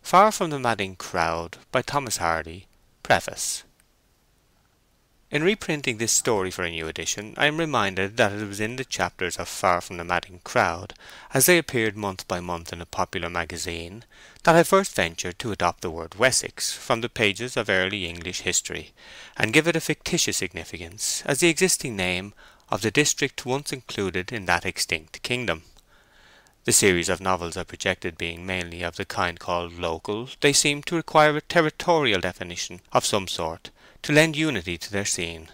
Far from the Madding Crowd by Thomas Hardy. Preface. In reprinting this story for a new edition, I am reminded that it was in the chapters of Far from the Madding Crowd, as they appeared month by month in a popular magazine, that I first ventured to adopt the word Wessex from the pages of early English history, and give it a fictitious significance as the existing name of the district once included in that extinct kingdom. The series of novels I projected being mainly of the kind called local, they seemed to require a territorial definition of some sort to lend unity to their scene.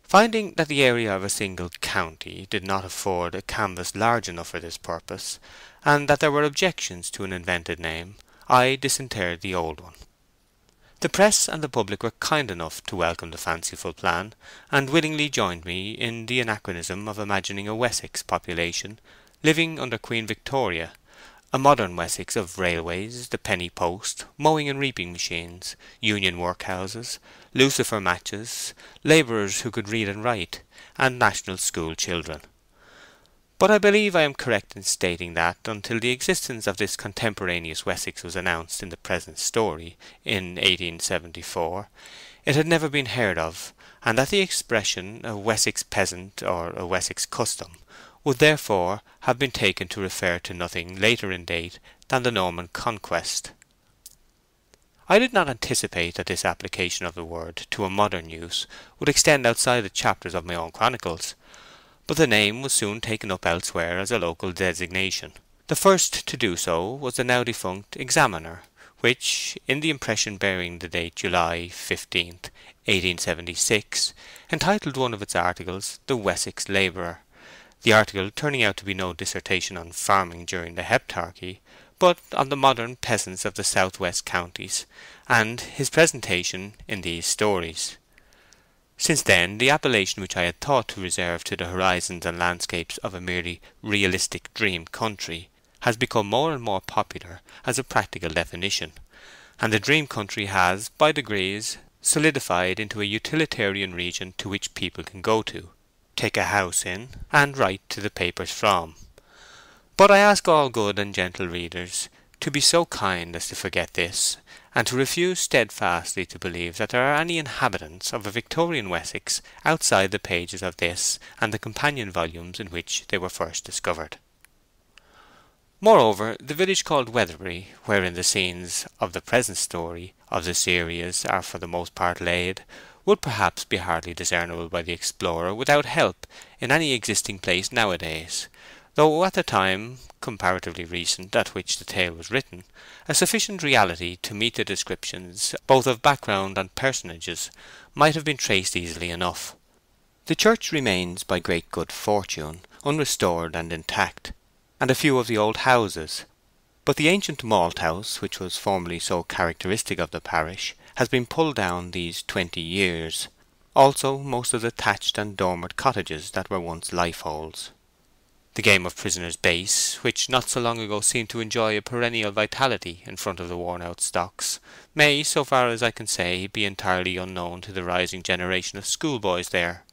Finding that the area of a single county did not afford a canvas large enough for this purpose, and that there were objections to an invented name, I disinterred the old one. The press and the public were kind enough to welcome the fanciful plan, and willingly joined me in the anachronism of imagining a Wessex population living under Queen Victoria, a modern Wessex of railways, the penny post, mowing and reaping machines, union workhouses, lucifer matches, labourers who could read and write, and national school children. But I believe I am correct in stating that, until the existence of this contemporaneous Wessex was announced in the present story, in 1874, it had never been heard of, and that the expression a Wessex peasant or a Wessex custom would therefore have been taken to refer to nothing later in date than the Norman Conquest. I did not anticipate that this application of the word to a modern use would extend outside the chapters of my own chronicles, but the name was soon taken up elsewhere as a local designation. The first to do so was the now defunct Examiner, which, in the impression bearing the date July 15th, 1876, entitled one of its articles "The Wessex Labourer," the article turning out to be no dissertation on farming during the Heptarchy, but on the modern peasants of the southwest counties, and his presentation in these stories. Since then, the appellation which I had thought to reserve to the horizons and landscapes of a merely realistic dream country has become more and more popular as a practical definition, and the dream country has, by degrees, solidified into a utilitarian region to which people can go to, take a house in, and write to the papers from. But I ask all good and gentle readers to be so kind as to forget this, and to refuse steadfastly to believe that there are any inhabitants of a Victorian Wessex outside the pages of this and the companion volumes in which they were first discovered. Moreover, the village called Weatherbury, wherein the scenes of the present story of the series are for the most part laid, would perhaps be hardly discernible by the explorer without help in any existing place nowadays, though at the time, comparatively recent, at which the tale was written, a sufficient reality to meet the descriptions both of background and personages might have been traced easily enough. The church remains by great good fortune unrestored and intact, and a few of the old houses, but the ancient malt house, which was formerly so characteristic of the parish, has been pulled down these 20 years, also most of the thatched and dormered cottages that were once lifeholds. The game of prisoner's base, which not so long ago seemed to enjoy a perennial vitality in front of the worn-out stocks, may, so far as I can say, be entirely unknown to the rising generation of schoolboys there.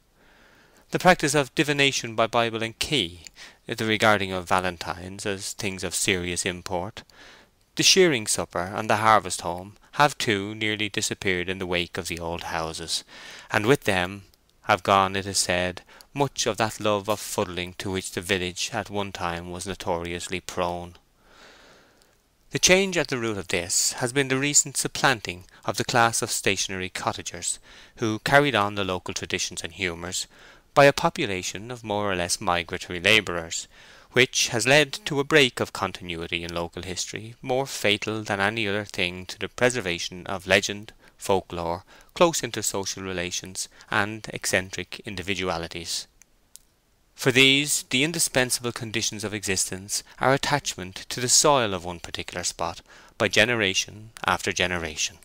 The practice of divination by Bible and key, the regarding of valentines as things of serious import, the shearing supper and the harvest home have too nearly disappeared in the wake of the old houses, and with them have gone, it is said, much of that love of fuddling to which the village at one time was notoriously prone. The change at the root of this has been the recent supplanting of the class of stationary cottagers, who carried on the local traditions and humours, by a population of more or less migratory labourers, which has led to a break of continuity in local history more fatal than any other thing to the preservation of legend, folklore, close intersocial relations, and eccentric individualities. For these, the indispensable conditions of existence are attachment to the soil of one particular spot by generation after generation.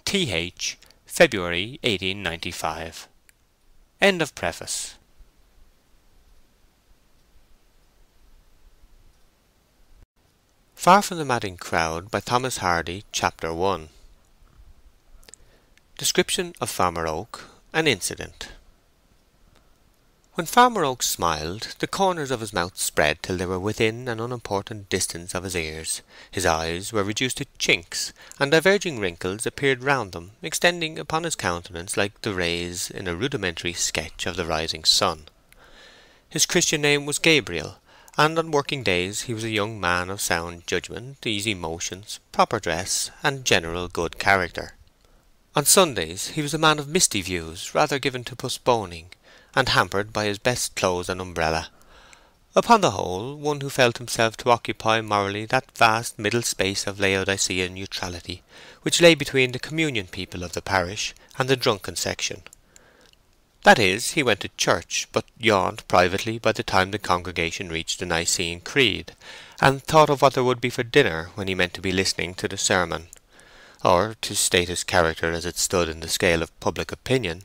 T.H. February 1895. End of preface. Far from the Madding Crowd by Thomas Hardy, Chapter 1. Description of Farmer Oak, an incident. When Farmer Oak smiled, the corners of his mouth spread till they were within an unimportant distance of his ears. His eyes were reduced to chinks, and diverging wrinkles appeared round them, extending upon his countenance like the rays in a rudimentary sketch of the rising sun. His Christian name was Gabriel, and on working days he was a young man of sound judgment, easy motions, proper dress, and general good character. On Sundays he was a man of misty views, rather given to postponing, and hampered by his best clothes and umbrella. Upon the whole, one who felt himself to occupy morally that vast middle space of Laodicean neutrality which lay between the communion people of the parish and the drunken section. That is, he went to church, but yawned privately by the time the congregation reached the Nicene Creed, and thought of what there would be for dinner when he meant to be listening to the sermon. Or, to state his character as it stood in the scale of public opinion,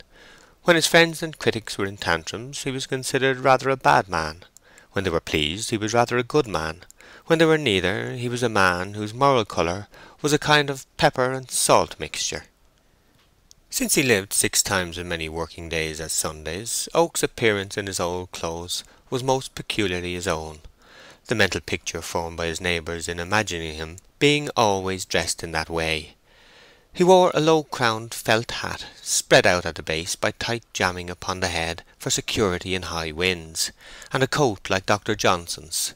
when his friends and critics were in tantrums he was considered rather a bad man. When they were pleased he was rather a good man. When they were neither, he was a man whose moral colour was a kind of pepper and salt mixture. Since he lived 6 times as many working days as Sundays, Oak's appearance in his old clothes was most peculiarly his own, the mental picture formed by his neighbours in imagining him being always dressed in that way. He wore a low-crowned felt hat, spread out at the base by tight jamming upon the head for security in high winds, and a coat like Dr. Johnson's,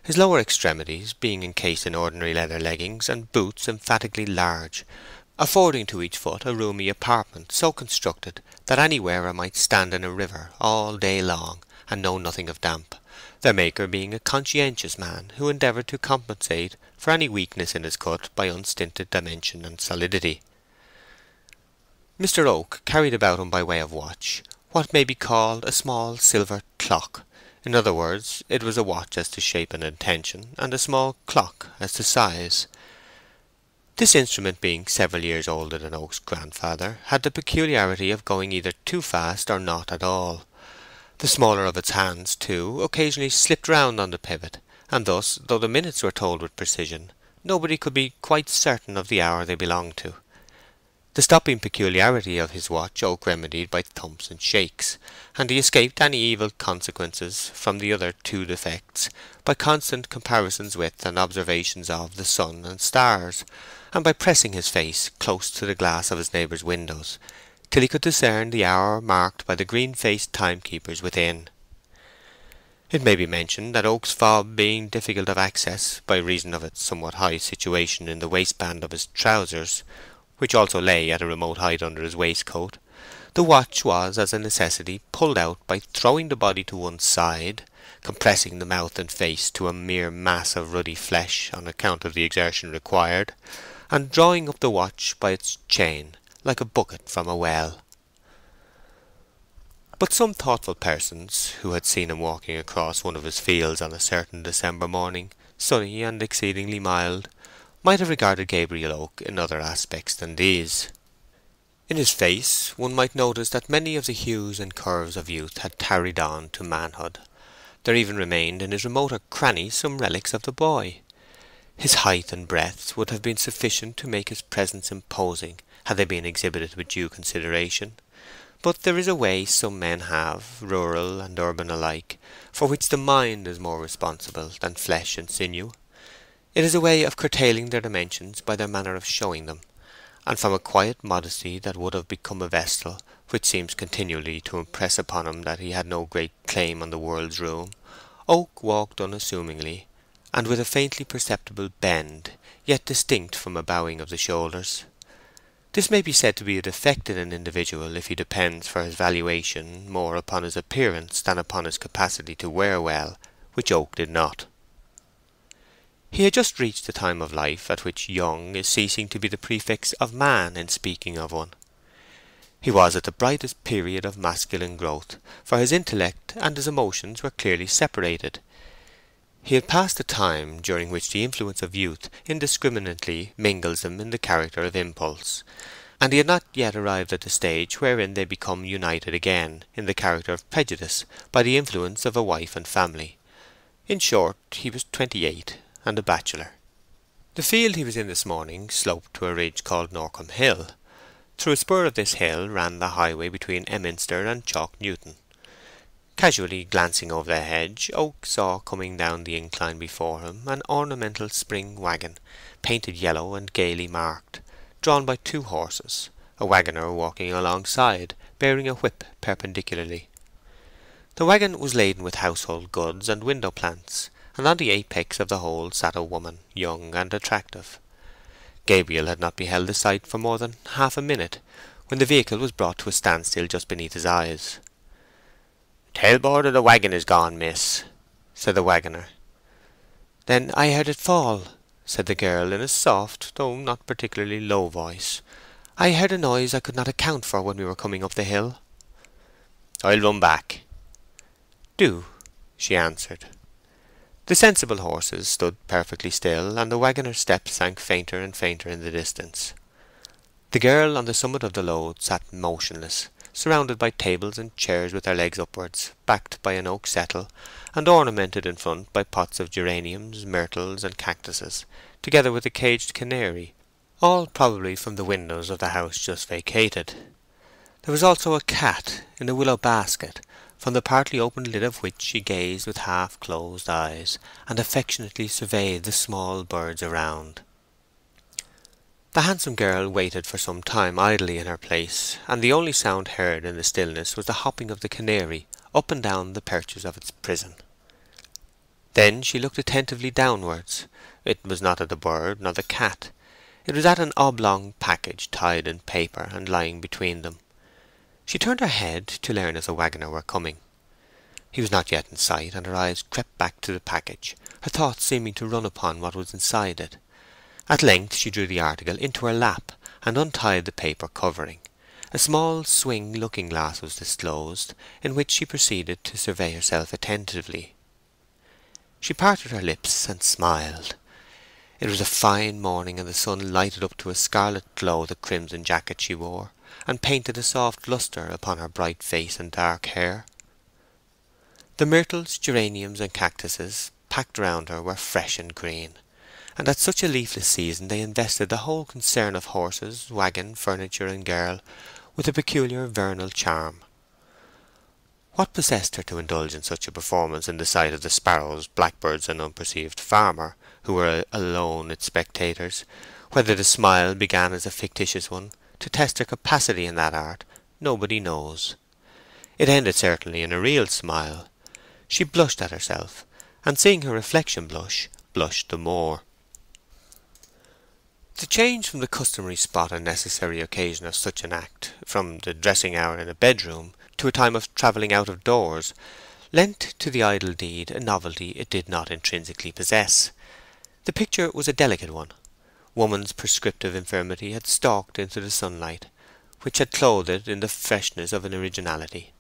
his lower extremities being encased in ordinary leather leggings and boots emphatically large, affording to each foot a roomy apartment so constructed that any wearer might stand in a river all day long and know nothing of damp, their maker being a conscientious man who endeavoured to compensate for any weakness in his cut by unstinted dimension and solidity. Mr. Oak carried about him by way of watch what may be called a small silver clock. In other words, it was a watch as to shape and intention, and a small clock as to size. This instrument, being several years older than Oak's grandfather, had the peculiarity of going either too fast or not at all. The smaller of its hands, too, occasionally slipped round on the pivot, and thus, though the minutes were told with precision, nobody could be quite certain of the hour they belonged to. The stopping peculiarity of his watch Oak remedied by thumps and shakes, and he escaped any evil consequences from the other 2 defects by constant comparisons with and observations of the sun and stars, and by pressing his face close to the glass of his neighbours' windows, till he could discern the hour marked by the green-faced timekeepers within. It may be mentioned that Oak's fob being difficult of access by reason of its somewhat high situation in the waistband of his trousers, which also lay at a remote height under his waistcoat, the watch was as a necessity pulled out by throwing the body to one side, compressing the mouth and face to a mere mass of ruddy flesh on account of the exertion required, and drawing up the watch by its chain like a bucket from a well. But some thoughtful persons, who had seen him walking across one of his fields on a certain December morning, sunny and exceedingly mild, might have regarded Gabriel Oak in other aspects than these. In his face one might notice that many of the hues and curves of youth had tarried on to manhood. There even remained in his remoter crannies some relics of the boy. His height and breadth would have been sufficient to make his presence imposing had they been exhibited with due consideration. But there is a way some men have, rural and urban alike, for which the mind is more responsible than flesh and sinew. It is a way of curtailing their dimensions by their manner of showing them, and from a quiet modesty that would have become a vestal, which seems continually to impress upon him that he had no great claim on the world's room, Oak walked unassumingly, and with a faintly perceptible bend, yet distinct from a bowing of the shoulders. This may be said to be a defect in an individual if he depends for his valuation more upon his appearance than upon his capacity to wear well, which Oak did not. He had just reached the time of life at which young is ceasing to be the prefix of man in speaking of one. He was at the brightest period of masculine growth, for his intellect and his emotions were clearly separated. He had passed the time during which the influence of youth indiscriminately mingles them in the character of impulse, and he had not yet arrived at the stage wherein they become united again in the character of prejudice by the influence of a wife and family. In short, he was 28 and a bachelor. The field he was in this morning sloped to a ridge called Norcombe Hill. Through a spur of this hill ran the highway between Emminster and Chalk Newton. Casually glancing over the hedge, Oak saw coming down the incline before him an ornamental spring waggon, painted yellow and gaily marked, drawn by two horses, a waggoner walking alongside, bearing a whip perpendicularly. The waggon was laden with household goods and window plants, and on the apex of the whole sat a woman, young and attractive. Gabriel had not beheld the sight for more than half a minute, when the vehicle was brought to a standstill just beneath his eyes. "Tailboard of the waggon is gone, miss," said the waggoner. "Then I heard it fall," said the girl in a soft, though not particularly low voice. "I heard a noise I could not account for when we were coming up the hill." "I'll run back." "Do," she answered. The sensible horses stood perfectly still, and the waggoner's steps sank fainter and fainter in the distance. The girl on the summit of the load sat motionless, surrounded by tables and chairs with their legs upwards, backed by an oak settle, and ornamented in front by pots of geraniums, myrtles, and cactuses, together with a caged canary, all probably from the windows of the house just vacated. There was also a cat in a willow basket, from the partly opened lid of which she gazed with half-closed eyes, and affectionately surveyed the small birds around. The handsome girl waited for some time idly in her place, and the only sound heard in the stillness was the hopping of the canary up and down the perches of its prison. Then she looked attentively downwards. It was not at the bird nor the cat. It was at an oblong package tied in paper and lying between them. She turned her head to learn if the waggoner were coming. He was not yet in sight, and her eyes crept back to the package, her thoughts seeming to run upon what was inside it. At length she drew the article into her lap and untied the paper covering. A small swing looking-glass was disclosed, in which she proceeded to survey herself attentively. She parted her lips and smiled. It was a fine morning, and the sun lighted up to a scarlet glow the crimson jacket she wore, and painted a soft lustre upon her bright face and dark hair. The myrtles, geraniums, and cactuses packed round her were fresh and green, and at such a leafless season they invested the whole concern of horses, waggon, furniture, and girl with a peculiar vernal charm. What possessed her to indulge in such a performance in the sight of the sparrows, blackbirds, and unperceived farmer, who were alone its spectators? Whether the smile began as a fictitious one, to test her capacity in that art, nobody knows. It ended certainly in a real smile. She blushed at herself, and seeing her reflection blush, blushed the more. The change from the customary spot and necessary occasion of such an act, from the dressing hour in a bedroom to a time of travelling out of doors, lent to the idle deed a novelty it did not intrinsically possess. The picture was a delicate one. Woman's prescriptive infirmity had stalked into the sunlight, which had clothed it in the freshness of an originality.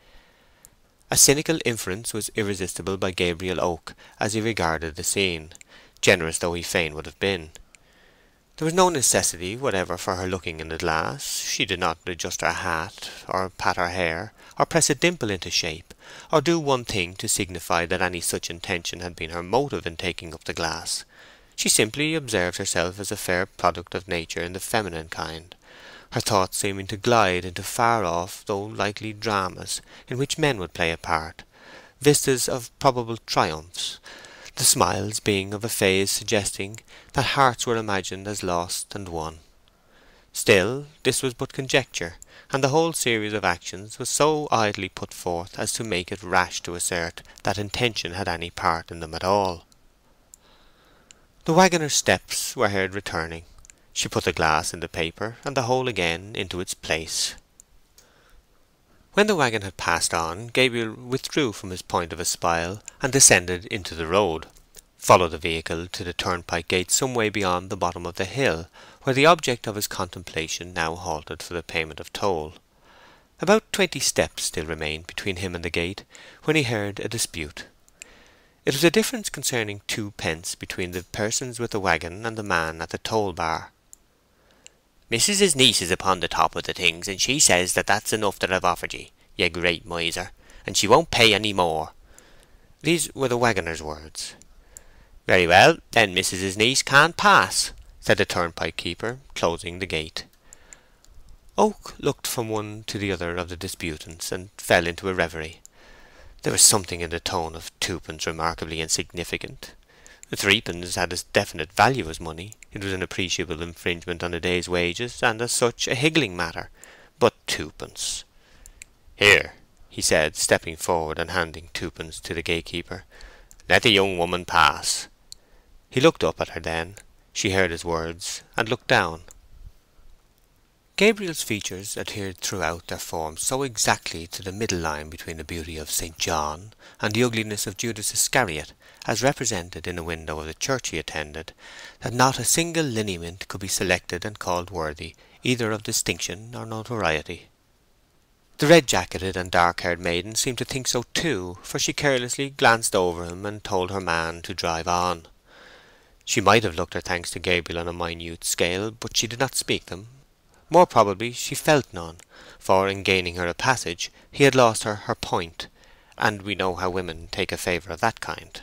A cynical inference was irresistible by Gabriel Oak as he regarded the scene, generous though he fain would have been. There was no necessity whatever for her looking in the glass. She did not adjust her hat, or pat her hair, or press a dimple into shape, or do one thing to signify that any such intention had been her motive in taking up the glass. She simply observed herself as a fair product of nature in the feminine kind, her thoughts seeming to glide into far-off though likely dramas in which men would play a part, vistas of probable triumphs, the smiles being of a phase suggesting that hearts were imagined as lost and won. Still, this was but conjecture, and the whole series of actions was so idly put forth as to make it rash to assert that intention had any part in them at all. The waggoner's steps were heard returning. She put the glass in the paper, and the whole again into its place. When the waggon had passed on, Gabriel withdrew from his point of espial and descended into the road, followed the vehicle to the turnpike gate some way beyond the bottom of the hill, where the object of his contemplation now halted for the payment of toll. About 20 steps still remained between him and the gate, when he heard a dispute. It was a difference concerning 2 pence between the persons with the waggon and the man at the toll bar. "Missus's niece is upon the top of the things, and she says that that's enough that I've offered ye, ye great miser, and she won't pay any more." These were the waggoner's words. "Very well, then missus's niece can't pass," said the turnpike keeper, closing the gate. Oak looked from one to the other of the disputants, and fell into a reverie. There was something in the tone of twopence remarkably insignificant. Threepence had a definite value as money. It was an appreciable infringement on a day's wages, and as such a higgling matter. But twopence! "Here," he said, stepping forward and handing twopence to the gatekeeper. "Let the young woman pass." He looked up at her then. She heard his words, and looked down. Gabriel's features adhered throughout their form so exactly to the middle line between the beauty of St. John and the ugliness of Judas Iscariot, as represented in a window of the church he attended, that not a single lineament could be selected and called worthy either of distinction or notoriety. The red-jacketed and dark-haired maiden seemed to think so too, for she carelessly glanced over him and told her man to drive on. She might have looked her thanks to Gabriel on a minute scale, but she did not speak them. More probably she felt none, for in gaining her a passage he had lost her point, and we know how women take a favour of that kind.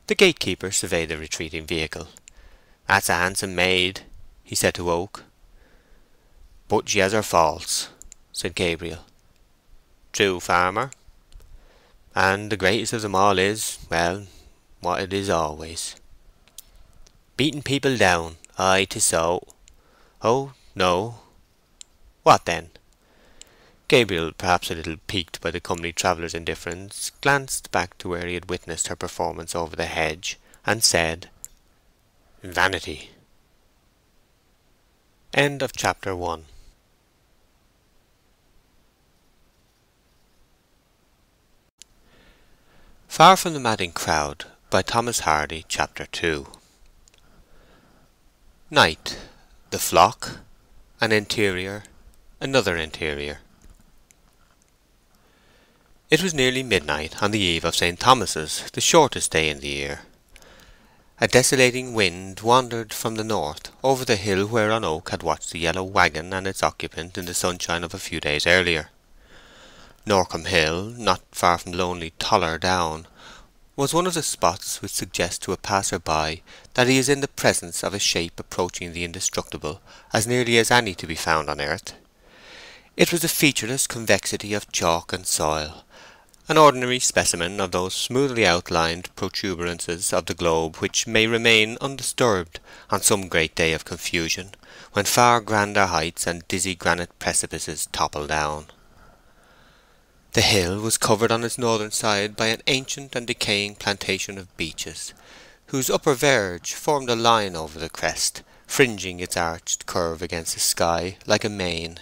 The gatekeeper surveyed the retreating vehicle. "That's a handsome maid," he said to Oak. "But she has her faults," said Gabriel. "True, farmer. And the greatest of them all is, well, what it is always." "Beating people down. Aye, 'tis so." "Oh, no." "What then?" Gabriel, perhaps a little piqued by the comely traveller's indifference, glanced back to where he had witnessed her performance over the hedge, and said, "Vanity." End of chapter 1. Far from the Madding Crowd, by Thomas Hardy, Chapter 2. Night. The flock. An interior. Another interior. It was nearly midnight on the eve of St. Thomas's, the shortest day in the year. A desolating wind wandered from the north over the hill whereon Oak had watched the yellow waggon and its occupant in the sunshine of a few days earlier. Norcombe Hill, not far from lonely Toller Down, was one of the spots which suggest to a passer-by that he is in the presence of a shape approaching the indestructible as nearly as any to be found on earth. It was a featureless convexity of chalk and soil, an ordinary specimen of those smoothly outlined protuberances of the globe which may remain undisturbed on some great day of confusion, when far grander heights and dizzy granite precipices topple down. The hill was covered on its northern side by an ancient and decaying plantation of beeches, whose upper verge formed a line over the crest, fringing its arched curve against the sky like a mane.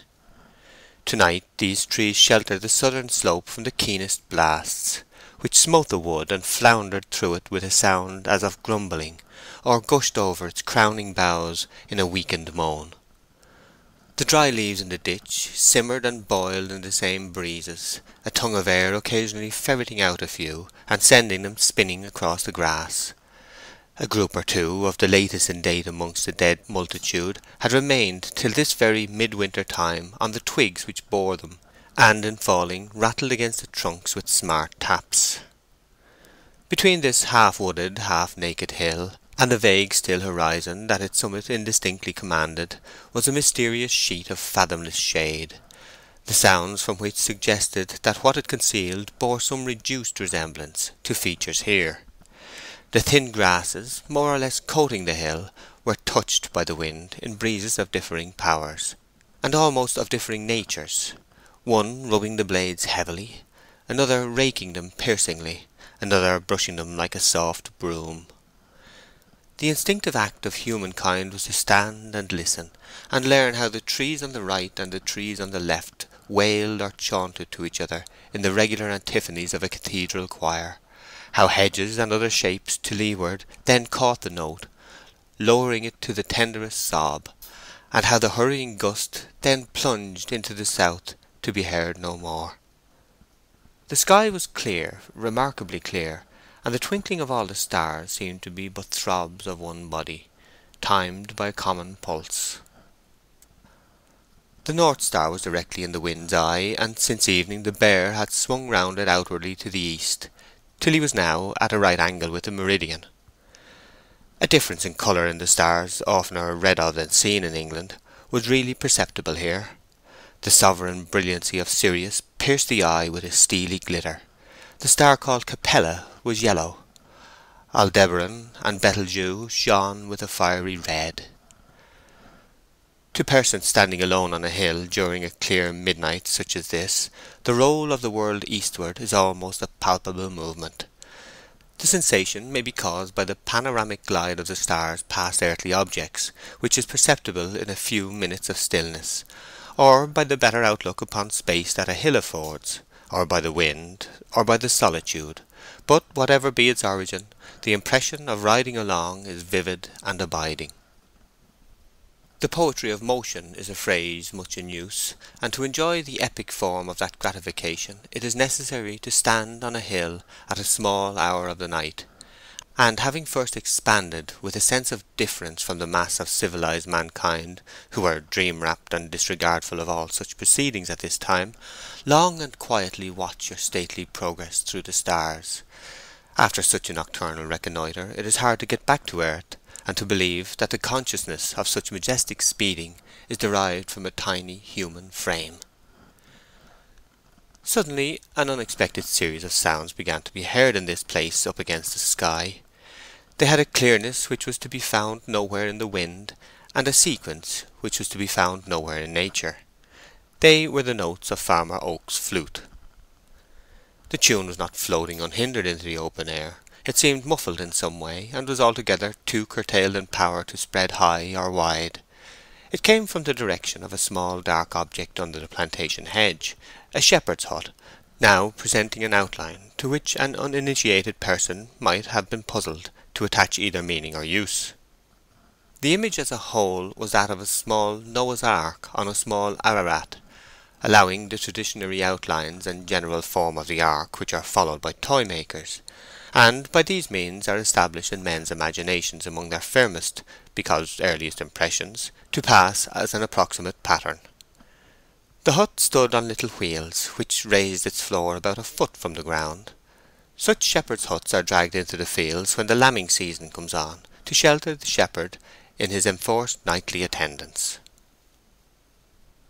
To-night these trees sheltered the southern slope from the keenest blasts, which smote the wood and floundered through it with a sound as of grumbling, or gushed over its crowning boughs in a weakened moan. The dry leaves in the ditch simmered and boiled in the same breezes, a tongue of air occasionally ferreting out a few and sending them spinning across the grass. A group or two of the latest in date amongst the dead multitude had remained till this very midwinter time on the twigs which bore them, and in falling rattled against the trunks with smart taps. Between this half-wooded, half-naked hill and the vague still horizon that its summit indistinctly commanded was a mysterious sheet of fathomless shade, the sounds from which suggested that what it concealed bore some reduced resemblance to features here. The thin grasses, more or less coating the hill, were touched by the wind in breezes of differing powers, and almost of differing natures, one rubbing the blades heavily, another raking them piercingly, another brushing them like a soft broom. The instinctive act of humankind was to stand and listen, and learn how the trees on the right and the trees on the left wailed or chaunted to each other in the regular antiphonies of a cathedral choir, how hedges and other shapes to leeward then caught the note, lowering it to the tenderest sob, and how the hurrying gust then plunged into the south to be heard no more. The sky was clear, remarkably clear, and the twinkling of all the stars seemed to be but throbs of one body, timed by a common pulse. The North Star was directly in the wind's eye, and since evening the bear had swung round it outwardly to the east, till he was now at a right angle with the meridian. A difference in colour in the stars, oftener read of than seen in England, was really perceptible here. The sovereign brilliancy of Sirius pierced the eye with a steely glitter, The star called Capella was yellow. Aldebaran and Betelgeuse shone with a fiery red. To persons standing alone on a hill during a clear midnight such as this, the roll of the world eastward is almost a palpable movement. The sensation may be caused by the panoramic glide of the stars past earthly objects, which is perceptible in a few minutes of stillness, or by the better outlook upon space that a hill affords, or by the wind, or by the solitude. But whatever be its origin, the impression of riding along is vivid and abiding. The poetry of motion is a phrase much in use, and to enjoy the epic form of that gratification it is necessary to stand on a hill at a small hour of the night, and having first expanded with a sense of difference from the mass of civilized mankind, who are dream-wrapped and disregardful of all such proceedings at this time, long and quietly watch your stately progress through the stars. After such a nocturnal reconnoitre it is hard to get back to earth, and to believe that the consciousness of such majestic speeding is derived from a tiny human frame. Suddenly an unexpected series of sounds began to be heard in this place up against the sky. They had a clearness which was to be found nowhere in the wind, and a sequence which was to be found nowhere in nature. They were the notes of Farmer Oak's flute. The tune was not floating unhindered into the open air. It seemed muffled in some way, and was altogether too curtailed in power to spread high or wide. It came from the direction of a small dark object under the plantation hedge, a shepherd's hut, now presenting an outline to which an uninitiated person might have been puzzled to attach either meaning or use. The image as a whole was that of a small Noah's Ark on a small Ararat, allowing the traditionary outlines and general form of the ark which are followed by toy-makers, and by these means are established in men's imaginations among their firmest, because earliest impressions, to pass as an approximate pattern. The hut stood on little wheels, which raised its floor about a foot from the ground. Such shepherds' huts are dragged into the fields when the lambing season comes on, to shelter the shepherd in his enforced nightly attendance.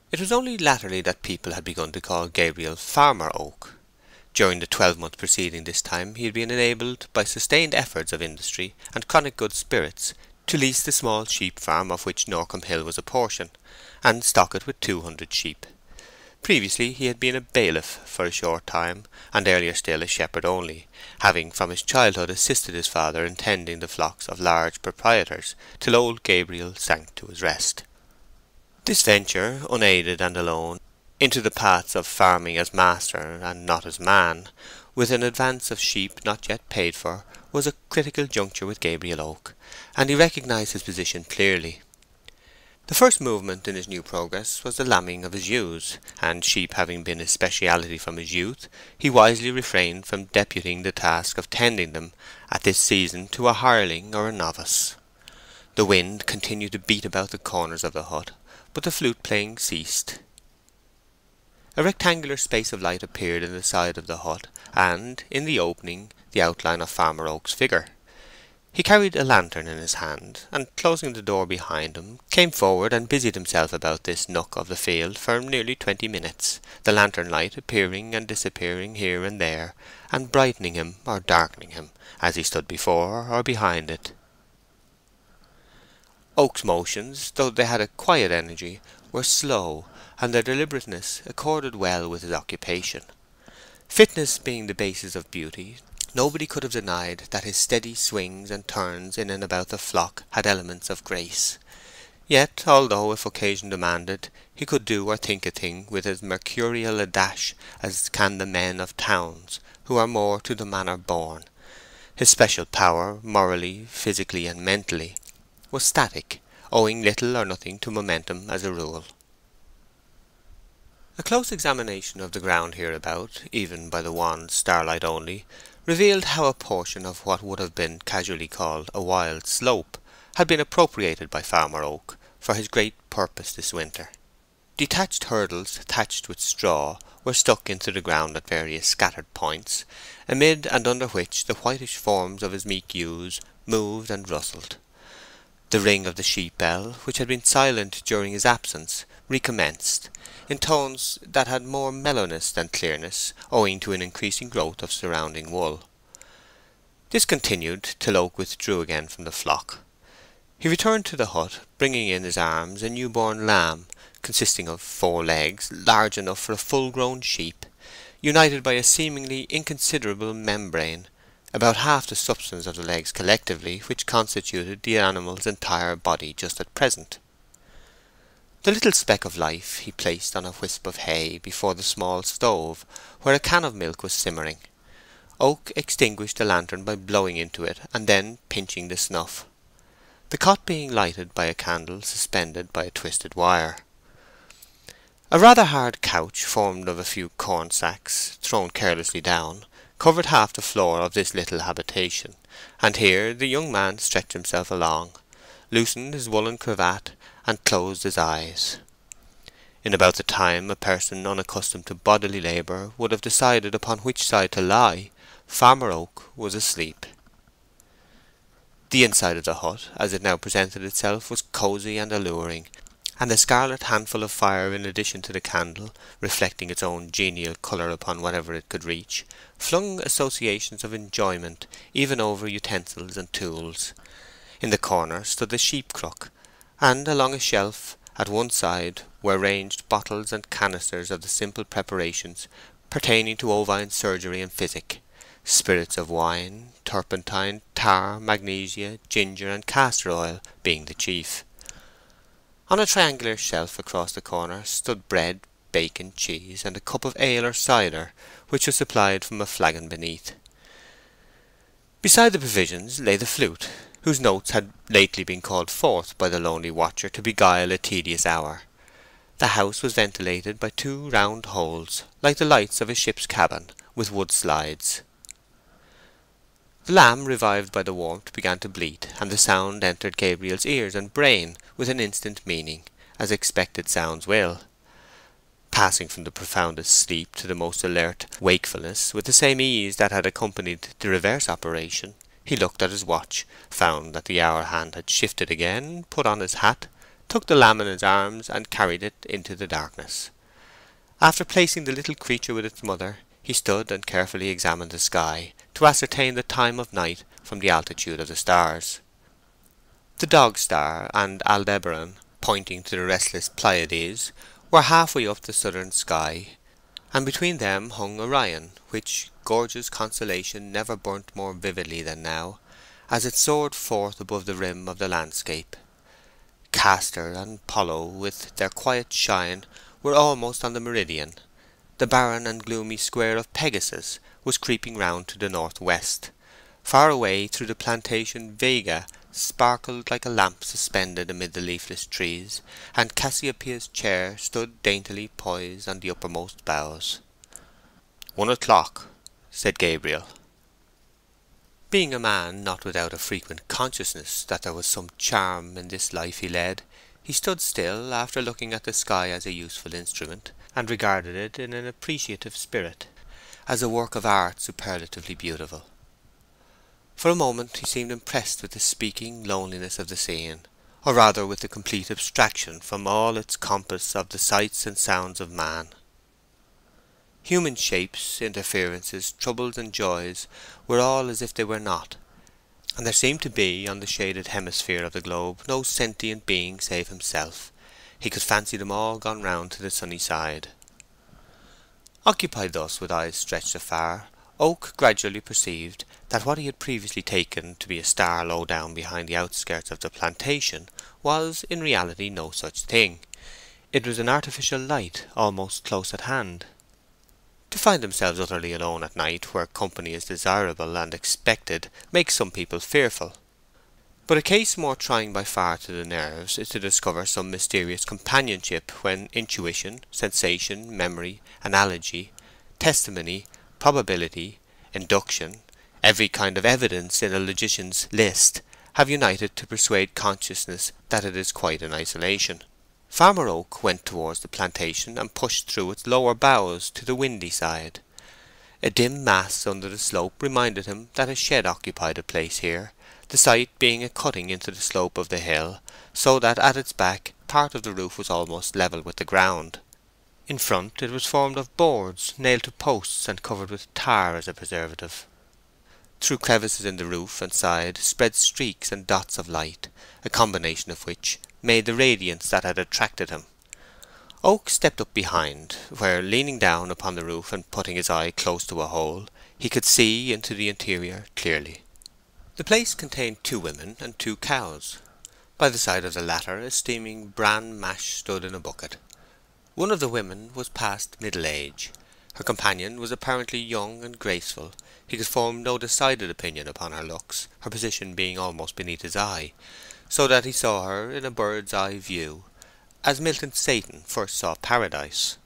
It was only latterly that people had begun to call Gabriel Farmer Oak. During the 12 months preceding this time he had been enabled, by sustained efforts of industry and chronic good spirits, to lease the small sheep farm of which Norcombe Hill was a portion, and stock it with 200 sheep. Previously he had been a bailiff for a short time, and earlier still a shepherd only, having from his childhood assisted his father in tending the flocks of large proprietors, till old Gabriel sank to his rest. This venture, unaided and alone, into the paths of farming as master and not as man, with an advance of sheep not yet paid for, was a critical juncture with Gabriel Oak, and he recognized his position clearly. The first movement in his new progress was the lambing of his ewes, and sheep having been his speciality from his youth, he wisely refrained from deputing the task of tending them at this season to a hireling or a novice. The wind continued to beat about the corners of the hut, but the flute-playing ceased. A rectangular space of light appeared in the side of the hut, and in the opening the outline of Farmer Oak's figure. He carried a lantern in his hand, and closing the door behind him, came forward and busied himself about this nook of the field for nearly 20 minutes, the lantern light appearing and disappearing here and there, and brightening him or darkening him as he stood before or behind it. Oak's motions, though they had a quiet energy, were slow, and their deliberateness accorded well with his occupation. Fitness being the basis of beauty, nobody could have denied that his steady swings and turns in and about the flock had elements of grace. Yet, although if occasion demanded, he could do or think a thing with as mercurial a dash as can the men of towns, who are more to the manner born, his special power, morally, physically, and mentally, was static, owing little or nothing to momentum as a rule. A close examination of the ground hereabout, even by the wan starlight only, revealed how a portion of what would have been casually called a wild slope had been appropriated by Farmer Oak for his great purpose this winter. Detached hurdles thatched with straw were stuck into the ground at various scattered points, amid and under which the whitish forms of his meek ewes moved and rustled. The ring of the sheep bell, which had been silent during his absence, recommenced, in tones that had more mellowness than clearness, owing to an increasing growth of surrounding wool. This continued till Oak withdrew again from the flock. He returned to the hut, bringing in his arms a new-born lamb, consisting of 4 legs, large enough for a full-grown sheep, united by a seemingly inconsiderable membrane, about half the substance of the legs collectively, which constituted the animal's entire body just at present. The little speck of life he placed on a wisp of hay before the small stove, where a can of milk was simmering. Oak extinguished the lantern by blowing into it and then pinching the snuff, the cot being lighted by a candle suspended by a twisted wire. A rather hard couch, formed of a few corn sacks thrown carelessly down, covered half the floor of this little habitation, and here the young man stretched himself along, loosened his woollen cravat, and closed his eyes. In about the time a person unaccustomed to bodily labour would have decided upon which side to lie, Farmer Oak was asleep. The inside of the hut, as it now presented itself, was cosy and alluring, and the scarlet handful of fire, in addition to the candle, reflecting its own genial colour upon whatever it could reach, flung associations of enjoyment even over utensils and tools. In the corner stood the sheep crook, and along a shelf at one side were ranged bottles and canisters of the simple preparations pertaining to ovine surgery and physic, spirits of wine, turpentine, tar, magnesia, ginger, and castor oil being the chief. On a triangular shelf across the corner stood bread, bacon, cheese, and a cup of ale or cider, which was supplied from a flagon beneath. Beside the provisions lay the flute, whose notes had lately been called forth by the lonely watcher to beguile a tedious hour. The house was ventilated by 2 round holes, like the lights of a ship's cabin, with wood slides. The lamb, revived by the warmth, began to bleat, and the sound entered Gabriel's ears and brain with an instant meaning, as expected sounds will. Passing from the profoundest sleep to the most alert wakefulness with the same ease that had accompanied the reverse operation, he looked at his watch, found that the hour hand had shifted again, put on his hat, took the lamb in his arms, and carried it into the darkness. After placing the little creature with its mother, he stood and carefully examined the sky, to ascertain the time of night from the altitude of the stars. The Dog Star and Aldebaran, pointing to the restless Pleiades, were halfway up the southern sky, and between them hung Orion, which gorgeous constellation never burnt more vividly than now, as it soared forth above the rim of the landscape. Castor and Apollo, with their quiet shine, were almost on the meridian. The barren and gloomy square of Pegasus was creeping round to the northwest. Far away through the plantation Vega sparkled like a lamp suspended amid the leafless trees, and Cassiopeia's chair stood daintily poised on the uppermost boughs. 1 o'clock, said Gabriel. Being a man not without a frequent consciousness that there was some charm in this life he led, he stood still after looking at the sky as a useful instrument, and regarded it in an appreciative spirit, as a work of art superlatively beautiful. For a moment he seemed impressed with the speaking loneliness of the scene, or rather with the complete abstraction from all its compass of the sights and sounds of man. Human shapes, interferences, troubles, and joys were all as if they were not, and there seemed to be on the shaded hemisphere of the globe no sentient being save himself. He could fancy them all gone round to the sunny side. Occupied thus with eyes stretched afar, Oak gradually perceived that what he had previously taken to be a star low down behind the outskirts of the plantation was in reality no such thing. It was an artificial light almost close at hand. To find themselves utterly alone at night, where company is desirable and expected, makes some people fearful. But a case more trying by far to the nerves is to discover some mysterious companionship when intuition, sensation, memory, analogy, testimony, probability, induction, every kind of evidence in a logician's list, have united to persuade consciousness that it is quite in isolation. Farmer Oak went towards the plantation and pushed through its lower boughs to the windy side. A dim mass under the slope reminded him that a shed occupied a place here, the site being a cutting into the slope of the hill, so that at its back part of the roof was almost level with the ground. In front it was formed of boards nailed to posts and covered with tar as a preservative. Through crevices in the roof and side spread streaks and dots of light, a combination of which made the radiance that had attracted him. Oak stepped up behind, where, leaning down upon the roof and putting his eye close to a hole, he could see into the interior clearly. The place contained 2 women and 2 cows. By the side of the latter a steaming bran mash stood in a bucket. One of the women was past middle age. Her companion was apparently young and graceful. He could form no decided opinion upon her looks, her position being almost beneath his eye, so that he saw her in a bird's eye view, as Milton Satan first saw Paradise.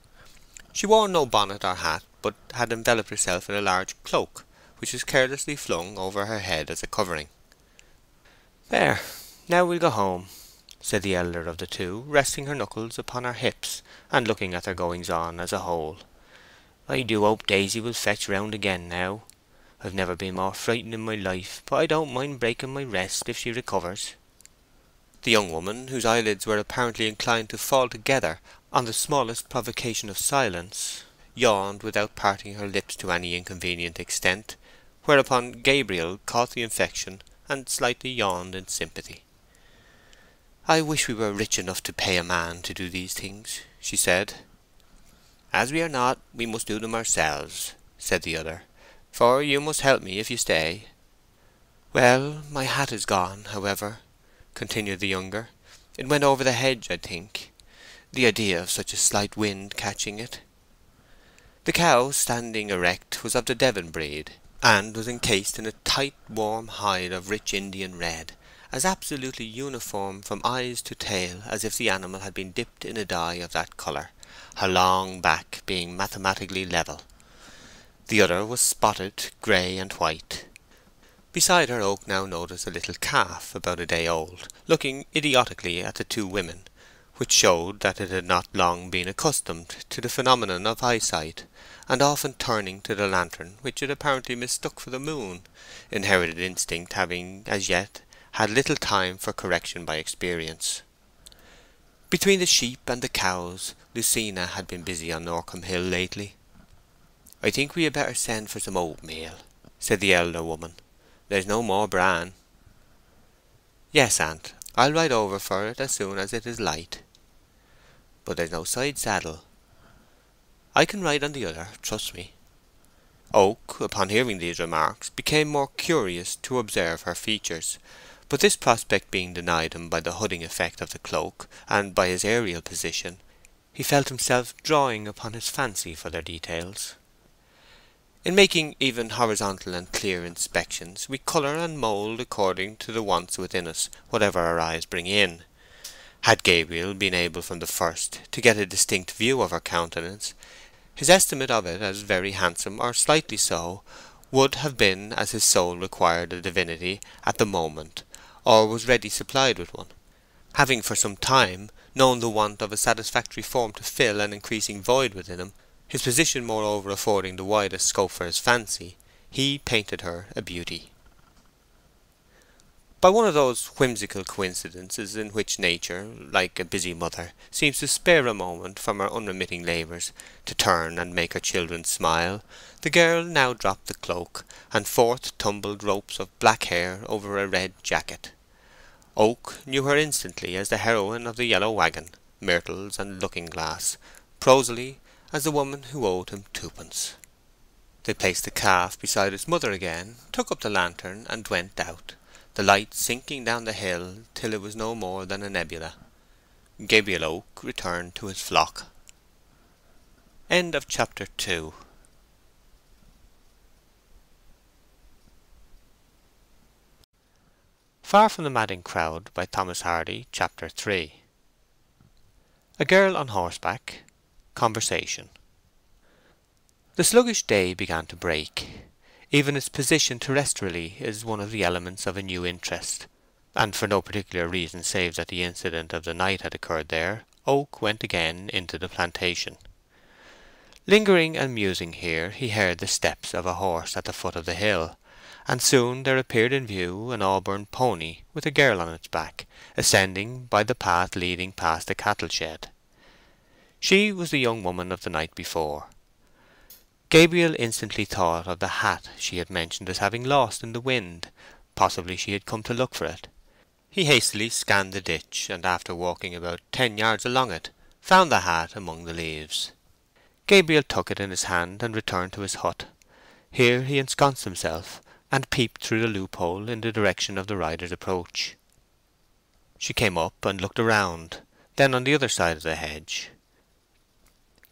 She wore no bonnet or hat, but had enveloped herself in a large cloak, which was carelessly flung over her head as a covering. "There, now we'll go home," said the elder of the two, resting her knuckles upon her hips, and looking at their goings-on as a whole. "I do hope Daisy will fetch round again now. I've never been more frightened in my life, but I don't mind breaking my rest if she recovers." The young woman, whose eyelids were apparently inclined to fall together on the smallest provocation of silence, yawned without parting her lips to any inconvenient extent, whereupon Gabriel caught the infection and slightly yawned in sympathy. "I wish we were rich enough to pay a man to do these things," she said. "As we are not, we must do them ourselves," said the other, "for you must help me if you stay." "Well, my hat is gone, however," continued the younger. "It went over the hedge, I think. The idea of such a slight wind catching it." The cow, standing erect, was of the Devon breed, and was encased in a tight, warm hide of rich Indian red, as absolutely uniform from eyes to tail as if the animal had been dipped in a dye of that colour, her long back being mathematically level. The other was spotted, grey and white. Beside her Oak now noticed a little calf about a day old, looking idiotically at the 2 women, which showed that it had not long been accustomed to the phenomenon of eyesight, and often turning to the lantern, which it apparently mistook for the moon, inherited instinct having as yet had little time for correction by experience. Between the sheep and the cows, Lucina had been busy on Norcombe Hill lately. "I think we had better send for some oatmeal," said the elder woman. "There's no more bran." "Yes, aunt, I'll ride over for it as soon as it is light." "But there's no side saddle." "I can ride on the other, trust me." Oak, upon hearing these remarks, became more curious to observe her features, but this prospect being denied him by the hooding effect of the cloak, and by his aerial position, he felt himself drawing upon his fancy for their details. In making even horizontal and clear inspections, we colour and mould according to the wants within us, whatever our eyes bring in. Had Gabriel been able from the first to get a distinct view of her countenance, his estimate of it as very handsome or slightly so would have been as his soul required a divinity at the moment, or was ready supplied with one. Having for some time known the want of a satisfactory form to fill an increasing void within him, his position moreover affording the widest scope for his fancy, he painted her a beauty. By one of those whimsical coincidences in which nature, like a busy mother, seems to spare a moment from her unremitting labours to turn and make her children smile, the girl now dropped the cloak, and forth tumbled ropes of black hair over a red jacket. Oak knew her instantly as the heroine of the Yellow Waggon, Myrtles, and Looking Glass, prosily as the woman who owed him 2d. They placed the calf beside its mother again, took up the lantern, and went out, the light sinking down the hill till it was no more than a nebula. Gabriel Oak returned to his flock. End of chapter 2. Far from the Madding Crowd by Thomas Hardy, Chapter 3. A girl on horseback. Conversation. The sluggish day began to break. Even its position terrestrially is one of the elements of a new interest, and for no particular reason save that the incident of the night had occurred there, Oak went again into the plantation. Lingering and musing here, he heard the steps of a horse at the foot of the hill, and soon there appeared in view an auburn pony with a girl on its back, ascending by the path leading past the cattle shed. She was the young woman of the night before. Gabriel instantly thought of the hat she had mentioned as having lost in the wind. Possibly she had come to look for it. He hastily scanned the ditch, and after walking about 10 yards along it, found the hat among the leaves. Gabriel took it in his hand and returned to his hut. Here he ensconced himself, and peeped through the loophole in the direction of the rider's approach. She came up and looked around, then on the other side of the hedge.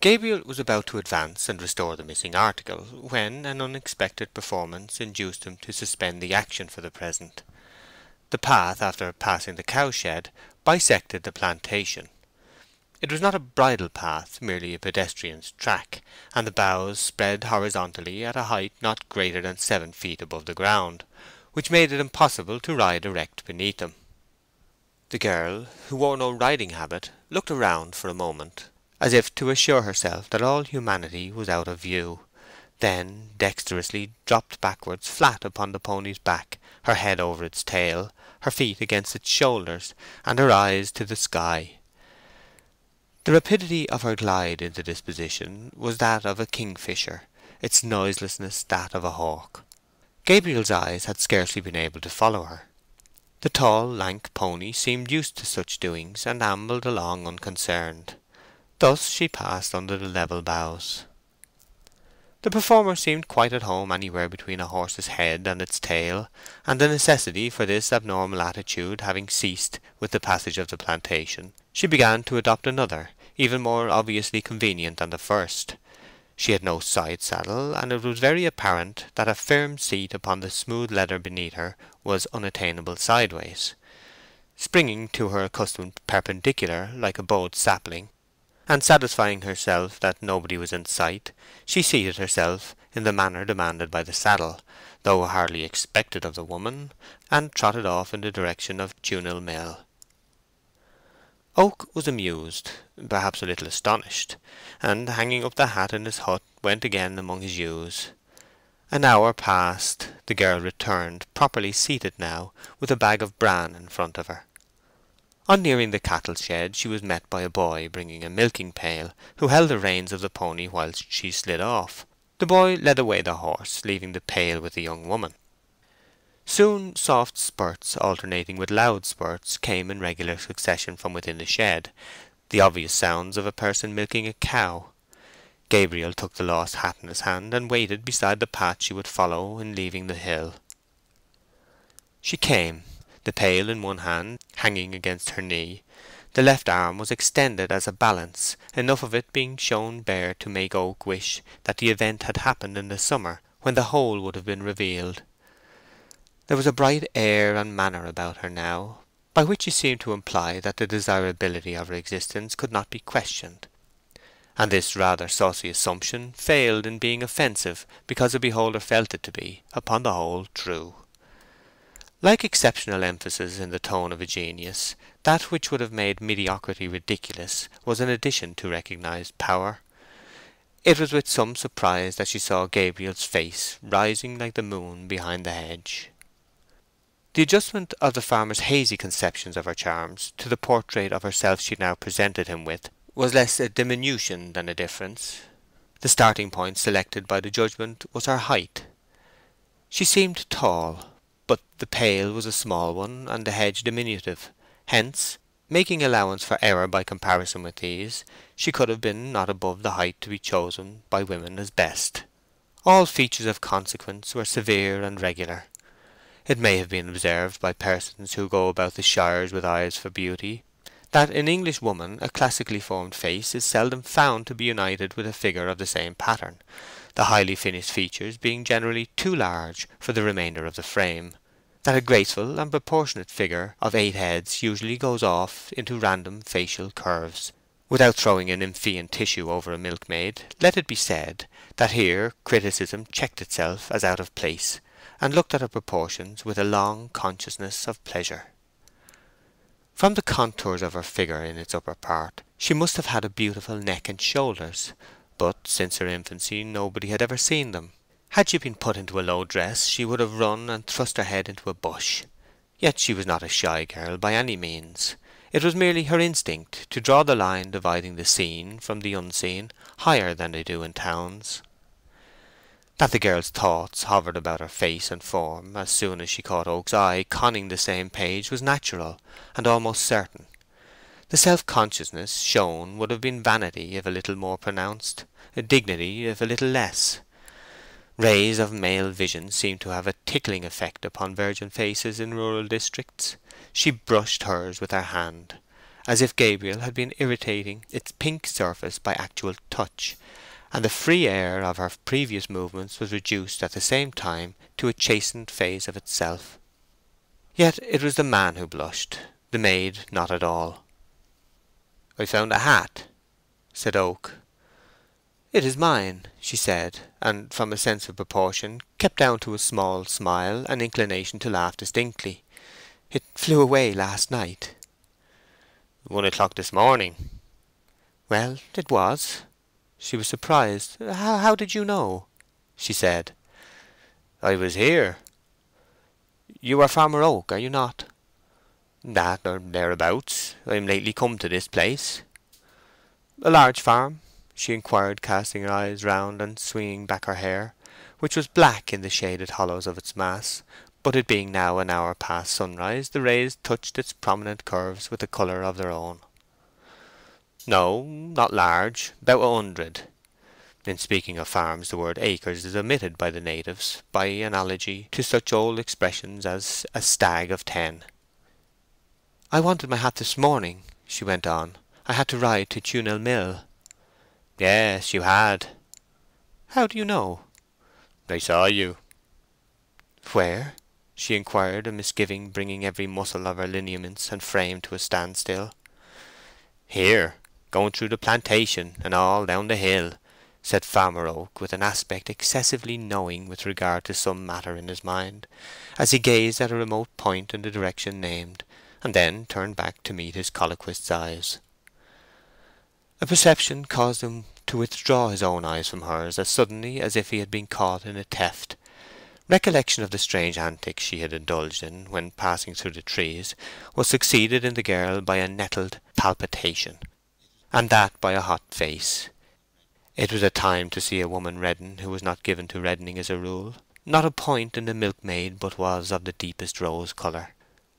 Gabriel was about to advance and restore the missing article, when an unexpected performance induced him to suspend the action for the present. The path, after passing the cowshed, bisected the plantation. It was not a bridle path, merely a pedestrian's track, and the boughs spread horizontally at a height not greater than 7 feet above the ground, which made it impossible to ride erect beneath them. The girl, who wore no riding habit, looked around for a moment, as if to assure herself that all humanity was out of view, then dexterously dropped backwards flat upon the pony's back, her head over its tail, her feet against its shoulders, and her eyes to the sky. The rapidity of her glide into this position was that of a kingfisher, its noiselessness that of a hawk. Gabriel's eyes had scarcely been able to follow her. The tall, lank pony seemed used to such doings, and ambled along unconcerned. Thus she passed under the level boughs. The performer seemed quite at home anywhere between a horse's head and its tail, and the necessity for this abnormal attitude having ceased with the passage of the plantation, she began to adopt another, even more obviously convenient than the first. She had no side saddle, and it was very apparent that a firm seat upon the smooth leather beneath her was unattainable sideways. Springing to her accustomed perpendicular like a bowed sapling, and satisfying herself that nobody was in sight, she seated herself in the manner demanded by the saddle, though hardly expected of the woman, and trotted off in the direction of Tewnell Mill. Oak was amused, perhaps a little astonished, and hanging up the hat in his hut, went again among his ewes. An hour passed. The girl returned, properly seated now, with a bag of bran in front of her. On nearing the cattle shed she was met by a boy bringing a milking pail, who held the reins of the pony whilst she slid off. The boy led away the horse, leaving the pail with the young woman. Soon soft spurts alternating with loud spurts came in regular succession from within the shed, the obvious sounds of a person milking a cow. Gabriel took the lost hat in his hand and waited beside the path she would follow in leaving the hill. She came, the pail in one hand, hanging against her knee. The left arm was extended as a balance, enough of it being shown bare to make Oak wish that the event had happened in the summer, when the whole would have been revealed. There was a bright air and manner about her now, by which she seemed to imply that the desirability of her existence could not be questioned, and this rather saucy assumption failed in being offensive because the beholder felt it to be, upon the whole, true. Like exceptional emphasis in the tone of a genius, that which would have made mediocrity ridiculous was an addition to recognized power. It was with some surprise that she saw Gabriel's face rising like the moon behind the hedge. The adjustment of the farmer's hazy conceptions of her charms to the portrait of herself she now presented him with was less a diminution than a difference. The starting point selected by the judgment was her height. She seemed tall, but the pail was a small one and the hedge diminutive. Hence, making allowance for error by comparison with these, she could have been not above the height to be chosen by women as best. All features of consequence were severe and regular. It may have been observed by persons who go about the shires with eyes for beauty, that in English woman a classically formed face is seldom found to be united with a figure of the same pattern, the highly finished features being generally too large for the remainder of the frame, that a graceful and proportionate figure of 8 heads usually goes off into random facial curves. Without throwing an Nymphean tissue over a milkmaid, let it be said that here criticism checked itself as out of place, and looked at her proportions with a long consciousness of pleasure. From the contours of her figure in its upper part, she must have had a beautiful neck and shoulders, but since her infancy nobody had ever seen them. Had she been put into a low dress she would have run and thrust her head into a bush. Yet she was not a shy girl by any means. It was merely her instinct to draw the line dividing the seen from the unseen higher than they do in towns. That the girl's thoughts hovered about her face and form as soon as she caught Oak's eye conning the same page was natural and almost certain. The self-consciousness shown would have been vanity if a little more pronounced, dignity if a little less. Rays of male vision seem to have a tickling effect upon virgin faces in rural districts. She brushed hers with her hand, as if Gabriel had been irritating its pink surface by actual touch, and the free air of her previous movements was reduced at the same time to a chastened phase of itself. Yet it was the man who blushed, the maid not at all. "I found a hat," said Oak. "It is mine," she said, and from a sense of proportion kept down to a small smile an inclination to laugh distinctly. "It flew away last night." 1 o'clock this morning." "Well, it was." She was surprised. How did you know?" she said. "I was here." "You are Farmer Oak, are you not?" "That or thereabouts. I am lately come to this place." "A large farm?" she inquired, casting her eyes round and swinging back her hair, which was black in the shaded hollows of its mass, but it being now an hour past sunrise the rays touched its prominent curves with a colour of their own. "No, not large. About 100. In speaking of farms the word acres is omitted by the natives, by analogy to such old expressions as a stag of 10. "I wanted my hat this morning," she went on. "I had to ride to Tewnell Mill." "Yes, you had." "How do you know?" "I saw you." "Where?" she inquired, a misgiving bringing every muscle of her lineaments and frame to a standstill. "Here, going through the plantation and all down the hill," said Farmer Oak, with an aspect excessively knowing with regard to some matter in his mind, as he gazed at a remote point in the direction named, and then turned back to meet his colloquist's eyes. A perception caused him to withdraw his own eyes from hers as suddenly as if he had been caught in a theft. Recollection of the strange antics she had indulged in when passing through the trees was succeeded in the girl by a nettled palpitation, and that by a hot face. It was a time to see a woman redden who was not given to reddening as a rule. Not a point in the milkmaid but was of the deepest rose colour.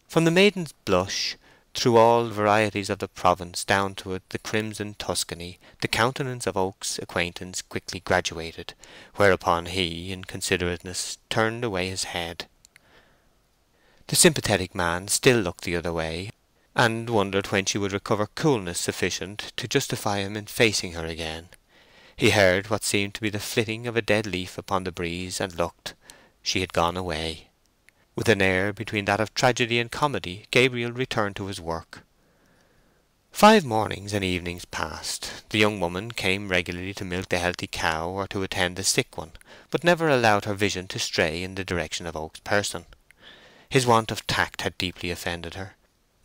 From the maiden's blush, through all varieties of the province down to the crimson Tuscany, the countenance of Oak's acquaintance quickly graduated, whereupon he, in considerateness, turned away his head. The sympathetic man still looked the other way, and wondered when she would recover coolness sufficient to justify him in facing her again. He heard what seemed to be the flitting of a dead leaf upon the breeze, and looked. She had gone away. With an air between that of tragedy and comedy, Gabriel returned to his work. 5 mornings and evenings passed. The young woman came regularly to milk the healthy cow or to attend the sick one, but never allowed her vision to stray in the direction of Oak's person. His want of tact had deeply offended her,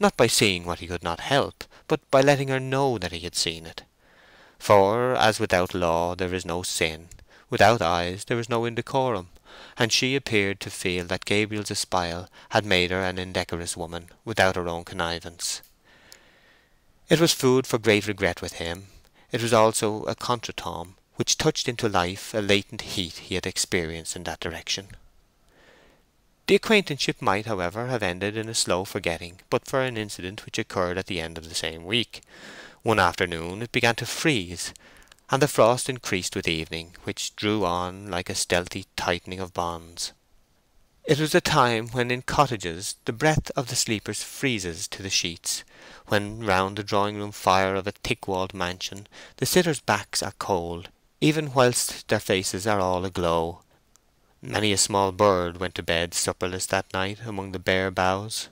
not by seeing what he could not help, but by letting her know that he had seen it. For, as without law there is no sin, without eyes there is no indecorum, and she appeared to feel that Gabriel's espial had made her an indecorous woman without her own connivance. It was food for great regret with him. It was also a contretemps which touched into life a latent heat he had experienced in that direction. The acquaintanceship might, however, have ended in a slow forgetting but for an incident which occurred at the end of the same week. One afternoon it began to freeze, and the frost increased with evening, which drew on like a stealthy tightening of bonds. It was a time when in cottages the breath of the sleepers freezes to the sheets, when round the drawing-room fire of a thick-walled mansion the sitters' backs are cold, even whilst their faces are all aglow. Many a small bird went to bed supperless that night among the bare boughs.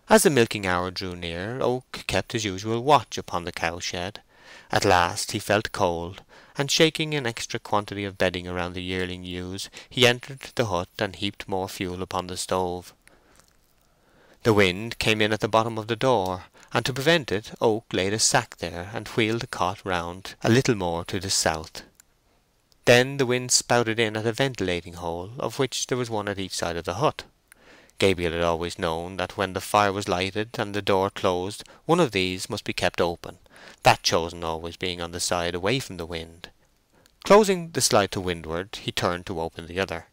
As the milking hour drew near, Oak kept his usual watch upon the cowshed. At last he felt cold, and shaking an extra quantity of bedding around the yearling ewes, he entered the hut and heaped more fuel upon the stove. The wind came in at the bottom of the door, and to prevent it Oak laid a sack there and wheeled the cot round a little more to the south. Then the wind spouted in at a ventilating hole, of which there was one at each side of the hut. Gabriel had always known that when the fire was lighted and the door closed, one of these must be kept open, that chosen always being on the side away from the wind. Closing the slide to windward, he turned to open the other.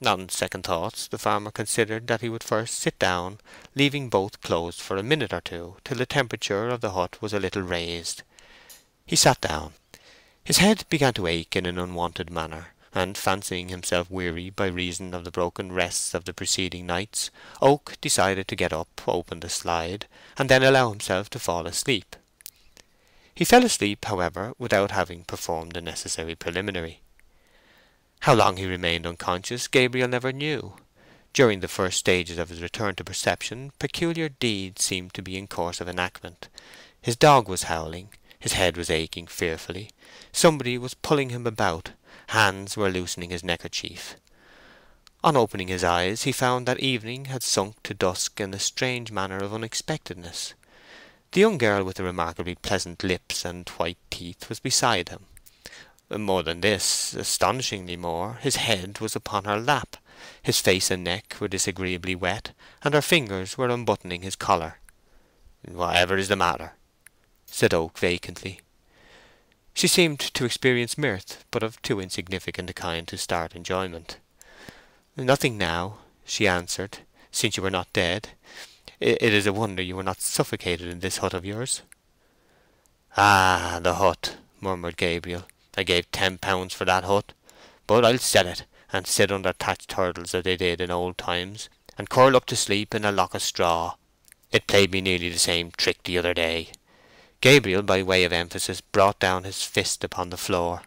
On second thoughts, the farmer considered that he would first sit down, leaving both closed for a minute or two, till the temperature of the hut was a little raised. He sat down. His head began to ache in an unwonted manner, and fancying himself weary by reason of the broken rests of the preceding nights, Oak decided to get up, open the slide, and then allow himself to fall asleep. He fell asleep, however, without having performed the necessary preliminary. How long he remained unconscious Gabriel never knew. During the first stages of his return to perception, peculiar deeds seemed to be in course of enactment. His dog was howling, his head was aching fearfully, somebody was pulling him about, hands were loosening his neckerchief. On opening his eyes he found that evening had sunk to dusk in a strange manner of unexpectedness. The young girl with the remarkably pleasant lips and white teeth was beside him. More than this, astonishingly more, his head was upon her lap, his face and neck were disagreeably wet, and her fingers were unbuttoning his collar. "Whatever is the matter?" said Oak vacantly. She seemed to experience mirth, but of too insignificant a kind to start enjoyment. "Nothing now," she answered, "since you are not dead. It is a wonder you were not suffocated in this hut of yours." "Ah, the hut," murmured Gabriel. "I gave £10 for that hut. But I'll sell it, and sit under thatched hurdles as they did in old times, and curl up to sleep in a lock of straw. It played me nearly the same trick the other day." Gabriel, by way of emphasis, brought down his fist upon the floor.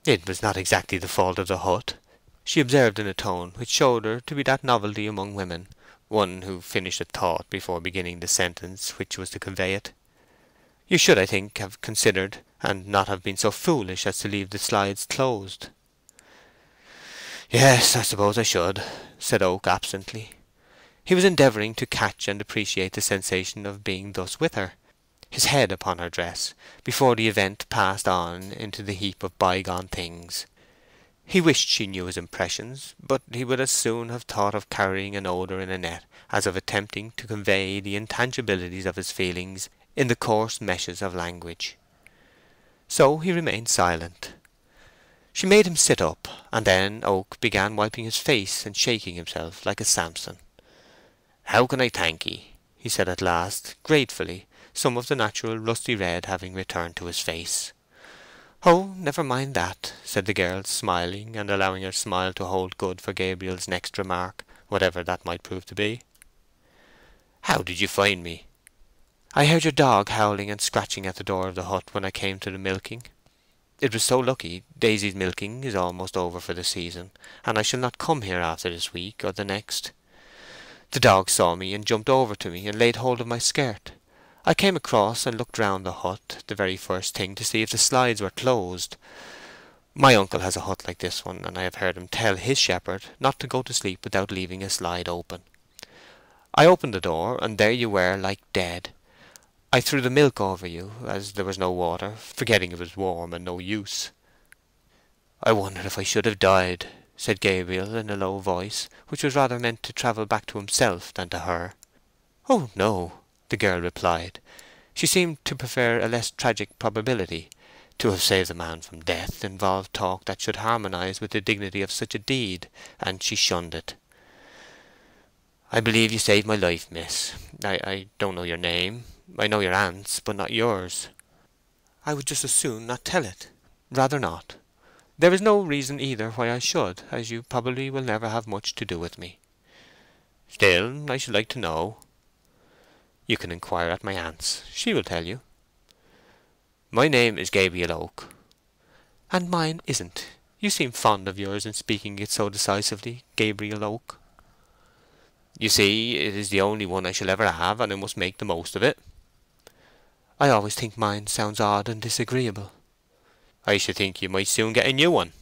"It was not exactly the fault of the hut," she observed in a tone which showed her to be that novelty among women, one who finished a thought before beginning the sentence which was to convey it. "You should, I think, have considered, and not have been so foolish as to leave the slides closed." "Yes, I suppose I should," said Oak absently. He was endeavouring to catch and appreciate the sensation of being thus with her, his head upon her dress, before the event passed on into the heap of bygone things. He wished she knew his impressions, but he would as soon have thought of carrying an odour in a net as of attempting to convey the intangibilities of his feelings in the coarse meshes of language. So he remained silent. She made him sit up, and then Oak began wiping his face and shaking himself like a Samson. "How can I thank ye?" he said at last, gratefully, some of the natural rusty red having returned to his face. "Oh, never mind that," said the girl, smiling, and allowing her smile to hold good for Gabriel's next remark, whatever that might prove to be. "How did you find me?" "I heard your dog howling and scratching at the door of the hut when I came to the milking. It was so lucky. Daisy's milking is almost over for the season, and I shall not come here after this week or the next. The dog saw me and jumped over to me and laid hold of my skirt. I came across and looked round the hut the very first thing to see if the slides were closed. My uncle has a hut like this one, and I have heard him tell his shepherd not to go to sleep without leaving a slide open. I opened the door, and there you were like dead. I threw the milk over you, as there was no water, forgetting it was warm and no use." "I wondered if I should have died," said Gabriel in a low voice, which was rather meant to travel back to himself than to her. "Oh, no," the girl replied. She seemed to prefer a less tragic probability. To have saved a man from death involved talk that should harmonize with the dignity of such a deed, and she shunned it. "I believe you saved my life, miss. I don't know your name. I know your aunt's, but not yours." "I would just as soon not tell it. Rather not. There is no reason either why I should, as you probably will never have much to do with me." "Still, I should like to know." "You can inquire at my aunt's. She will tell you." "My name is Gabriel Oak." "And mine isn't. You seem fond of yours in speaking it so decisively, Gabriel Oak." "You see, it is the only one I shall ever have, and I must make the most of it." "I always think mine sounds odd and disagreeable." "I should think you might soon get a new one."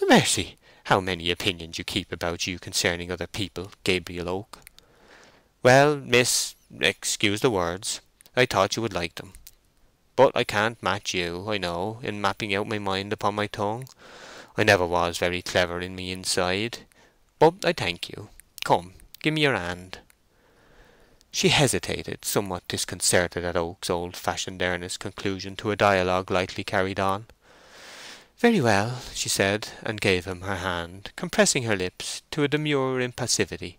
"Mercy, how many opinions you keep about you concerning other people, Gabriel Oak." "Well, miss, excuse the words. I thought you would like them." But I can't match you, I know, in mapping out my mind upon my tongue. I never was very clever in me inside. But I thank you. Come, give me your hand." She hesitated, somewhat disconcerted at Oak's old-fashioned earnest conclusion to a dialogue lightly carried on. "Very well," she said, and gave him her hand, compressing her lips to a demure impassivity.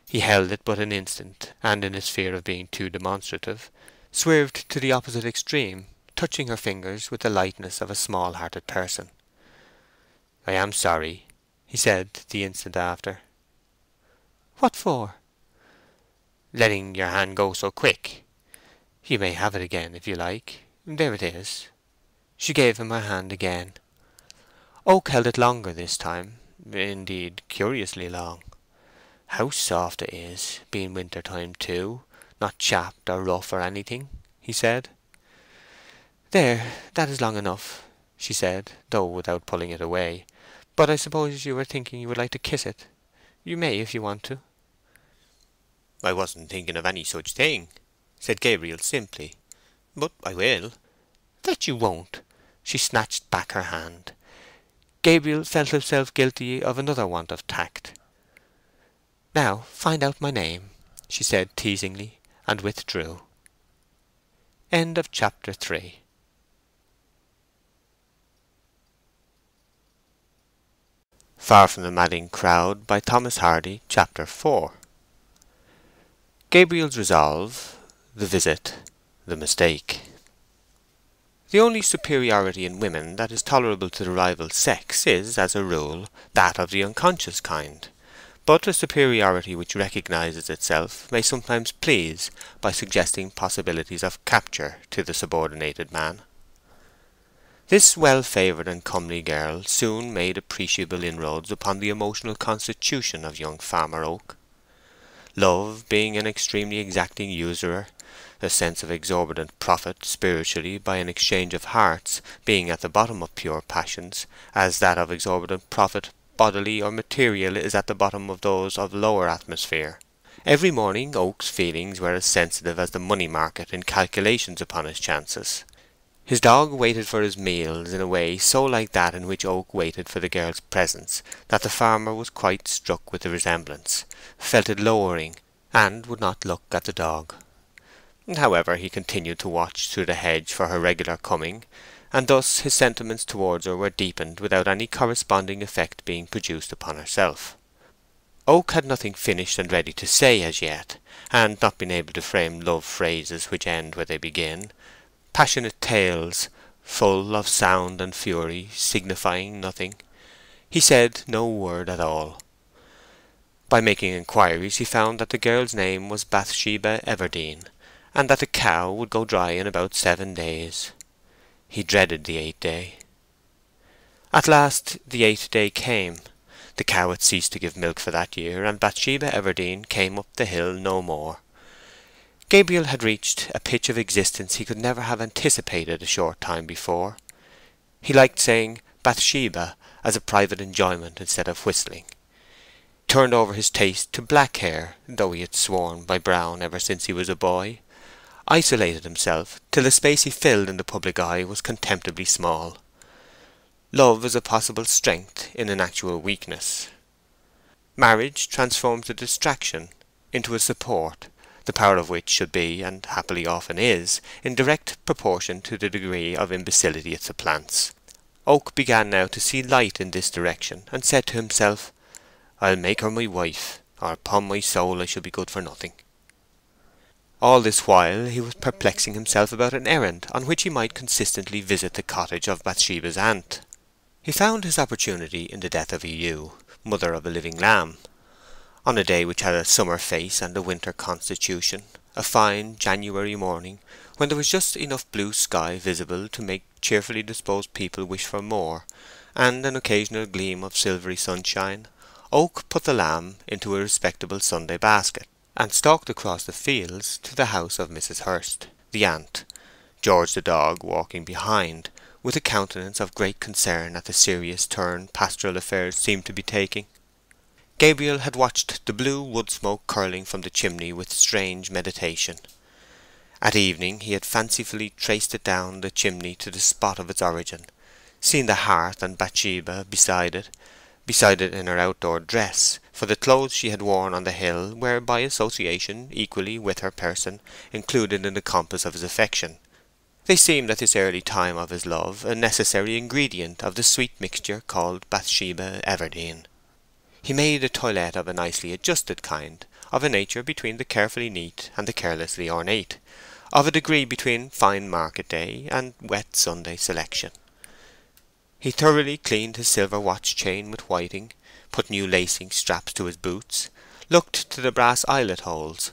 He held it but an instant, and in his fear of being too demonstrative, swerved to the opposite extreme, touching her fingers with the lightness of a small-hearted person. "I am sorry," he said the instant after. "What for?" "Letting your hand go so quick. You may have it again if you like. There it is." She gave him her hand again. Oak held it longer this time, indeed curiously long. "How soft it is, being winter time too, not chapped or rough or anything," he said. "There, that is long enough," she said, though without pulling it away. "But I suppose you were thinking you would like to kiss it. You may if you want to." "I wasn't thinking of any such thing," said Gabriel simply. "But I will." "That you won't!" She snatched back her hand. Gabriel felt himself guilty of another want of tact. "Now find out my name," she said teasingly, and withdrew. End of chapter 3. Far from the Madding Crowd by Thomas Hardy, Chapter 4. Gabriel's resolve, the visit, the mistake. The only superiority in women that is tolerable to the rival sex is, as a rule, that of the unconscious kind. But a superiority which recognizes itself may sometimes please by suggesting possibilities of capture to the subordinated man. This well-favoured and comely girl soon made appreciable inroads upon the emotional constitution of young Farmer Oak. Love being an extremely exacting usurer, the sense of exorbitant profit spiritually by an exchange of hearts being at the bottom of pure passions, as that of exorbitant profit bodily or material is at the bottom of those of lower atmosphere. Every morning Oak's feelings were as sensitive as the money market in calculations upon his chances. His dog waited for his meals in a way so like that in which Oak waited for the girl's presence that the farmer was quite struck with the resemblance, felt it lowering, and would not look at the dog. However, he continued to watch through the hedge for her regular coming, and thus his sentiments towards her were deepened without any corresponding effect being produced upon herself. Oak had nothing finished and ready to say as yet, and not been able to frame love phrases which end where they begin, passionate tales, full of sound and fury, signifying nothing. He said no word at all. By making inquiries he found that the girl's name was Bathsheba Everdene, and that the cow would go dry in about 7 days. He dreaded the 8th day. At last the 8th day came. The cow had ceased to give milk for that year, and Bathsheba Everdene came up the hill no more. Gabriel had reached a pitch of existence he could never have anticipated a short time before. He liked saying Bathsheba as a private enjoyment instead of whistling. Turned over his taste to black hair, though he had sworn by brown ever since he was a boy. Isolated himself till the space he filled in the public eye was contemptibly small. Love is a possible strength in an actual weakness. Marriage transforms a distraction into a support, the power of which should be, and happily often is, in direct proportion to the degree of imbecility it supplants. Oak began now to see light in this direction, and said to himself, "I'll make her my wife, or upon my soul I shall be good for nothing." All this while he was perplexing himself about an errand on which he might consistently visit the cottage of Bathsheba's aunt. He found his opportunity in the death of a ewe, mother of a living lamb. On a day which had a summer face and a winter constitution, a fine January morning, when there was just enough blue sky visible to make cheerfully disposed people wish for more, and an occasional gleam of silvery sunshine, Oak put the lamb into a respectable Sunday basket, and stalked across the fields to the house of Mrs. Hurst, the aunt, George the dog walking behind, with a countenance of great concern at the serious turn pastoral affairs seemed to be taking. Gabriel had watched the blue wood smoke curling from the chimney with strange meditation. At evening he had fancifully traced it down the chimney to the spot of its origin, seen the hearth and Bathsheba beside it in her outdoor dress, for the clothes she had worn on the hill were by association equally with her person included in the compass of his affection. They seemed at this early time of his love a necessary ingredient of the sweet mixture called Bathsheba Everdene. He made a toilette of a nicely adjusted kind, of a nature between the carefully neat and the carelessly ornate, of a degree between fine market day and wet Sunday selection. He thoroughly cleaned his silver watch chain with whiting, put new lacing straps to his boots, looked to the brass eyelet holes,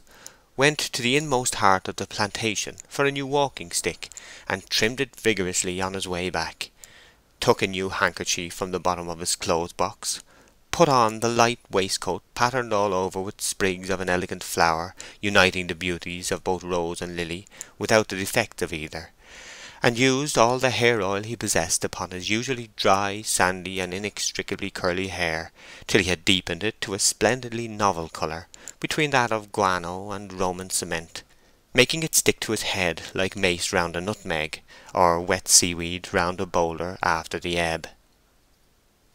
went to the inmost heart of the plantation for a new walking stick, and trimmed it vigorously on his way back, took a new handkerchief from the bottom of his clothes box, put on the light waistcoat patterned all over with sprigs of an elegant flower uniting the beauties of both rose and lily without the defects of either, and used all the hair oil he possessed upon his usually dry, sandy, and inextricably curly hair, till he had deepened it to a splendidly novel colour between that of guano and Roman cement, making it stick to his head like mace round a nutmeg, or wet seaweed round a boulder after the ebb.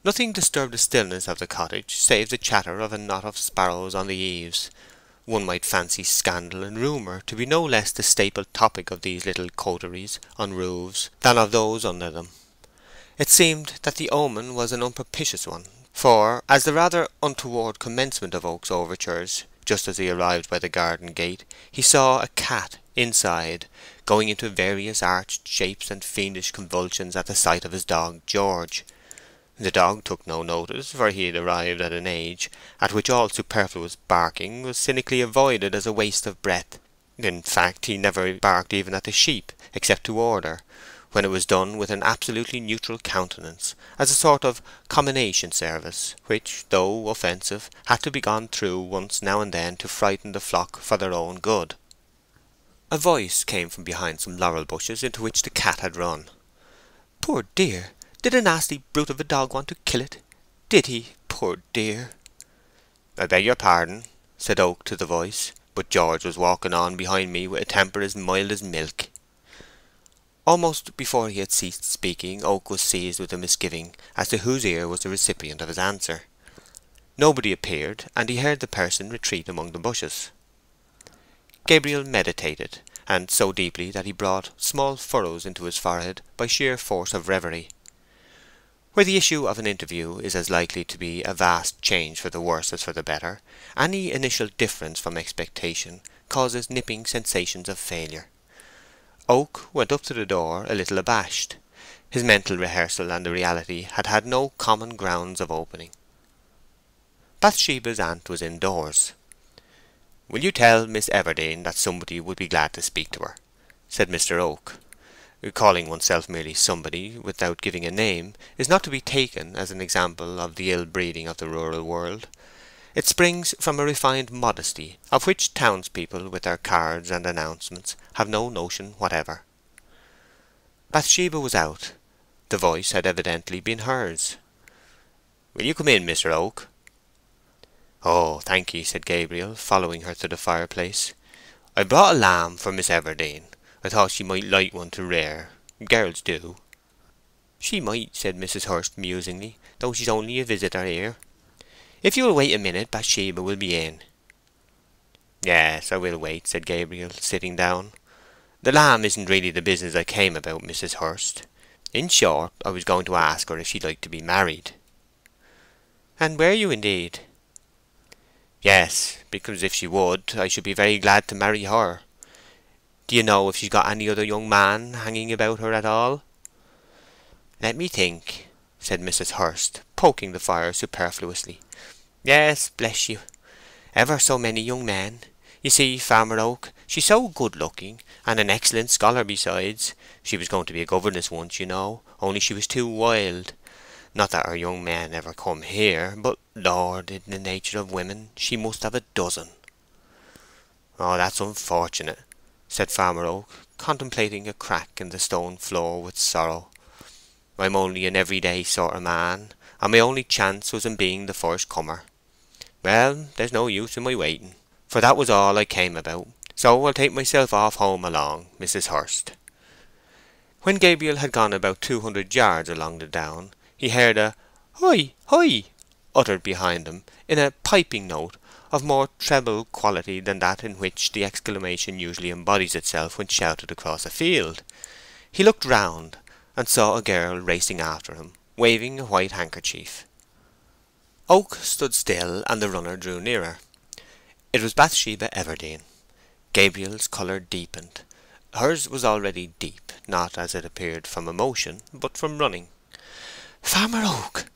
Nothing disturbed the stillness of the cottage save the chatter of a knot of sparrows on the eaves. One might fancy scandal and rumour to be no less the staple topic of these little coteries on roofs than of those under them. It seemed that the omen was an unpropitious one, for, as the rather untoward commencement of Oak's overtures, just as he arrived by the garden gate, he saw a cat inside, going into various arched shapes and fiendish convulsions at the sight of his dog George. The dog took no notice, for he had arrived at an age at which all superfluous barking was cynically avoided as a waste of breath. In fact, he never barked even at the sheep, except to order, when it was done with an absolutely neutral countenance, as a sort of commination service, which, though offensive, had to be gone through once now and then to frighten the flock for their own good. A voice came from behind some laurel bushes into which the cat had run. "Poor dear! Did a nasty brute of a dog want to kill it? Did he? Poor dear!" "I beg your pardon," said Oak to the voice, "but George was walking on behind me with a temper as mild as milk." Almost before he had ceased speaking, Oak was seized with a misgiving as to whose ear was the recipient of his answer. Nobody appeared, and he heard the person retreat among the bushes. Gabriel meditated, and so deeply that he brought small furrows into his forehead by sheer force of reverie. Where the issue of an interview is as likely to be a vast change for the worse as for the better, any initial difference from expectation causes nipping sensations of failure. Oak went up to the door a little abashed. His mental rehearsal and the reality had had no common grounds of opening. Bathsheba's aunt was indoors. "Will you tell Miss Everdene that somebody would be glad to speak to her?" said Mr. Oak. Calling oneself merely somebody, without giving a name, is not to be taken as an example of the ill-breeding of the rural world. It springs from a refined modesty, of which townspeople with their cards and announcements have no notion whatever. Bathsheba was out. The voice had evidently been hers. "Will you come in, Mr. Oak?" "Oh, thank ye," said Gabriel, following her to the fireplace. "I brought a lamb for Miss Everdene. I thought she might like one to rear. Girls do." "She might," said Mrs. Hurst musingly, "though she's only a visitor here. If you will wait a minute, Bathsheba will be in." "Yes, I will wait," said Gabriel, sitting down. "The lamb isn't really the business I came about, Mrs. Hurst. In short, I was going to ask her if she'd like to be married." "And were you indeed?" "Yes, because if she would, I should be very glad to marry her. Do you know if she's got any other young man hanging about her at all?" "Let me think," said Mrs. Hurst, poking the fire superfluously. "Yes, bless you. Ever so many young men. You see, Farmer Oak, she's so good-looking, and an excellent scholar besides. She was going to be a governess once, you know, only she was too wild. Not that her young men ever come here, but, Lord, in the nature of women, she must have a dozen." "Oh, that's unfortunate," said Farmer Oak, contemplating a crack in the stone floor with sorrow. "I'm only an everyday sort of man, and my only chance was in being the first comer. Well, there's no use in my waiting, for that was all I came about. So I'll take myself off home along, Mrs. Hurst." When Gabriel had gone about 200 yards along the down, he heard a "Hi, hi!" uttered behind him in a piping note of more treble quality than that in which the exclamation usually embodies itself when shouted across a field. He looked round and saw a girl racing after him, waving a white handkerchief. Oak stood still, and the runner drew nearer. It was Bathsheba Everdene. Gabriel's colour deepened. Hers was already deep, not, as it appeared, from emotion, but from running. "Farmer Oak,"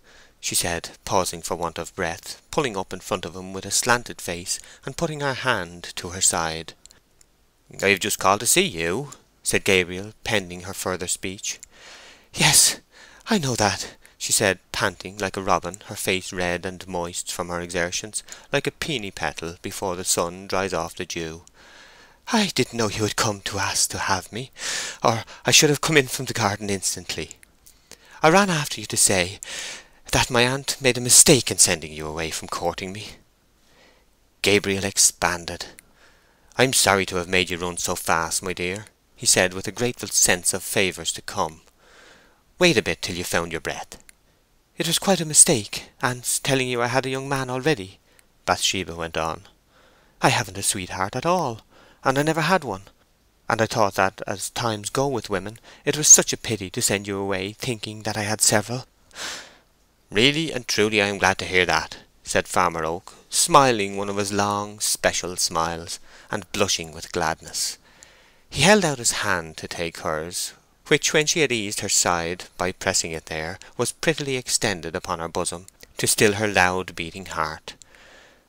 she said, pausing for want of breath, pulling up in front of him with a slanted face, and putting her hand to her side. "I have just called to see you," said Gabriel, pending her further speech. "Yes, I know that," she said, panting like a robin, her face red and moist from her exertions, like a peony petal before the sun dries off the dew. "I didn't know you had come to ask to have me, or I should have come in from the garden instantly. I ran after you to say that my aunt made a mistake in sending you away from courting me." Gabriel expanded. "I'm sorry to have made you run so fast, my dear," he said, with a grateful sense of favours to come. "Wait a bit till you found your breath." "It was quite a mistake, Aunt's telling you I had a young man already," Bathsheba went on. "I haven't a sweetheart at all, and I never had one. And I thought that, as times go with women, it was such a pity to send you away thinking that I had several." "Really and truly I am glad to hear that," said Farmer Oak, smiling one of his long, special smiles, and blushing with gladness. He held out his hand to take hers, which, when she had eased her side by pressing it there, was prettily extended upon her bosom to still her loud beating heart.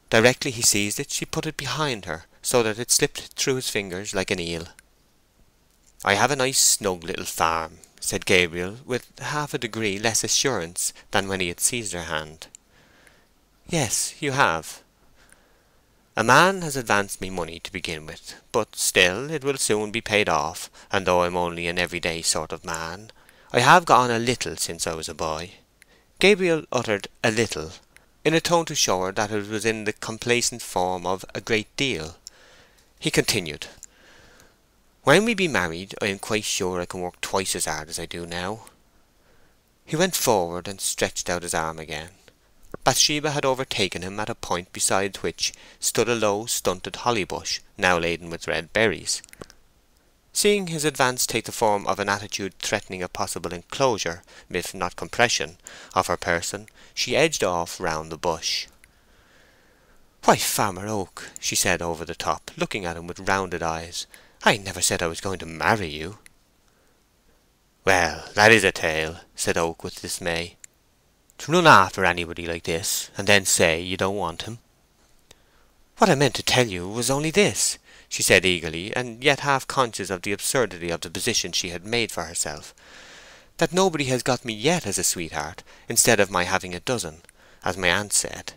Directly he seized it, she put it behind her, so that it slipped through his fingers like an eel. "I have a nice snug little farm," said Gabriel, with half a degree less assurance than when he had seized her hand. "Yes, you have." "A man has advanced me money to begin with, but still it will soon be paid off, and though I'm only an everyday sort of man, I have got on a little since I was a boy." Gabriel uttered "a little" in a tone to show her that it was in the complacent form of "a great deal." He continued, "When we be married I am quite sure I can work twice as hard as I do now." He went forward and stretched out his arm again. Bathsheba had overtaken him at a point beside which stood a low stunted holly bush, now laden with red berries. Seeing his advance take the form of an attitude threatening a possible enclosure, if not compression, of her person, she edged off round the bush. "Why, Farmer Oak," she said over the top, looking at him with rounded eyes, "I never said I was going to marry you." "Well, that is a tale," said Oak with dismay. "To run after anybody like this, and then say you don't want him." "What I meant to tell you was only this," she said eagerly, and yet half conscious of the absurdity of the position she had made for herself, "that nobody has got me yet as a sweetheart, instead of my having a dozen, as my aunt said.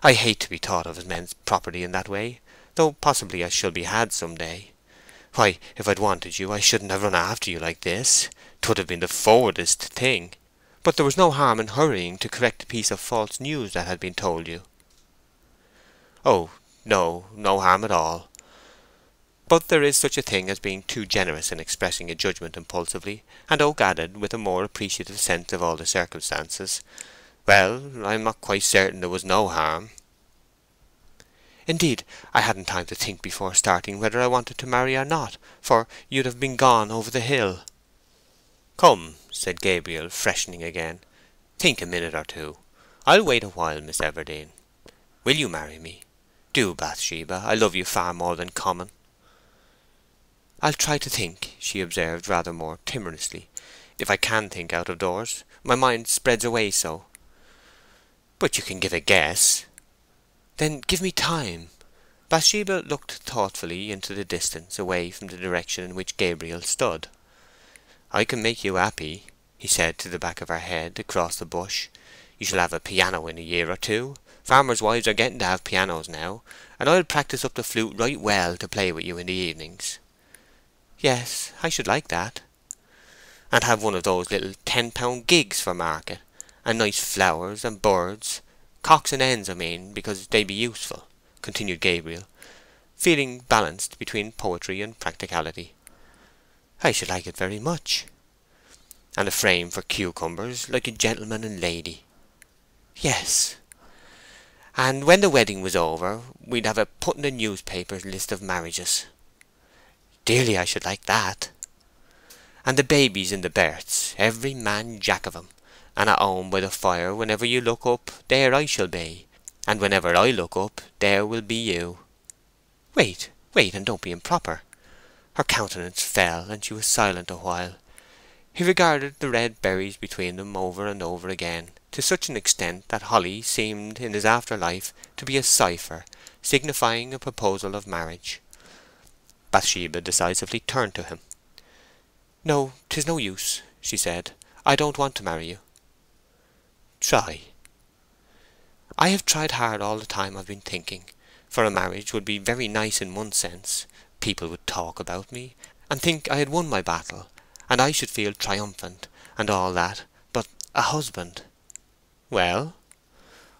I hate to be thought of as men's property in that way, though possibly I shall be had some day. Why, if I'd wanted you, I shouldn't have run after you like this. 'Twould have been the forwardest thing. But there was no harm in hurrying to correct a piece of false news that had been told you." "Oh, no, no harm at all. But there is such a thing as being too generous in expressing a judgment impulsively," and Oak added, with a more appreciative sense of all the circumstances, "Well, I'm not quite certain there was no harm." "Indeed, I hadn't time to think before starting whether I wanted to marry or not, for you'd have been gone over the hill." "Come," said Gabriel, freshening again, "think a minute or two. I'll wait a while, Miss Everdene. Will you marry me? Do, Bathsheba. I love you far more than common." "I'll try to think," she observed rather more timorously. "If I can think out of doors. My mind spreads away so." "But you can give a guess." "Then give me time." Bathsheba looked thoughtfully into the distance, away from the direction in which Gabriel stood. "I can make you happy," he said to the back of her head, across the bush. "You shall have a piano in a year or two. Farmers' wives are getting to have pianos now, and I'll practise up the flute right well to play with you in the evenings." "Yes, I should like that." "And have one of those little 10-pound gigs for market, and nice flowers and birds, cocks and hens, I mean, because they be useful," continued Gabriel. feeling balanced between poetry and practicality. "I should like it very much." "And a frame for cucumbers, like a gentleman and lady." "Yes." "And when the wedding was over, we'd have it put in the newspapers list of marriages." "Dearly I should like that." "And the babies in the berths, every man jack of 'em, and at home by the fire, whenever you look up, there I shall be, and whenever I look up, there will be you." "Wait, wait, and don't be improper." Her countenance fell, and she was silent a while. He regarded the red berries between them over and over again, to such an extent that holly seemed in his after life to be a cipher signifying a proposal of marriage. Bathsheba decisively turned to him. "No, 'tis no use," she said. "I don't want to marry you." "Try." "I have tried hard all the time I've been thinking, for a marriage would be very nice in one sense. People would talk about me, and think I had won my battle, and I should feel triumphant, and all that. But a husband—" "Well?"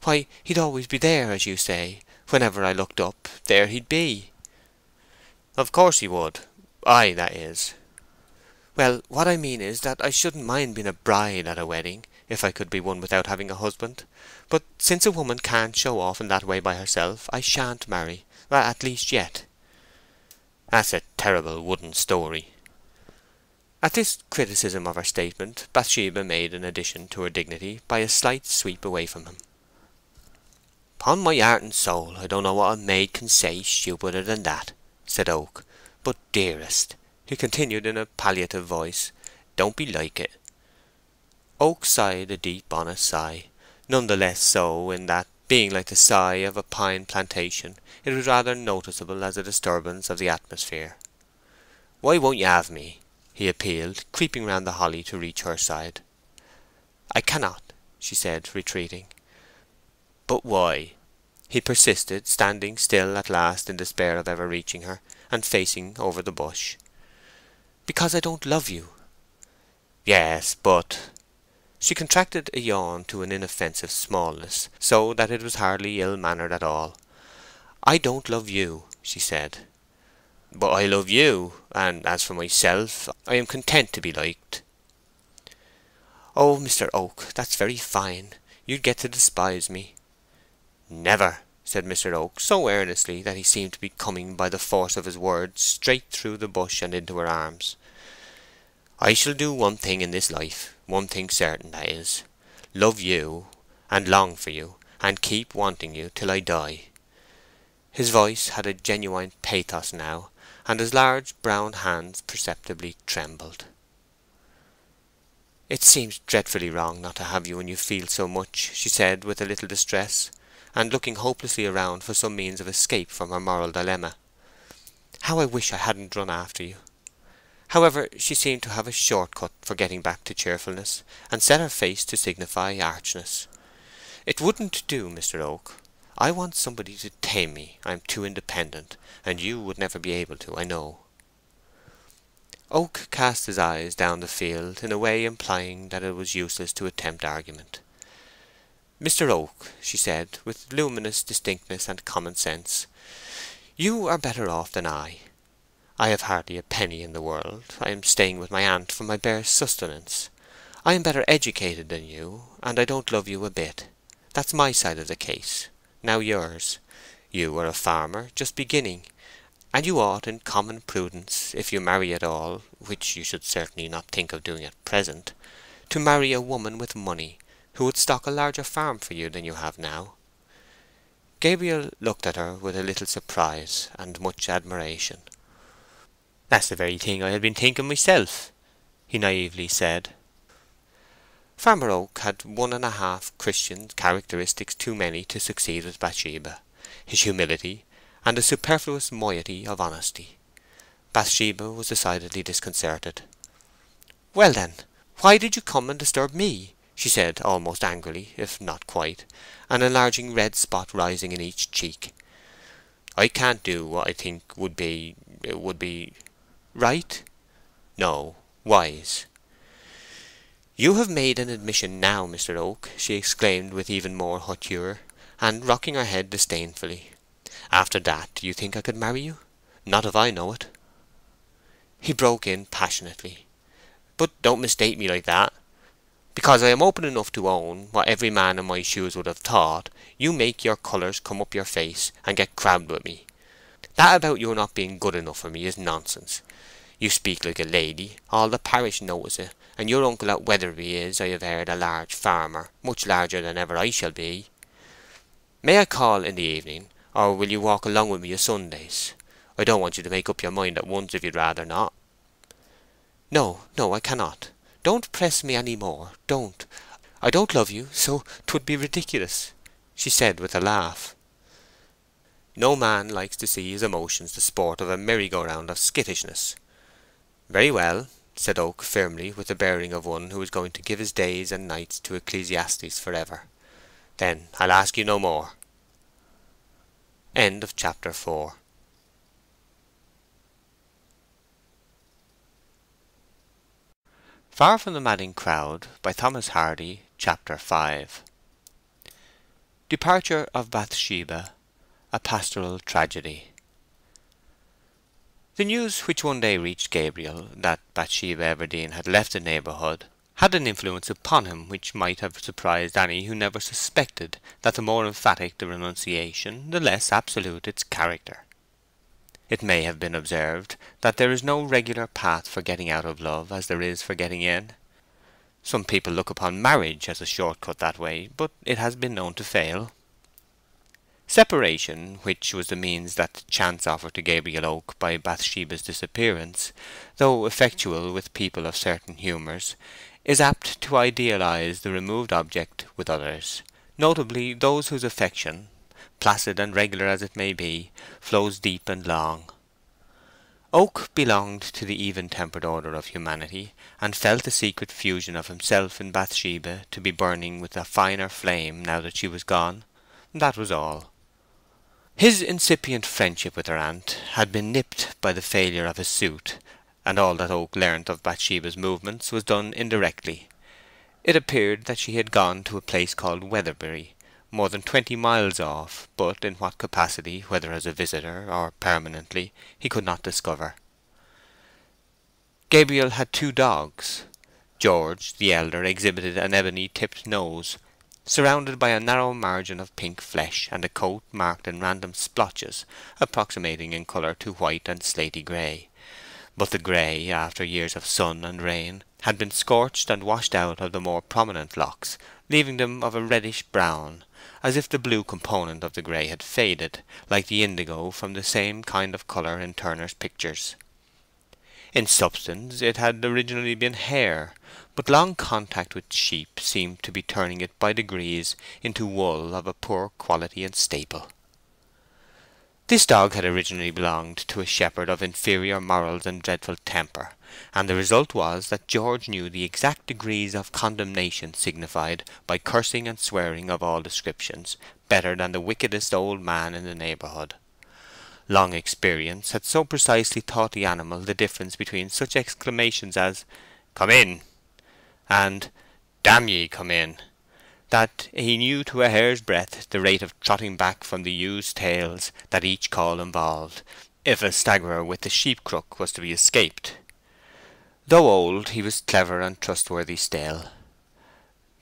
"Why, he'd always be there, as you say. Whenever I looked up, there he'd be." "Of course he would. I, that is." "Well, what I mean is that I shouldn't mind being a bride at a wedding, if I could be one without having a husband. But since a woman can't show off in that way by herself, I shan't marry, at least yet." "That's a terrible wooden story." At this criticism of her statement, Bathsheba made an addition to her dignity by a slight sweep away from him. "'Pon my heart and soul, I don't know what a maid can say stupider than that," said Oak. "But, dearest," he continued in a palliative voice, "don't be like it." Oak sighed a deep honest sigh, none the less so in that, being like the sigh of a pine plantation, it was rather noticeable as a disturbance of the atmosphere. "Why won't you have me?" he appealed, creeping round the holly to reach her side. "I cannot," she said, retreating. "But why?" he persisted, standing still at last in despair of ever reaching her, and facing over the bush. "Because I don't love you." "Yes, but—" She contracted a yawn to an inoffensive smallness, so that it was hardly ill-mannered at all. "I don't love you," she said. "But I love you, and as for myself, I am content to be liked." "Oh, Mr. Oak, that's very fine. You'd get to despise me." "Never," said Mr. Oak, so earnestly that he seemed to be coming by the force of his words straight through the bush and into her arms. "I shall do one thing in this life, one thing certain, that is, love you, and long for you, and keep wanting you till I die." His voice had a genuine pathos now, and his large brown hands perceptibly trembled. "It seems dreadfully wrong not to have you when you feel so much," she said with a little distress, and looking hopelessly around for some means of escape from her moral dilemma. "How I wish I hadn't run after you!" However, she seemed to have a short cut for getting back to cheerfulness, and set her face to signify archness. "It wouldn't do, Mr. Oak. I want somebody to tame me. I am too independent, and you would never be able to, I know." Oak cast his eyes down the field in a way implying that it was useless to attempt argument. "Mr. Oak," she said, with luminous distinctness and common sense, "you are better off than I. I have hardly a penny in the world. I am staying with my aunt for my bare sustenance. I am better educated than you, and I don't love you a bit. That's my side of the case. Now yours. You are a farmer, just beginning, and you ought in common prudence, if you marry at all, which you should certainly not think of doing at present, to marry a woman with money, who would stock a larger farm for you than you have now." Gabriel looked at her with a little surprise and much admiration. "That's the very thing I had been thinking myself," he naively said. Farmer Oak had 1.5 Christian characteristics too many to succeed with Bathsheba: his humility, and a superfluous moiety of honesty. Bathsheba was decidedly disconcerted. "Well, then, why did you come and disturb me?" she said, almost angrily, if not quite, an enlarging red spot rising in each cheek. "I can't do what I think would be— "Right?" "No, wise." "You have made an admission now, Mr. Oak," she exclaimed with even more hauteur, and rocking her head disdainfully. After that, do you think I could marry you? Not if I know it." He broke in passionately. "But don't mistake me like that. Because I am open enough to own what every man in my shoes would have thought, you make your colours come up your face and get crabbed with me. That about your not being good enough for me is nonsense. You speak like a lady, all the parish knows it, and your uncle at Weatherby is, I have heard, a large farmer, much larger than ever I shall be. May I call in the evening, or will you walk along with me o' Sundays? I don't want you to make up your mind at once if you'd rather not." "No, no, I cannot. Don't press me any more, don't. I don't love you, so 'twould be ridiculous," she said with a laugh. No man likes to see his emotions the sport of a merry-go-round of skittishness. "Very well," said Oak firmly, with the bearing of one who is going to give his days and nights to Ecclesiastes for ever. "Then I'll ask you no more." End of chapter 4. Far from the Madding Crowd by Thomas Hardy, Chapter 5. Departure of Bathsheba, a pastoral tragedy. The news which one day reached Gabriel, that Bathsheba Everdene had left the neighbourhood, had an influence upon him which might have surprised any who never suspected that the more emphatic the renunciation, the less absolute its character. It may have been observed that there is no regular path for getting out of love as there is for getting in. Some people look upon marriage as a short cut that way, but it has been known to fail. Separation, which was the means that chance offered to Gabriel Oak by Bathsheba's disappearance, though effectual with people of certain humours, is apt to idealize the removed object with others, notably those whose affection, placid and regular as it may be, flows deep and long. Oak belonged to the even-tempered order of humanity, and felt the secret fusion of himself in Bathsheba to be burning with a finer flame now that she was gone. That was all. His incipient friendship with her aunt had been nipped by the failure of his suit, and all that Oak learnt of Bathsheba's movements was done indirectly. It appeared that she had gone to a place called Weatherbury, more than 20 miles off, but in what capacity, whether as a visitor or permanently, he could not discover. Gabriel had 2 dogs. George, the elder, exhibited an ebony-tipped nose, surrounded by a narrow margin of pink flesh, and a coat marked in random splotches, approximating in colour to white and slaty grey. But the grey, after years of sun and rain, had been scorched and washed out of the more prominent locks, leaving them of a reddish brown, as if the blue component of the grey had faded, like the indigo from the same kind of colour in Turner's pictures. In substance it had originally been hair, but long contact with sheep seemed to be turning it by degrees into wool of a poor quality and staple. This dog had originally belonged to a shepherd of inferior morals and dreadful temper, and the result was that George knew the exact degrees of condemnation signified by cursing and swearing of all descriptions better than the wickedest old man in the neighbourhood. Long experience had so precisely taught the animal the difference between such exclamations as "Come in!" and "Damn ye, come in!" that he knew to a hair's breadth the rate of trotting back from the ewes' tails that each call involved, if a staggerer with the sheep-crook was to be escaped. Though old, he was clever and trustworthy still.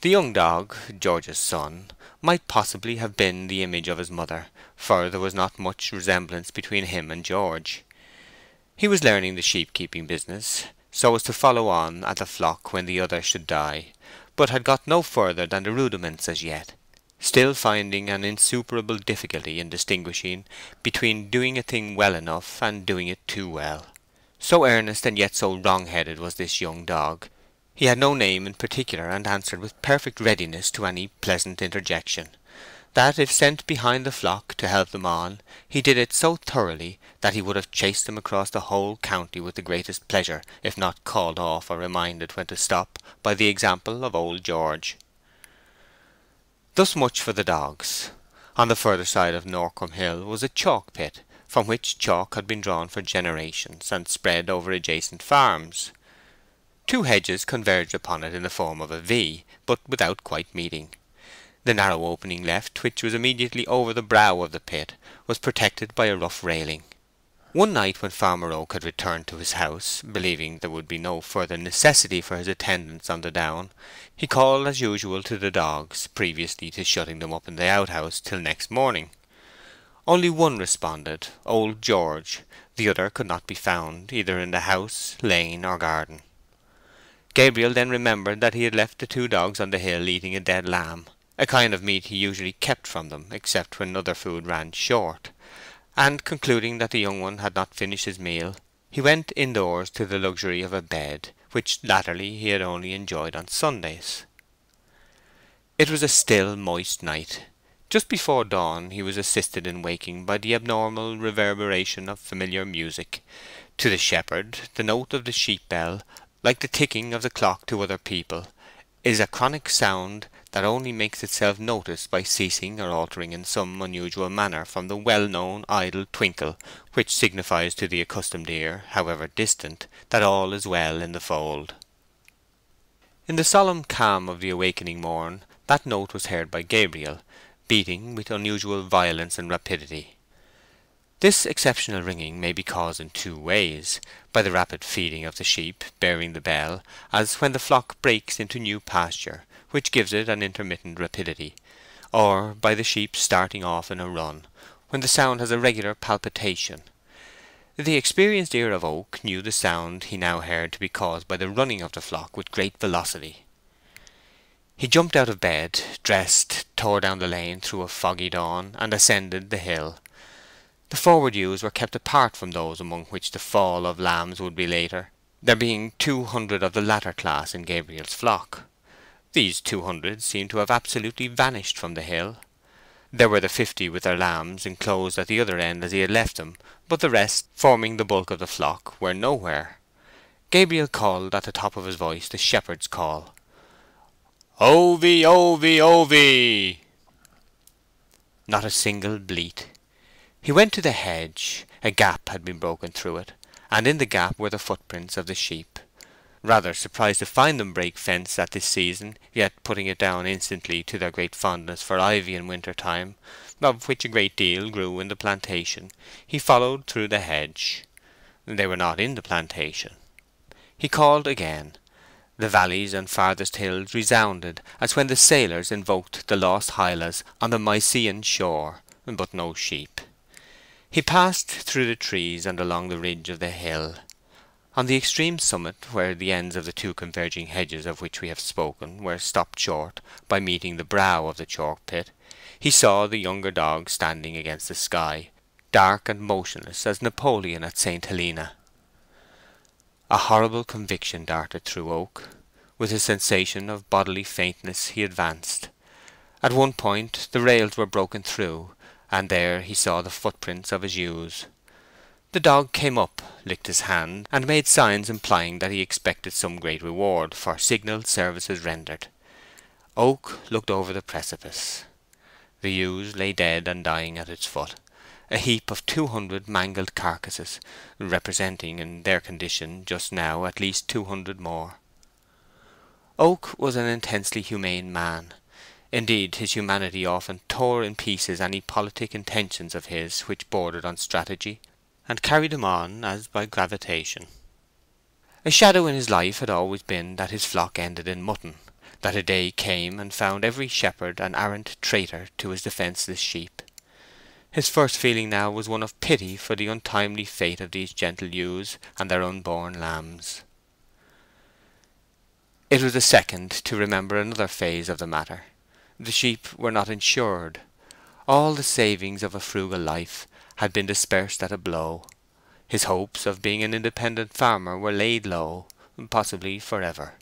The young dog, George's son, might possibly have been the image of his mother, for there was not much resemblance between him and George. He was learning the sheep-keeping business, so as to follow on at the flock when the other should die, but had got no further than the rudiments as yet, still finding an insuperable difficulty in distinguishing between doing a thing well enough and doing it too well. So earnest and yet so wrong-headed was this young dog. He had no name in particular, and answered with perfect readiness to any pleasant interjection, that if sent behind the flock to help them on, he did it so thoroughly that he would have chased them across the whole county with the greatest pleasure, if not called off or reminded when to stop by the example of old George. Thus much for the dogs. On the further side of Norcombe Hill was a chalk pit, from which chalk had been drawn for generations, and spread over adjacent farms. 2 hedges converged upon it in the form of a V, but without quite meeting. The narrow opening left, which was immediately over the brow of the pit, was protected by a rough railing. One night when Farmer Oak had returned to his house, believing there would be no further necessity for his attendance on the down, he called as usual to the dogs, previously to shutting them up in the outhouse till next morning. Only one responded, old George; the other could not be found, either in the house, lane, or garden. Gabriel then remembered that he had left the two dogs on the hill eating a dead lamb, a kind of meat he usually kept from them, except when other food ran short, and concluding that the young one had not finished his meal, he went indoors to the luxury of a bed, which latterly he had only enjoyed on Sundays. It was a still, moist night. Just before dawn he was assisted in waking by the abnormal reverberation of familiar music. To the shepherd the note of the sheep bell, like the ticking of the clock to other people, is a chronic sound that only makes itself noticed by ceasing or altering in some unusual manner from the well-known idle twinkle which signifies to the accustomed ear, however distant, that all is well in the fold. In the solemn calm of the awakening morn that note was heard by Gabriel, beating with unusual violence and rapidity. This exceptional ringing may be caused in two ways: by the rapid feeding of the sheep bearing the bell, as when the flock breaks into new pasture, which gives it an intermittent rapidity, or by the sheep starting off in a run, when the sound has a regular palpitation. The experienced ear of Oak knew the sound he now heard to be caused by the running of the flock with great velocity. He jumped out of bed, dressed, tore down the lane through a foggy dawn, and ascended the hill. The forward ewes were kept apart from those among which the fall of lambs would be later, there being 200 of the latter class in Gabriel's flock. These 200 seemed to have absolutely vanished from the hill. There were the 50 with their lambs enclosed at the other end as he had left them, but the rest, forming the bulk of the flock, were nowhere. Gabriel called at the top of his voice the shepherd's call. "Ovey, ovey, ovey!" Not a single bleat. He went to the hedge. A gap had been broken through it, and in the gap were the footprints of the sheep. Rather surprised to find them break fence at this season, yet putting it down instantly to their great fondness for ivy in winter time, of which a great deal grew in the plantation, he followed through the hedge. They were not in the plantation. He called again. The valleys and farthest hills resounded as when the sailors invoked the lost Hylas on the Mysian shore, but no sheep. He passed through the trees and along the ridge of the hill. On the extreme summit, where the ends of the two converging hedges of which we have spoken were stopped short by meeting the brow of the chalk pit, he saw the younger dog standing against the sky, dark and motionless as Napoleon at St. Helena. A horrible conviction darted through Oak. With a sensation of bodily faintness he advanced. At one point the rails were broken through, and there he saw the footprints of his ewes. The dog came up, licked his hand, and made signs implying that he expected some great reward for signal services rendered. Oak looked over the precipice. The ewes lay dead and dying at its foot, a heap of 200 mangled carcasses, representing in their condition just now at least 200 more. Oak was an intensely humane man. Indeed, his humanity often tore in pieces any politic intentions of his which bordered on strategy, and carried him on as by gravitation. A shadow in his life had always been that his flock ended in mutton, that a day came and found every shepherd an arrant traitor to his defenceless sheep. His first feeling now was one of pity for the untimely fate of these gentle ewes and their unborn lambs. It was the second to remember another phase of the matter. The sheep were not insured. All the savings of a frugal life had been dispersed at a blow. His hopes of being an independent farmer were laid low, possibly forever.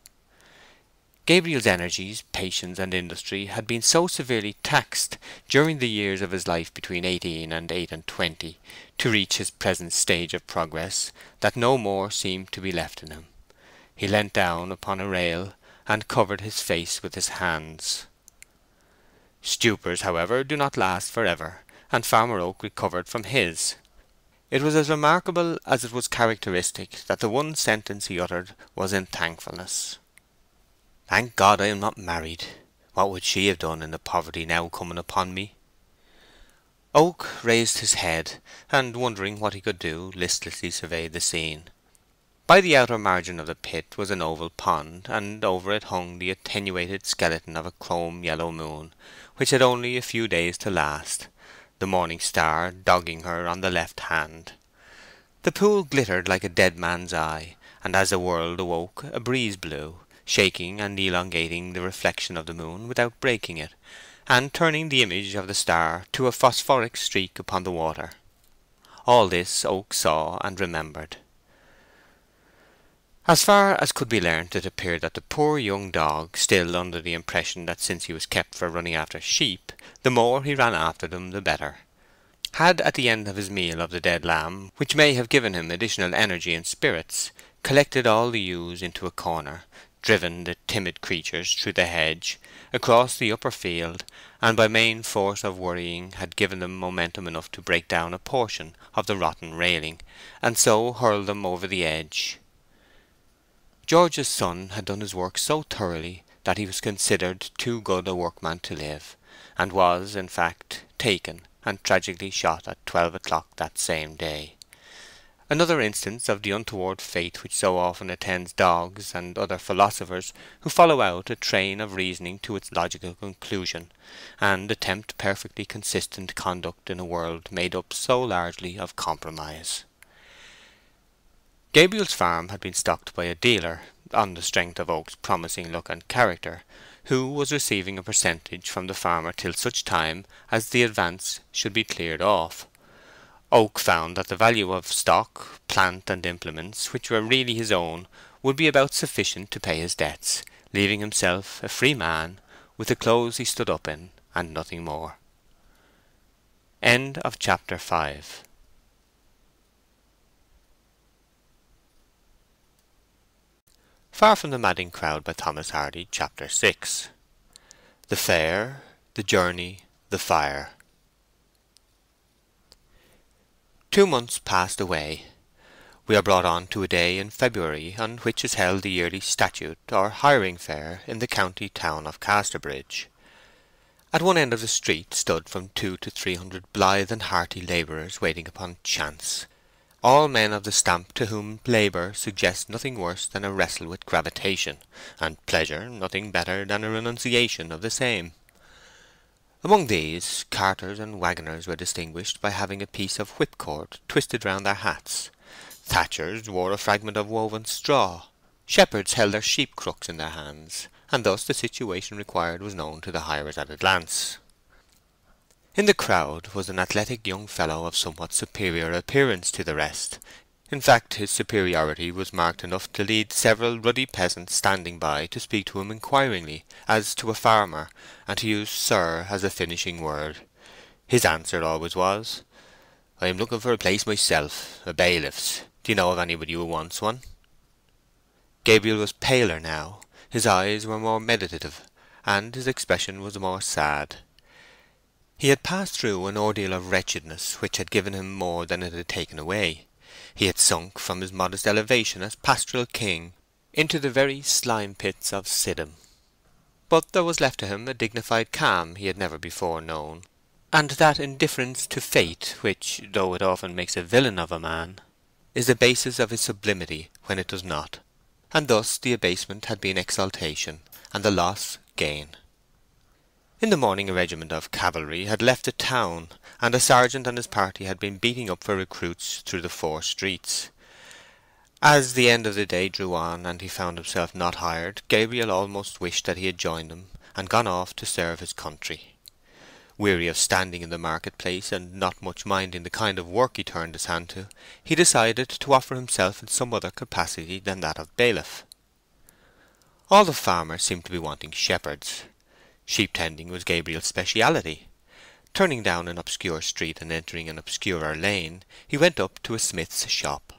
Gabriel's energies, patience, and industry had been so severely taxed during the years of his life between 18 and 28 to reach his present stage of progress that no more seemed to be left in him. He leant down upon a rail and covered his face with his hands. Stupors, however, do not last for ever, and Farmer Oak recovered from his. It was as remarkable as it was characteristic that the one sentence he uttered was in thankfulness. "Thank God I am not married," What would she have done in the poverty now coming upon me?" Oak raised his head, and wondering what he could do, listlessly surveyed the scene. By the outer margin of the pit was an oval pond, and over it hung the attenuated skeleton of a chrome yellow moon, which had only a few days to last, the morning star dogging her on the left hand. The pool glittered like a dead man's eye, and as the world awoke a breeze blew, shaking and elongating the reflection of the moon without breaking it, and turning the image of the star to a phosphoric streak upon the water. All this Oak saw and remembered. As far as could be learnt, it appeared that the poor young dog, still under the impression that since he was kept for running after sheep, the more he ran after them the better, had at the end of his meal of the dead lamb, which may have given him additional energy and spirits, collected all the ewes into a corner, driven the timid creatures through the hedge, across the upper field, and by main force of worrying had given them momentum enough to break down a portion of the rotten railing, and so hurled them over the edge. George's son had done his work so thoroughly that he was considered too good a workman to live, and was, in fact, taken and tragically shot at 12 o'clock that same day. Another instance of the untoward fate which so often attends dogs and other philosophers who follow out a train of reasoning to its logical conclusion, and attempt perfectly consistent conduct in a world made up so largely of compromise. Gabriel's farm had been stocked by a dealer, on the strength of Oak's promising look and character, who was receiving a percentage from the farmer till such time as the advance should be cleared off. Oak found that the value of stock, plant, and implements, which were really his own, would be about sufficient to pay his debts, leaving himself a free man, with the clothes he stood up in, and nothing more. End of chapter 5. Far from the Madding Crowd by Thomas Hardy, Chapter 6. The Fair, the Journey, the Fire. 2 months passed away. We are brought on to a day in February on which is held the yearly statute or hiring fair in the county town of Casterbridge. At one end of the street stood from 200 to 300 blithe and hearty labourers waiting upon chance, all men of the stamp to whom labour suggests nothing worse than a wrestle with gravitation, and pleasure nothing better than a renunciation of the same. Among these, carters and waggoners were distinguished by having a piece of whipcord twisted round their hats. Thatchers wore a fragment of woven straw. Shepherds held their sheep crooks in their hands, and thus the situation required was known to the hirers at a glance. In the crowd was an athletic young fellow of somewhat superior appearance to the rest. In fact, his superiority was marked enough to lead several ruddy peasants standing by to speak to him inquiringly, as to a farmer, and to use "sir" as a finishing word. His answer always was, "I am looking for a place myself, a bailiff's. Do you know of anybody who wants one?" Gabriel was paler now, his eyes were more meditative, and his expression was more sad. He had passed through an ordeal of wretchedness which had given him more than it had taken away. He had sunk from his modest elevation as pastoral king into the very slime pits of Sidham. But there was left to him a dignified calm he had never before known, and that indifference to fate which, though it often makes a villain of a man, is the basis of his sublimity when it does not. And thus the abasement had been exaltation, and the loss gain. In the morning a regiment of cavalry had left the town, and a sergeant and his party had been beating up for recruits through the 4 streets. As the end of the day drew on and he found himself not hired, Gabriel almost wished that he had joined them and gone off to serve his country. Weary of standing in the market-place and not much minding the kind of work he turned his hand to, he decided to offer himself in some other capacity than that of bailiff. All the farmers seemed to be wanting shepherds. Sheep-tending was Gabriel's speciality. Turning down an obscure street and entering an obscurer lane, he went up to a smith's shop.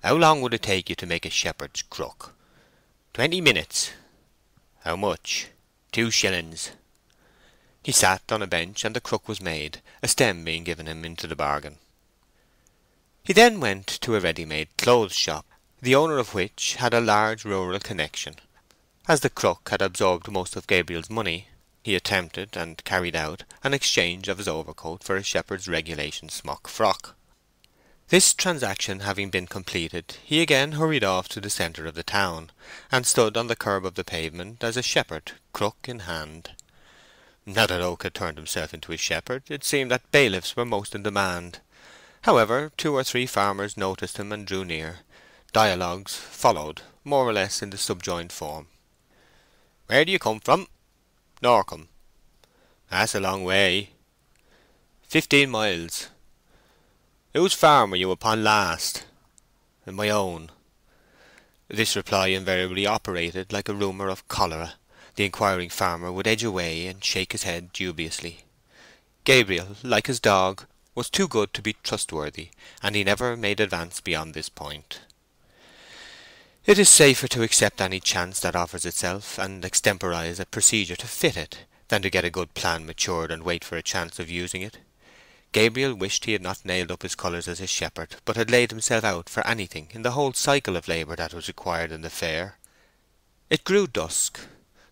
"How long would it take you to make a shepherd's crook?" "20 minutes." "How much?" "2 shillings." He sat on a bench and the crook was made, a stem being given him into the bargain. He then went to a ready-made clothes shop, the owner of which had a large rural connection, As the crook had absorbed most of Gabriel's money, he attempted, and carried out, an exchange of his overcoat for a shepherd's regulation smock frock. This transaction having been completed, he again hurried off to the centre of the town, and stood on the curb of the pavement as a shepherd, crook in hand. Now that Oak had turned himself into a shepherd, it seemed that bailiffs were most in demand. However, 2 or 3 farmers noticed him and drew near. Dialogues followed, more or less in the subjoined form. "Where do you come from?" "Norcombe." "That's a long way." "15 miles." "Whose farm were you upon last?" "My own." This reply invariably operated like a rumour of cholera. The inquiring farmer would edge away and shake his head dubiously. Gabriel, like his dog, was too good to be trustworthy, and he never made advance beyond this point. It is safer to accept any chance that offers itself, and extemporize a procedure to fit it, than to get a good plan matured and wait for a chance of using it. Gabriel wished he had not nailed up his colours as a shepherd, but had laid himself out for anything in the whole cycle of labour that was required in the fair. It grew dusk.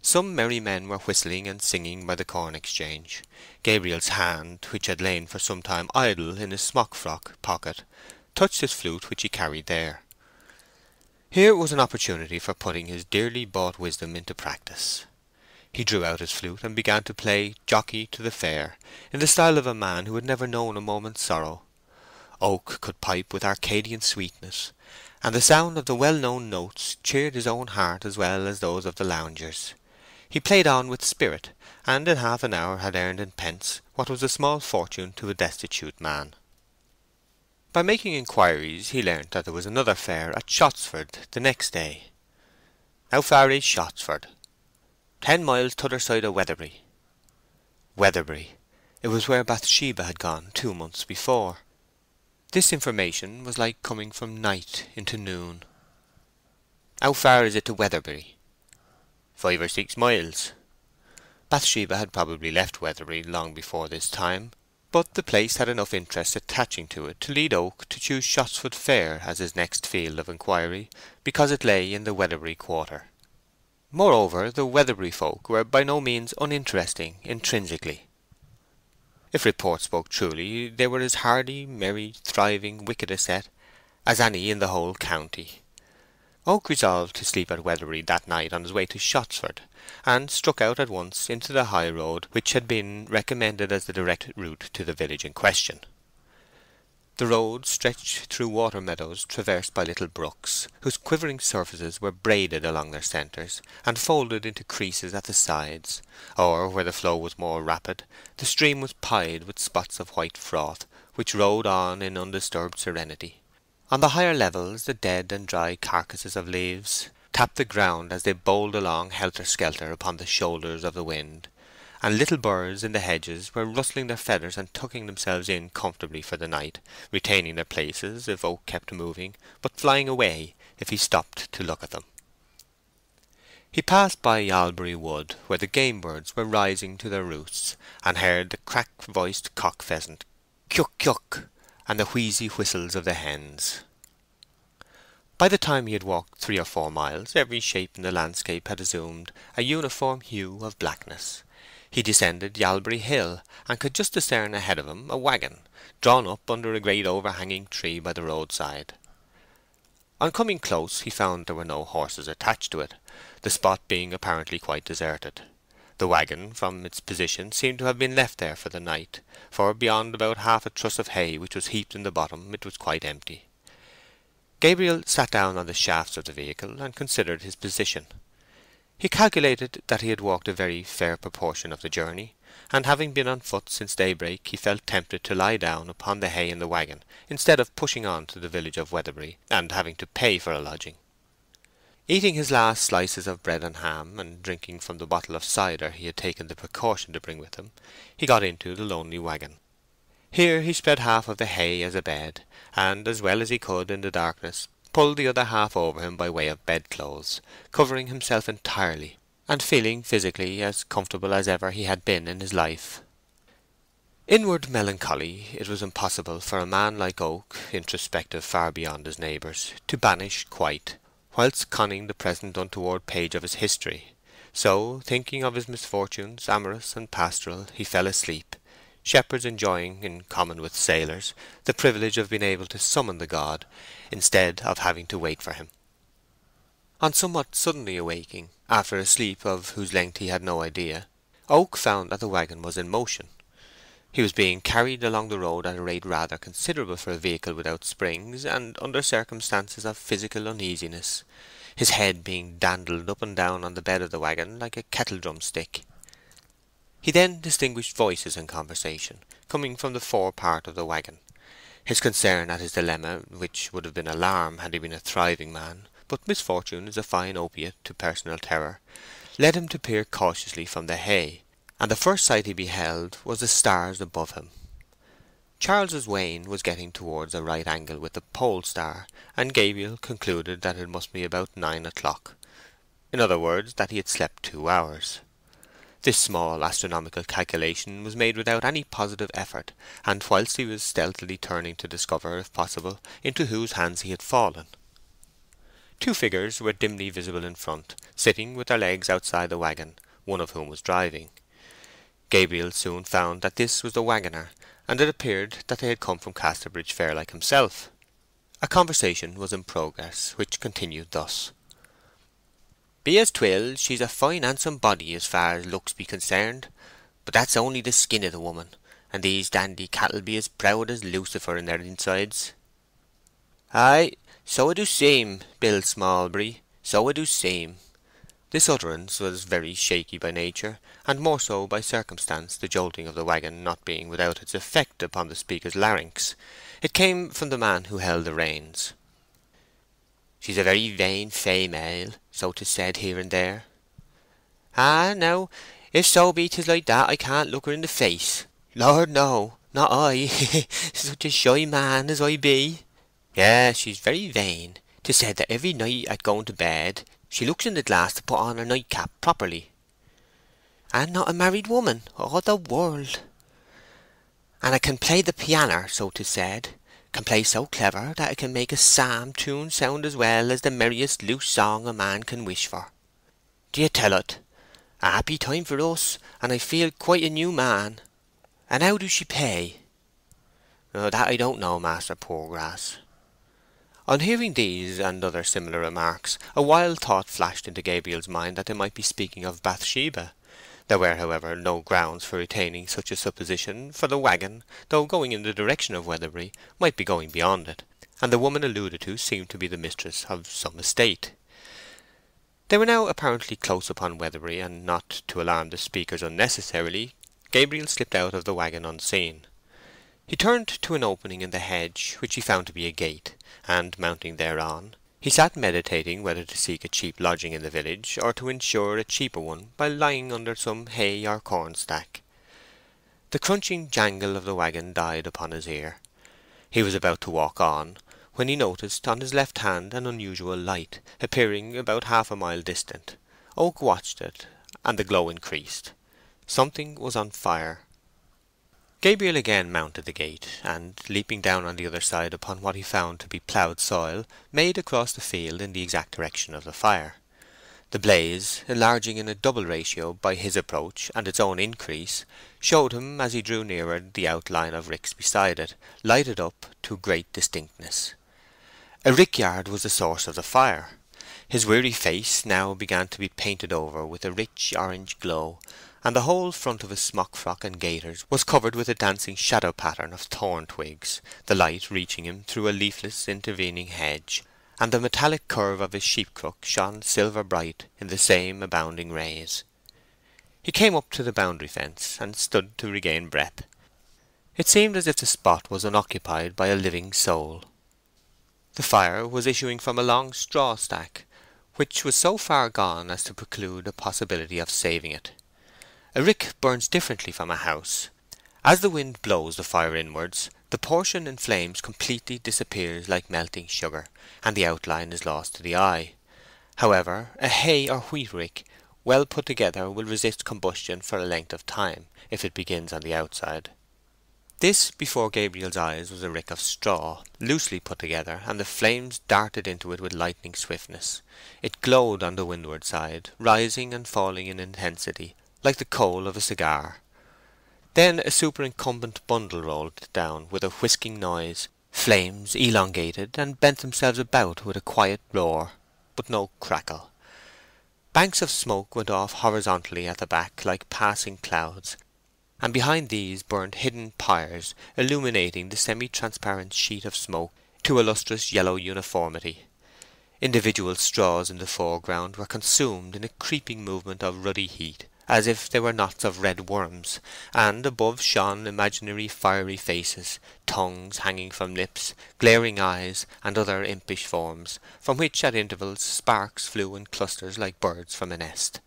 Some merry men were whistling and singing by the corn exchange. Gabriel's hand, which had lain for some time idle in his smock-frock pocket, touched his flute, which he carried there. Here was an opportunity for putting his dearly bought wisdom into practice. He drew out his flute and began to play Jockey to the Fair, in the style of a man who had never known a moment's sorrow. Oak could pipe with Arcadian sweetness, and the sound of the well-known notes cheered his own heart as well as those of the loungers. He played on with spirit, and in half an hour had earned in pence what was a small fortune to a destitute man. By making inquiries he learnt that there was another fair at Shottsford the next day. "How far is Shottsford?" 10 miles t'other side of Weatherbury." Weatherbury. It was where Bathsheba had gone 2 months before. This information was like coming from night into noon. "How far is it to Weatherbury?" 5 or 6 miles. Bathsheba had probably left Weatherbury long before this time, but the place had enough interest attaching to it to lead Oak to choose Shottsford Fair as his next field of inquiry, because it lay in the Weatherbury quarter. Moreover, the Weatherbury folk were by no means uninteresting intrinsically. If report spoke truly, they were as hardy, merry, thriving, wicked a set as any in the whole county. Oak resolved to sleep at Weatherbury that night on his way to Shottsford, and struck out at once into the high road which had been recommended as the direct route to the village in question. The road stretched through water meadows traversed by little brooks, whose quivering surfaces were braided along their centres and folded into creases at the sides, or, where the flow was more rapid, the stream was pied with spots of white froth, which rode on in undisturbed serenity. On the higher levels the dead and dry carcasses of leaves tapped the ground as they bowled along helter-skelter upon the shoulders of the wind, and little birds in the hedges were rustling their feathers and tucking themselves in comfortably for the night, retaining their places if Oak kept moving, but flying away if he stopped to look at them. He passed by Yalbury Wood, where the game birds were rising to their roosts, and heard the crack-voiced cock-pheasant "Kyuk-kyuk," and the wheezy whistles of the hens. By the time he had walked 3 or 4 miles, every shape in the landscape had assumed a uniform hue of blackness. He descended Yalbury Hill, and could just discern ahead of him a waggon, drawn up under a great overhanging tree by the roadside. On coming close he found there were no horses attached to it, the spot being apparently quite deserted. The waggon, from its position, seemed to have been left there for the night, for beyond about half a truss of hay which was heaped in the bottom it was quite empty. Gabriel sat down on the shafts of the vehicle and considered his position. He calculated that he had walked a very fair proportion of the journey, and having been on foot since daybreak he felt tempted to lie down upon the hay in the waggon instead of pushing on to the village of Weatherbury and having to pay for a lodging. Eating his last slices of bread and ham, and drinking from the bottle of cider he had taken the precaution to bring with him, he got into the lonely waggon. Here he spread half of the hay as a bed, and, as well as he could in the darkness, pulled the other half over him by way of bedclothes, covering himself entirely, and feeling physically as comfortable as ever he had been in his life. Inward melancholy it was impossible for a man like Oak, introspective far beyond his neighbours, to banish quite, whilst conning the present untoward page of his history. So, thinking of his misfortunes, amorous and pastoral, he fell asleep, shepherds enjoying, in common with sailors, the privilege of being able to summon the god, instead of having to wait for him. On somewhat suddenly awaking, after a sleep of whose length he had no idea, Oak found that the waggon was in motion. He was being carried along the road at a rate rather considerable for a vehicle without springs, and under circumstances of physical uneasiness, his head being dandled up and down on the bed of the waggon like a kettle-drum stick. He then distinguished voices in conversation, coming from the fore part of the waggon. His concern at his dilemma, which would have been alarm had he been a thriving man, but misfortune is a fine opiate to personal terror, led him to peer cautiously from the hay, and the first sight he beheld was the stars above him. Charles's Wain was getting towards a right angle with the pole star, and Gabriel concluded that it must be about 9 o'clock. In other words, that he had slept 2 hours. This small astronomical calculation was made without any positive effort, and whilst he was stealthily turning to discover, if possible, into whose hands he had fallen. 2 figures were dimly visible in front, sitting with their legs outside the waggon, one of whom was driving. Gabriel soon found that this was the waggoner, and it appeared that they had come from Casterbridge fair like himself. A conversation was in progress, which continued thus. "Be as 'twill, she's a fine handsome body as far as looks be concerned, but that's only the skin of the woman, and these dandy cattle be as proud as Lucifer in their insides." "Ay, so I do seem, Bill Smallbury, so I do seem." This utterance was very shaky by nature, and more so by circumstance, the jolting of the waggon not being without its effect upon the speaker's larynx. It came from the man who held the reins. "She's a very vain female, so 'tis said here and there." "Ah, now, if so be 'tis like that, I can't look her in the face. Lord, no, not I, such a shy man as I be. Yes, she's very vain. 'Tis said that every night at going to bed she looks in the glass to put on her nightcap properly. And not a married woman, oh the world! And it can play the pianner, so 'tis said. Can play so clever that it can make a psalm tune sound as well as the merriest loose song a man can wish for. Do you tell it? A happy time for us, and I feel quite a new man. And how do she pay?" "Oh, that I don't know, Master Poorgrass." On hearing these and other similar remarks, a wild thought flashed into Gabriel's mind that they might be speaking of Bathsheba. There were, however, no grounds for retaining such a supposition, for the waggon, though going in the direction of Weatherbury, might be going beyond it, and the woman alluded to seemed to be the mistress of some estate. They were now apparently close upon Weatherbury, and not to alarm the speakers unnecessarily, Gabriel slipped out of the waggon unseen. He turned to an opening in the hedge, which he found to be a gate, and mounting thereon, he sat meditating whether to seek a cheap lodging in the village, or to ensure a cheaper one by lying under some hay or corn stack. The crunching jangle of the waggon died upon his ear. He was about to walk on, when he noticed on his left hand an unusual light, appearing about half a mile distant. Oak watched it, and the glow increased. Something was on fire. Gabriel again mounted the gate, and, leaping down on the other side upon what he found to be ploughed soil, made across the field in the exact direction of the fire. The blaze, enlarging in a double ratio by his approach and its own increase, showed him as he drew nearer the outline of ricks beside it, lighted up to great distinctness. A rickyard was the source of the fire. His weary face now began to be painted over with a rich orange glow, and the whole front of his smock frock and gaiters was covered with a dancing shadow pattern of thorn twigs, the light reaching him through a leafless intervening hedge, and the metallic curve of his sheep-crook shone silver bright in the same abounding rays. He came up to the boundary fence, and stood to regain breath. It seemed as if the spot was unoccupied by a living soul. The fire was issuing from a long straw stack, which was so far gone as to preclude a possibility of saving it. A rick burns differently from a house. As the wind blows the fire inwards, the portion in flames completely disappears like melting sugar, and the outline is lost to the eye. However, a hay or wheat rick, well put together, will resist combustion for a length of time, if it begins on the outside. This before Gabriel's eyes was a rick of straw, loosely put together, and the flames darted into it with lightning swiftness. It glowed on the windward side, rising and falling in intensity, like the coal of a cigar. Then a superincumbent bundle rolled down with a whisking noise. Flames elongated and bent themselves about with a quiet roar, but no crackle. Banks of smoke went off horizontally at the back like passing clouds, and behind these burned hidden pyres, illuminating the semi-transparent sheet of smoke to a lustrous yellow uniformity. Individual straws in the foreground were consumed in a creeping movement of ruddy heat, as if they were knots of red worms, and above shone imaginary fiery faces, tongues hanging from lips, glaring eyes, and other impish forms, from which at intervals sparks flew in clusters like birds from a nest.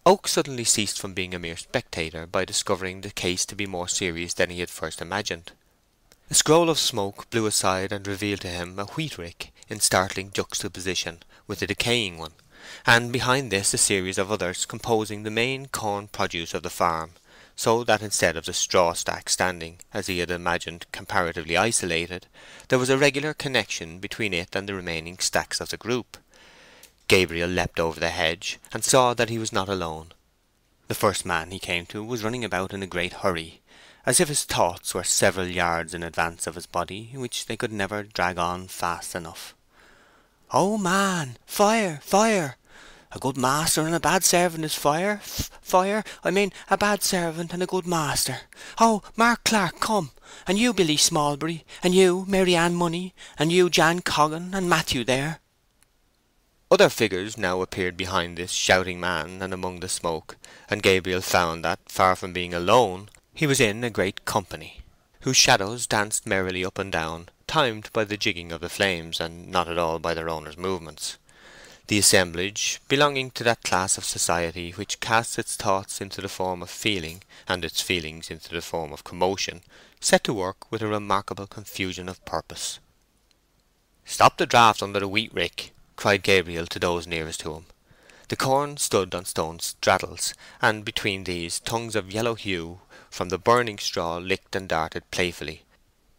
Oak suddenly ceased from being a mere spectator by discovering the case to be more serious than he had first imagined. A scroll of smoke blew aside and revealed to him a wheat rick in startling juxtaposition with a decaying one, and behind this a series of others composing the main corn produce of the farm, so that instead of the straw stack standing, as he had imagined, comparatively isolated, there was a regular connection between it and the remaining stacks of the group. Gabriel leapt over the hedge, and saw that he was not alone. The first man he came to was running about in a great hurry, as if his thoughts were several yards in advance of his body, which they could never drag on fast enough. "Oh, man! Fire! Fire! A good master and a bad servant is fire. Fire! I mean a bad servant and a good master. Oh, Mark Clark, come! And you, Billy Smallbury, and you, Mary Ann Money, and you, Jan Coggan, and Matthew there." Other figures now appeared behind this shouting man and among the smoke, and Gabriel found that, far from being alone, he was in a great company, whose shadows danced merrily up and down, timed by the jigging of the flames, and not at all by their owners' movements. The assemblage, belonging to that class of society which casts its thoughts into the form of feeling, and its feelings into the form of commotion, set to work with a remarkable confusion of purpose. "Stop the draught under the wheat rick!" cried Gabriel to those nearest to him. The corn stood on stone straddles, and between these tongues of yellow hue from the burning straw licked and darted playfully.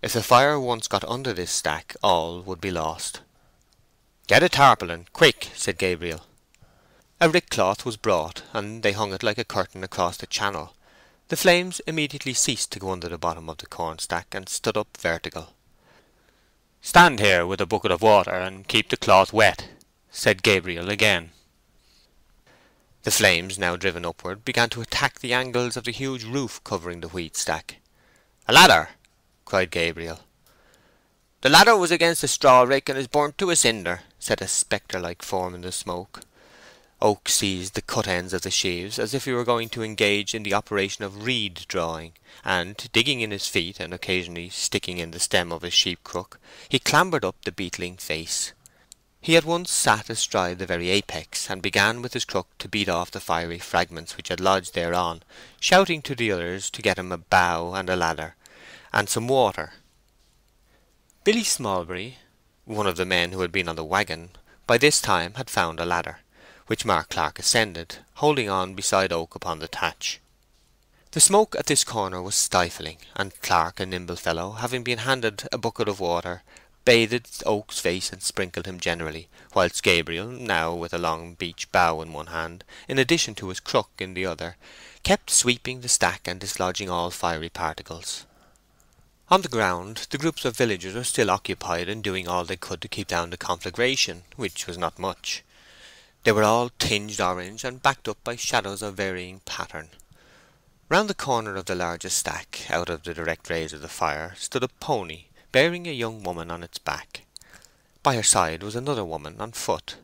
If the fire once got under this stack, all would be lost. "Get a tarpaulin, quick!" said Gabriel. A rick cloth was brought, and they hung it like a curtain across the channel. The flames immediately ceased to go under the bottom of the corn stack, and stood up vertical. "Stand here with a bucket of water, and keep the cloth wet," said Gabriel again. The flames, now driven upward, began to attack the angles of the huge roof covering the wheat stack. "A ladder!" cried Gabriel. "The ladder was against the straw rick and is burnt to a cinder," said a spectre-like form in the smoke. Oak seized the cut ends of the sheaves as if he were going to engage in the operation of reed drawing, and, digging in his feet and occasionally sticking in the stem of his sheep crook, he clambered up the beetling face. He at once sat astride the very apex, and began with his crook to beat off the fiery fragments which had lodged thereon, shouting to the others to get him a bough and a ladder, and some water. Billy Smallbury, one of the men who had been on the waggon, by this time had found a ladder, which Mark Clark ascended, holding on beside Oak upon the thatch. The smoke at this corner was stifling, and Clark, a nimble fellow, having been handed a bucket of water, bathed Oak's face and sprinkled him generally, whilst Gabriel, now with a long beech bough in one hand, in addition to his crook in the other, kept sweeping the stack and dislodging all fiery particles. On the ground the groups of villagers were still occupied in doing all they could to keep down the conflagration, which was not much. They were all tinged orange and backed up by shadows of varying pattern. Round the corner of the largest stack, out of the direct rays of the fire, stood a pony bearing a young woman on its back. By her side was another woman on foot.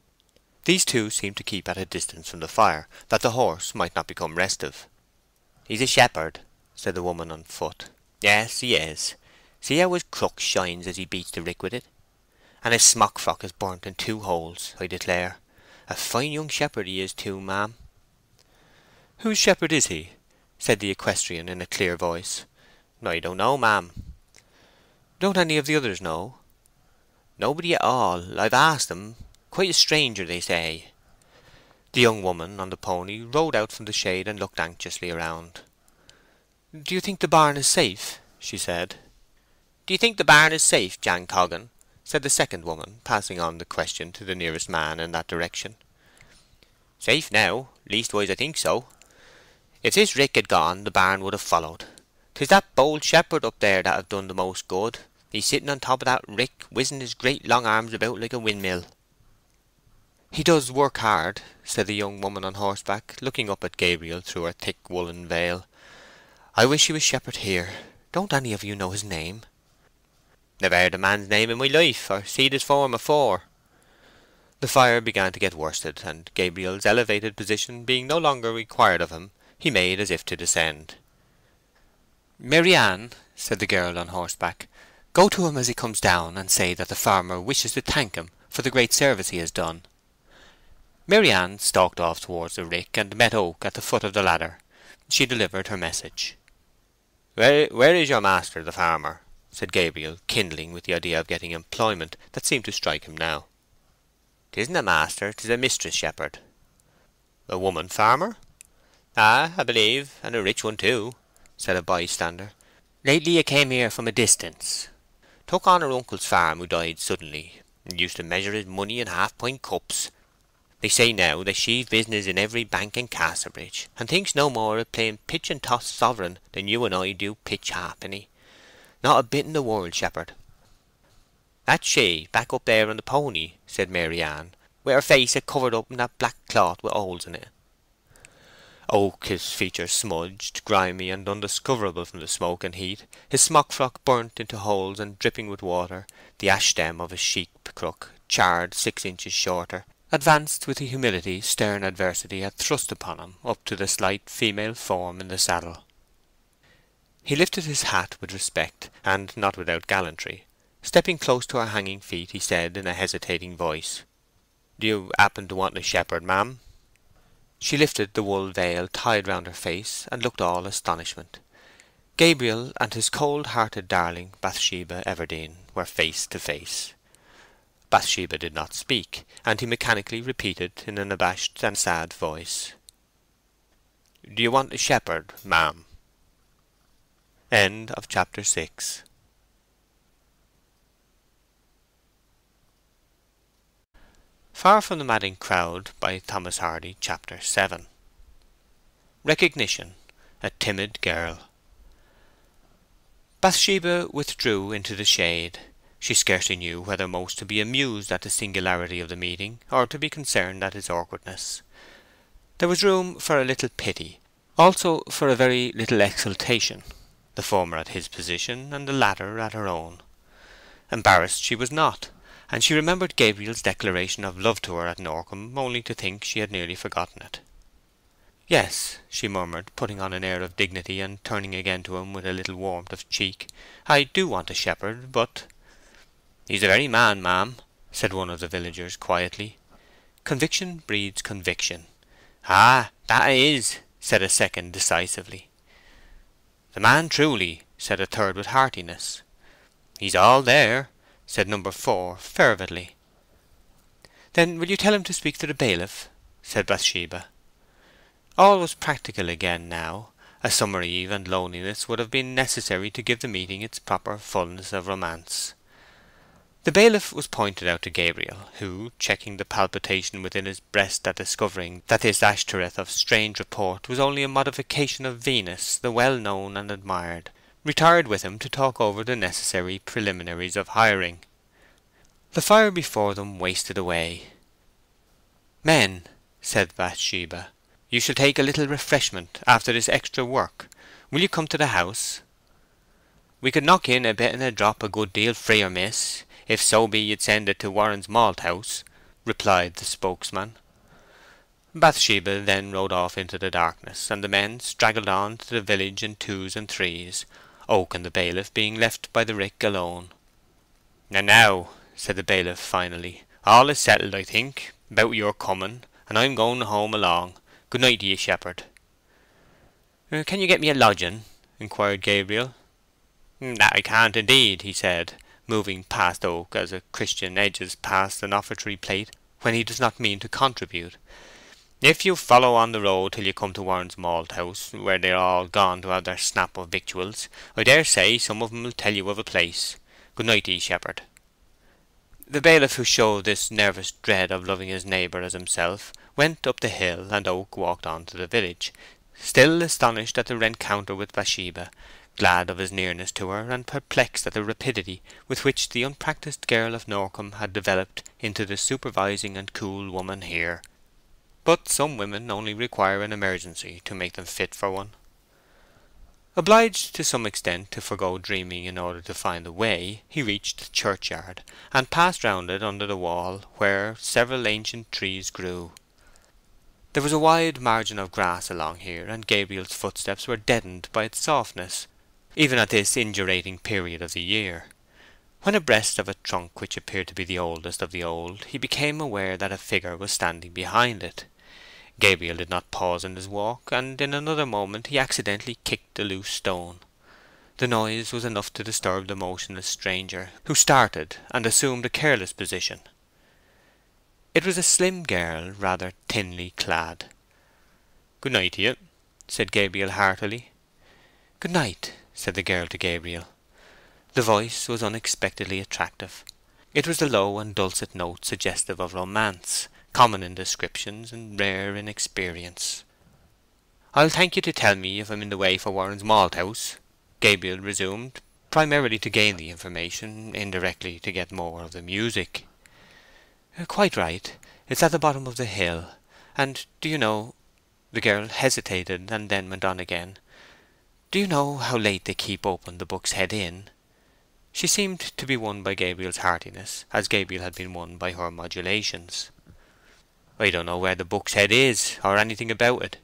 These two seemed to keep at a distance from the fire, that the horse might not become restive. "He's a shepherd," said the woman on foot. "Yes, he is. See how his crook shines as he beats the rick with it? And his smock frock is burnt in 2 holes, I declare. A fine young shepherd he is too, ma'am." "Whose shepherd is he?" said the equestrian in a clear voice. "I don't know, ma'am." "Don't any of the others know?" "Nobody at all. I've asked them. Quite a stranger, they say." The young woman on the pony rode out from the shade and looked anxiously around. "Do you think the barn is safe?" she said. "Do you think the barn is safe, Jan Coggan?" said the second woman, passing on the question to the nearest man in that direction. "Safe now, leastwise I think so. If this rick had gone, the barn would have followed. 'Tis that bold shepherd up there that have done the most good. He's sitting on top of that rick, whizzing his great long arms about like a windmill." "He does work hard," said the young woman on horseback, looking up at Gabriel through her thick woollen veil. "I wish he was shepherd here. Don't any of you know his name?" "Never heard a man's name in my life, or seed his form afore." The fire began to get worsted, and Gabriel's elevated position being no longer required of him, he made as if to descend. "Maryann," said the girl on horseback, "go to him as he comes down, and say that the farmer wishes to thank him for the great service he has done." Maryann stalked off towards the rick, and met Oak at the foot of the ladder. She delivered her message. "Where is your master, the farmer?" said Gabriel, kindling with the idea of getting employment that seemed to strike him now. "'Tisn't a master, 'tis a mistress shepherd." "A woman farmer?" "Ah, I believe, and a rich one too," said a bystander. "Lately 'a came here from a distance. Took on her uncle's farm, who died suddenly, and used to measure his money in half-pint cups. They say now that she's business in every bank in Casterbridge, and thinks no more of playing pitch and toss sovereign than you and I do pitch halfpenny. Not a bit in the world, shepherd." "That's she, back up there on the pony," said Maryann, "with her face covered up in that black cloth with holes in it." Oak, his features smudged, grimy, and undiscoverable from the smoke and heat, his smock frock burnt into holes and dripping with water, the ash stem of his sheep crook charred 6 inches shorter, advanced with the humility stern adversity had thrust upon him up to the slight female form in the saddle. He lifted his hat with respect, and not without gallantry. Stepping close to her hanging feet, he said in a hesitating voice, "Do you happen to want a shepherd, ma'am?" She lifted the wool veil tied round her face, and looked all astonishment. Gabriel and his cold-hearted darling Bathsheba Everdene were face to face. Bathsheba did not speak, and he mechanically repeated in an abashed and sad voice, "Do you want a shepherd, ma'am?" End of chapter 6. Far from the Madding Crowd by Thomas Hardy, Chapter 7. Recognition, a timid girl. Bathsheba withdrew into the shade. She scarcely knew whether most to be amused at the singularity of the meeting, or to be concerned at its awkwardness. There was room for a little pity, also for a very little exultation, the former at his position, and the latter at her own. Embarrassed she was not, and she remembered Gabriel's declaration of love to her at Norcombe, only to think she had nearly forgotten it. "Yes," she murmured, putting on an air of dignity, and turning again to him with a little warmth of cheek, "I do want a shepherd, but—" "He's the very man, ma'am," said one of the villagers quietly. Conviction breeds conviction. "Ah, that 'a is," said a second decisively. "The man truly," said a third with heartiness. "He's all there," said number 4 fervidly. "Then will you tell him to speak to the bailiff?" said Bathsheba. All was practical again now. A summer eve and loneliness would have been necessary to give the meeting its proper fullness of romance. The bailiff was pointed out to Gabriel, who, checking the palpitation within his breast at discovering that this Ashtoreth of strange report was only a modification of Venus, the well-known and admired, retired with him to talk over the necessary preliminaries of hiring. The fire before them wasted away. "Men," said Bathsheba, "you shall take a little refreshment after this extra work. Will you come to the house?" "We could knock in a bit and a drop a good deal freer, miss, if so be you'd send it to Warren's Malt House," replied the spokesman. Bathsheba then rode off into the darkness, and the men straggled on to the village in twos and threes, Oak and the bailiff being left by the rick alone. "And now," said the bailiff finally, "all is settled, I think, about your coming, and I'm going home along. Good night to ye, shepherd." "Can you get me a lodging?" inquired Gabriel. "That I can't indeed," he said, moving past Oak as a Christian edges past an offertory plate when he does not mean to contribute. If you follow on the road till you come to Warren's Malt House, where they're all gone to have their snap of victuals, I dare say some of 'em will tell you of a place. Good night to 'ee, shepherd." The bailiff, who showed this nervous dread of loving his neighbour as himself, went up the hill, and Oak walked on to the village, still astonished at the rencounter with Bathsheba, glad of his nearness to her, and perplexed at the rapidity with which the unpractised girl of Norcombe had developed into the supervising and cool woman here. But some women only require an emergency to make them fit for one. Obliged to some extent to forgo dreaming in order to find the way, he reached the churchyard, and passed round it under the wall, where several ancient trees grew. There was a wide margin of grass along here, and Gabriel's footsteps were deadened by its softness, even at this indurating period of the year. When abreast of a trunk which appeared to be the oldest of the old, he became aware that a figure was standing behind it. Gabriel did not pause in his walk, and in another moment he accidentally kicked a loose stone. The noise was enough to disturb the motionless stranger, who started and assumed a careless position. It was a slim girl, rather thinly clad. "Good night to you," said Gabriel heartily. "Good night," said the girl to Gabriel. The voice was unexpectedly attractive. It was the low and dulcet note suggestive of romance, common in descriptions and rare in experience. "I'll thank you to tell me if I'm in the way for Warren's Malt House," Gabriel resumed, primarily to gain the information, indirectly to get more of the music. "Quite right. It's at the bottom of the hill. And do you know—" The girl hesitated, and then went on again. "Do you know how late they keep open the Buck's Head Inn?" She seemed to be won by Gabriel's heartiness, as Gabriel had been won by her modulations. "I don't know where the Buck's Head is, or anything about it.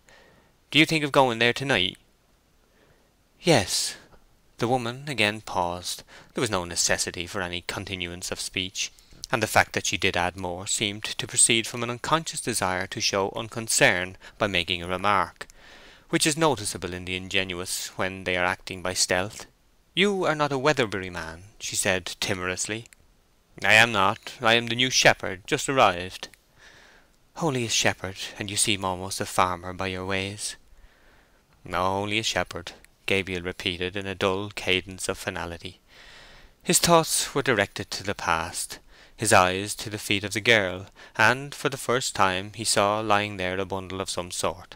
Do you think of going there to-night?" "Yes." The woman again paused. There was no necessity for any continuance of speech, and the fact that she did add more seemed to proceed from an unconscious desire to show unconcern by making a remark, which is noticeable in the ingenuous when they are acting by stealth. "You are not a Weatherbury man," she said timorously. "I am not. I am the new shepherd, just arrived." "Only a shepherd, and you seem almost a farmer by your ways." "Only a shepherd," Gabriel repeated in a dull cadence of finality. His thoughts were directed to the past, his eyes to the feet of the girl, and for the first time he saw lying there a bundle of some sort.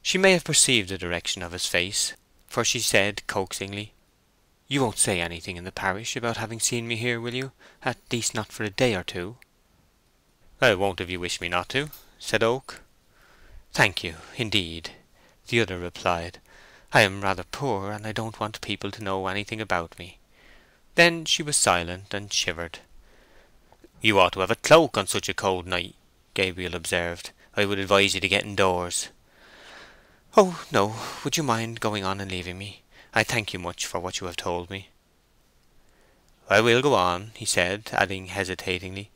She may have perceived the direction of his face, for she said coaxingly, "You won't say anything in the parish about having seen me here, will you? At least not for a day or two." "I won't if you wish me not to," said Oak. "Thank you, indeed," the other replied. "I am rather poor, and I don't want people to know anything about me." Then she was silent and shivered. "You ought to have a cloak on such a cold night," Gabriel observed. "I would advise you to get indoors." "Oh, no. Would you mind going on and leaving me? I thank you much for what you have told me." "I will go on," he said, adding hesitatingly,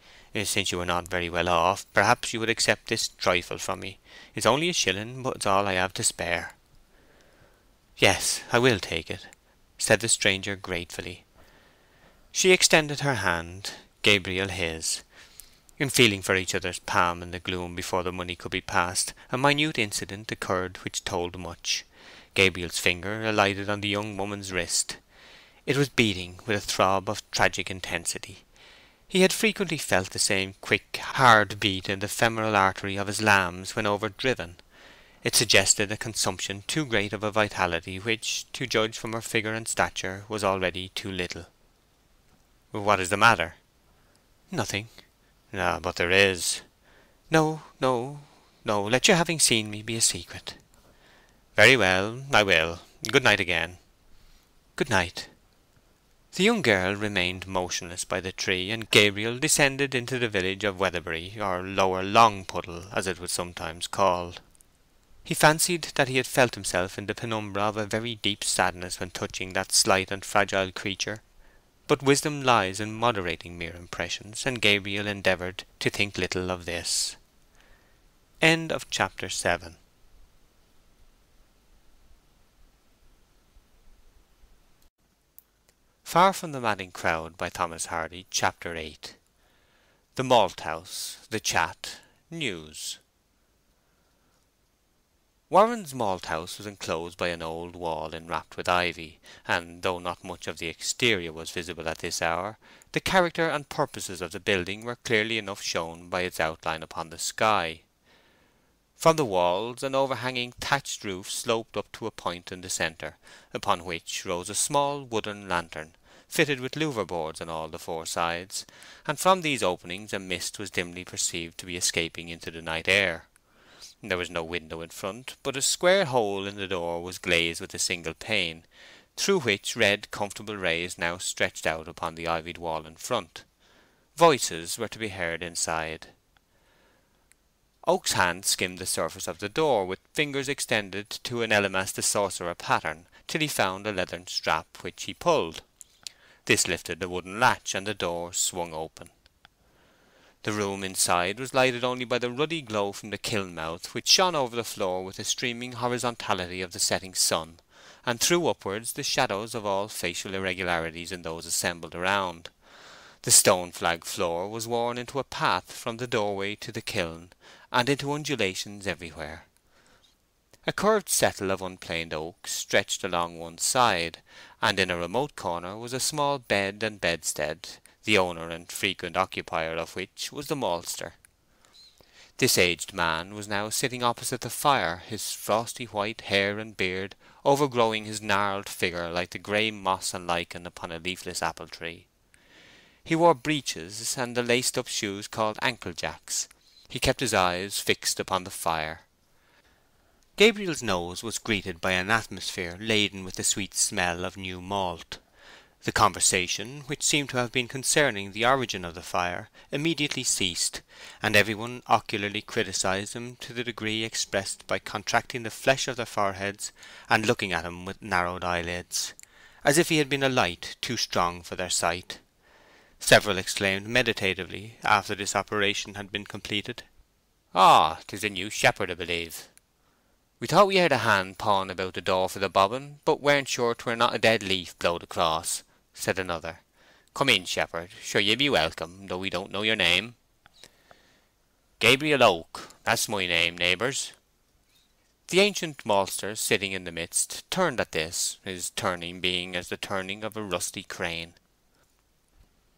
"Since you are not very well off, perhaps you would accept this trifle from me. It's only a shilling, but it's all I have to spare." "Yes, I will take it," said the stranger gratefully. She extended her hand, Gabriel his. In feeling for each other's palm in the gloom before the money could be passed, a minute incident occurred which told much. Gabriel's finger alighted on the young woman's wrist. It was beating with a throb of tragic intensity. He had frequently felt the same quick, hard beat in the femoral artery of his lambs when overdriven. It suggested a consumption too great of a vitality which, to judge from her figure and stature, was already too little. "What is the matter?" "Nothing." "Ah, but there is." "No, no, no. Let your having seen me be a secret." "Very well, I will. Good night again." "Good night." The young girl remained motionless by the tree, and Gabriel descended into the village of Weatherbury, or Lower Longpuddle, as it was sometimes called. He fancied that he had felt himself in the penumbra of a very deep sadness when touching that slight and fragile creature, but wisdom lies in moderating mere impressions, and Gabriel endeavoured to think little of this. End of chapter 7. Far from the Madding Crowd by Thomas Hardy, Chapter 8. The Malt House, the Chat, News. Warren's malthouse was enclosed by an old wall enwrapped with ivy, and though not much of the exterior was visible at this hour, the character and purposes of the building were clearly enough shown by its outline upon the sky. From the walls an overhanging thatched roof sloped up to a point in the centre, upon which rose a small wooden lantern, fitted with louver boards on all the four sides, and from these openings a mist was dimly perceived to be escaping into the night air. There was no window in front, but a square hole in the door was glazed with a single pane, through which red comfortable rays now stretched out upon the ivied wall in front. Voices were to be heard inside. Oak's hand skimmed the surface of the door with fingers extended to an Elymas the Sorcerer pattern, till he found a leathern strap, which he pulled. This lifted the wooden latch, and the door swung open. The room inside was lighted only by the ruddy glow from the kiln mouth, which shone over the floor with the streaming horizontality of the setting sun, and threw upwards the shadows of all facial irregularities in those assembled around. The stone flag floor was worn into a path from the doorway to the kiln, and into undulations everywhere. A curved settle of unplaned oak stretched along one side, and in a remote corner was a small bed and bedstead, the owner and frequent occupier of which was the maltster. This aged man was now sitting opposite the fire, his frosty white hair and beard overgrowing his gnarled figure like the grey moss and lichen upon a leafless apple tree. He wore breeches and the laced-up shoes called ankle-jacks. He kept his eyes fixed upon the fire. Gabriel's nose was greeted by an atmosphere laden with the sweet smell of new malt. The conversation, which seemed to have been concerning the origin of the fire, immediately ceased, and everyone ocularly criticized him to the degree expressed by contracting the flesh of their foreheads and looking at him with narrowed eyelids, as if he had been a light too strong for their sight. Several exclaimed meditatively, after this operation had been completed, "Ah, 'tis a new shepherd, I believe. We thought we heard a hand pawing about the door for the bobbin, but weren't sure 'twere not a dead leaf blowed across," said another. "Come in, shepherd. Sure ye be welcome, though we don't know your name." "Gabriel Oak, that's my name, neighbours." The ancient maltster, sitting in the midst, turned at this, his turning being as the turning of a rusty crane.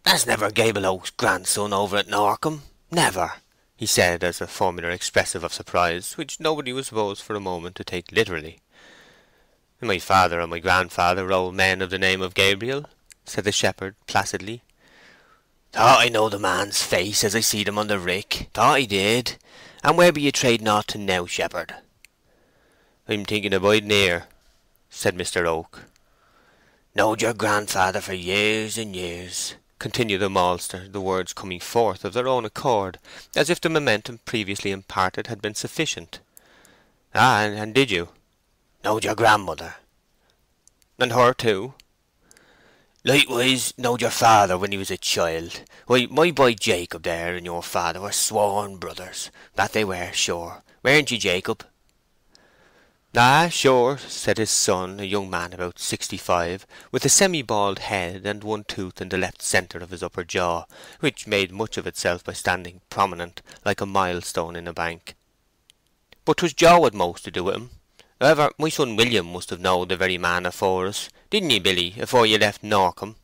"That's never Gable Oak's grandson over at Norcombe, never," he said, as a formula expressive of surprise, which nobody was supposed for a moment to take literally. "My father and my grandfather were old men of the name of Gabriel," said the shepherd placidly. "Thought I know the man's face as I seed him on the rick. Thought I did. And where be you trading off to now, shepherd?" "I'm thinking of biding here," said Mr. Oak. "Knowed your grandfather for years and years," continued the maltster, the words coming forth of their own accord, as if the momentum previously imparted had been sufficient. "Ah, and did you?" "Knowed your grandmother." "And her too?" "Likewise knowed your father when he was a child. Why, my boy Jacob there and your father were sworn brothers. That they were, sure. Weren't you, Jacob?" "Ah, sure," said his son, a young man about 65, with a semi-bald head and one tooth in the left centre of his upper jaw, which made much of itself by standing prominent like a milestone in a bank. "But 'twas Joe had most to do with him. However, my son William must have knowed the very man afore us. Didn't ye, Billy, afore you left Norcombe?"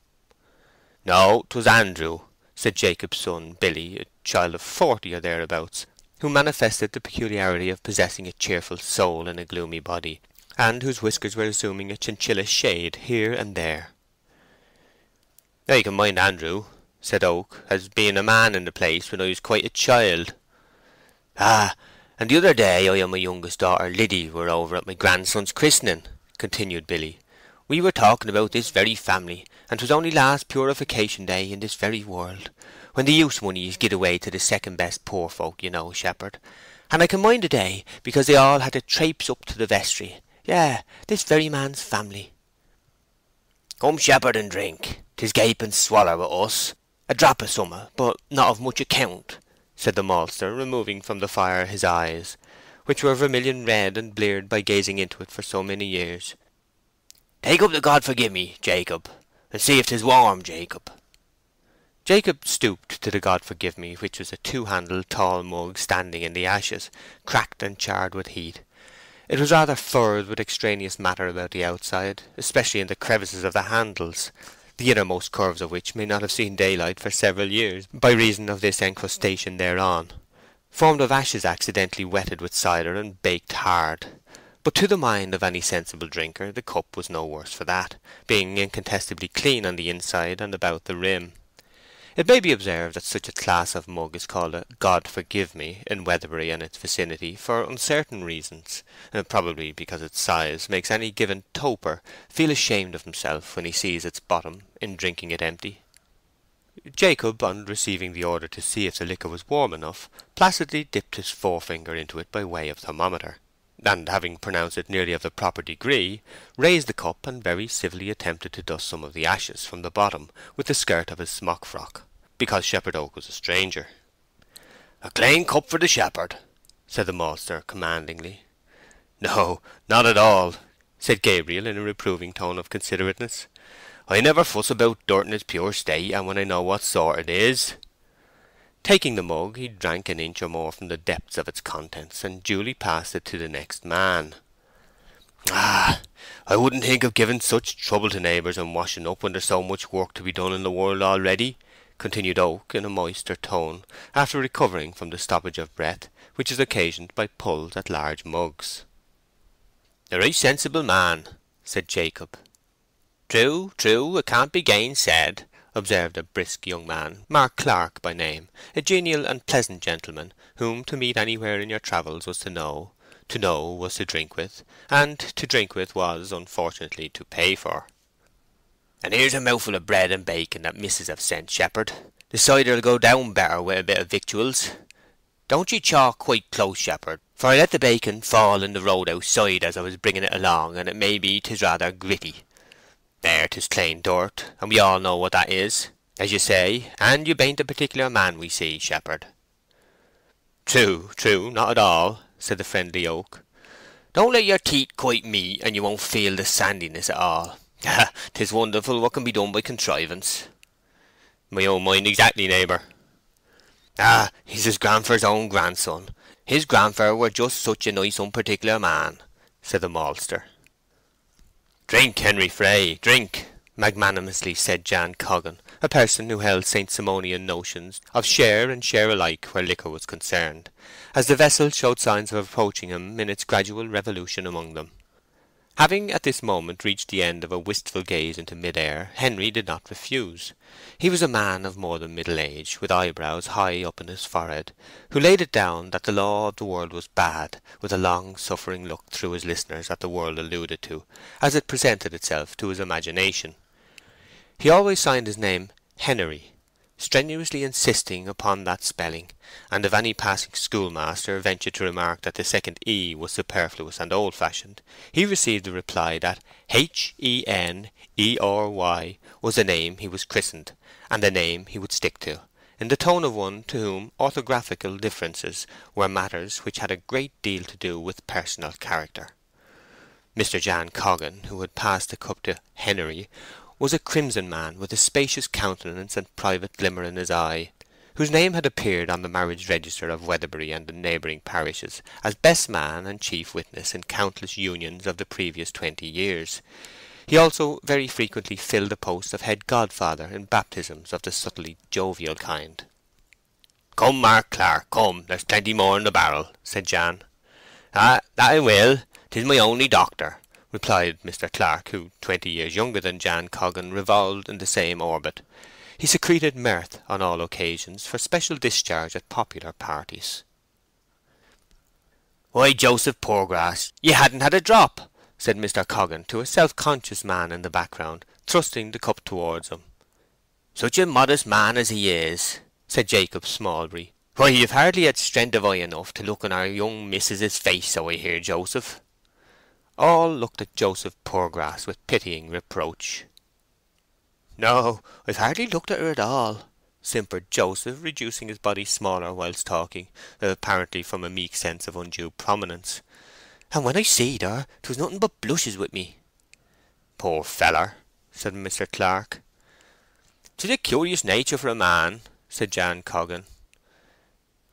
"No, 'twas Andrew," said Jacob's son, Billy, a child of 40 or thereabouts, who manifested the peculiarity of possessing a cheerful soul in a gloomy body, and whose whiskers were assuming a chinchilla shade here and there. "I can mind Andrew," said Oak, "as being a man in the place when I was quite a child." "Ah, and the other day I and my youngest daughter Liddy were over at my grandson's christening," continued Billy. "We were talking about this very family, and 'twas only last purification day in this very world, when the use money is gied away to the second best poor folk, you know, shepherd. And I can mind the day, because they all had to traipse up to the vestry. Yeah, this very man's family." "Come, shepherd, and drink. 'Tis gape and swaller with us. A drop of summat, but not of much account," said the maltster, removing from the fire his eyes, which were vermilion red and bleared by gazing into it for so many years. "Take up the God forgive me, Jacob, and see if 'tis warm, Jacob." Jacob stooped to the God forgive me, which was a two-handled tall mug standing in the ashes, cracked and charred with heat. It was rather furred with extraneous matter about the outside, especially in the crevices of the handles, the innermost curves of which may not have seen daylight for several years by reason of this encrustation thereon, formed of ashes accidentally wetted with cider and baked hard. But to the mind of any sensible drinker the cup was no worse for that, being incontestably clean on the inside and about the rim. It may be observed that such a class of mug is called a "God forgive me" in Weatherbury and its vicinity for uncertain reasons, probably because its size makes any given toper feel ashamed of himself when he sees its bottom in drinking it empty. Jacob, on receiving the order to see if the liquor was warm enough, placidly dipped his forefinger into it by way of thermometer, and having pronounced it nearly of the proper degree, raised the cup and very civilly attempted to dust some of the ashes from the bottom with the skirt of his smock-frock, because Shepherd Oak was a stranger. "A clean cup for the shepherd," said the maltster commandingly. "No, not at all," said Gabriel in a reproving tone of considerateness. "I never fuss about dirt in its pure state, and when I know what sort it is." Taking the mug, he drank an inch or more from the depths of its contents, and duly passed it to the next man. "Ah, I wouldn't think of giving such trouble to neighbours and washing up when there's so much work to be done in the world already," continued Oak in a moister tone, after recovering from the stoppage of breath which is occasioned by pulls at large mugs. "A right sensible man," said Jacob. "True, true, it can't be gainsaid," observed a brisk young man, Mark Clark by name, a genial and pleasant gentleman, whom to meet anywhere in your travels was to know was to drink with, and to drink with was, unfortunately, to pay for. "And here's a mouthful of bread and bacon that missus have sent, shepherd. The cider'll go down better with a bit of victuals. Don't ye chaw quite close, shepherd, for I let the bacon fall in the road outside as I was bringing it along, and it may be 'tis rather gritty. There, 'tis plain dirt, and we all know what that is, as you say, and you bain't a particular man we see, shepherd." "True, true, not at all," said the friendly Oak. "Don't let your teeth quite meet, and you won't feel the sandiness at all. 'Tis wonderful what can be done by contrivance." "My own mind exactly, neighbour." "Ah, he's his grandfer's own grandson. His grandfer were just such a nice unparticular man," said the maltster. "Drink, Henry Fray, drink," magnanimously said Jan Coggan, a person who held Saint Simonian notions of share and share alike where liquor was concerned, as the vessel showed signs of approaching him in its gradual revolution among them. Having at this moment reached the end of a wistful gaze into mid-air, Henry did not refuse. He was a man of more than middle age, with eyebrows high up in his forehead, who laid it down that the law of the world was bad, with a long-suffering look through his listeners at the world alluded to, as it presented itself to his imagination. He always signed his name Henery, strenuously insisting upon that spelling, and if any passing schoolmaster ventured to remark that the second E was superfluous and old-fashioned, he received the reply that Henery was the name he was christened, and the name he would stick to, in the tone of one to whom orthographical differences were matters which had a great deal to do with personal character. Mr. Jan Coggan, who had passed the cup to Henery, was a crimson man with a spacious countenance and private glimmer in his eye, whose name had appeared on the marriage register of Weatherbury and the neighbouring parishes as best man and chief witness in countless unions of the previous 20 years. He also very frequently filled the post of head godfather in baptisms of the subtly jovial kind. "Come, Mark Clark, come, there's plenty more in the barrel," said Jan. "Ah, that I will. 'Tis my only doctor," replied Mr. Clark, who, 20 years younger than Jan Coggan, revolved in the same orbit. He secreted mirth on all occasions for special discharge at popular parties. "Why, Joseph Poorgrass, ye hadn't had a drop," said Mr. Coggan to a self-conscious man in the background, thrusting the cup towards him. "Such a modest man as he is," said Jacob Smallbury. "Why, you've hardly had strength of eye enough to look in our young missus's face, so I hear, Joseph." All looked at Joseph Poorgrass with pitying reproach. "No, I've hardly looked at her at all," simpered Joseph, reducing his body smaller whilst talking, apparently from a meek sense of undue prominence. "And when I seed her, 'twas nothing but blushes with me." "Poor feller," said Mr. Clark. "'Tis a curious nature for a man," said Jan Coggan.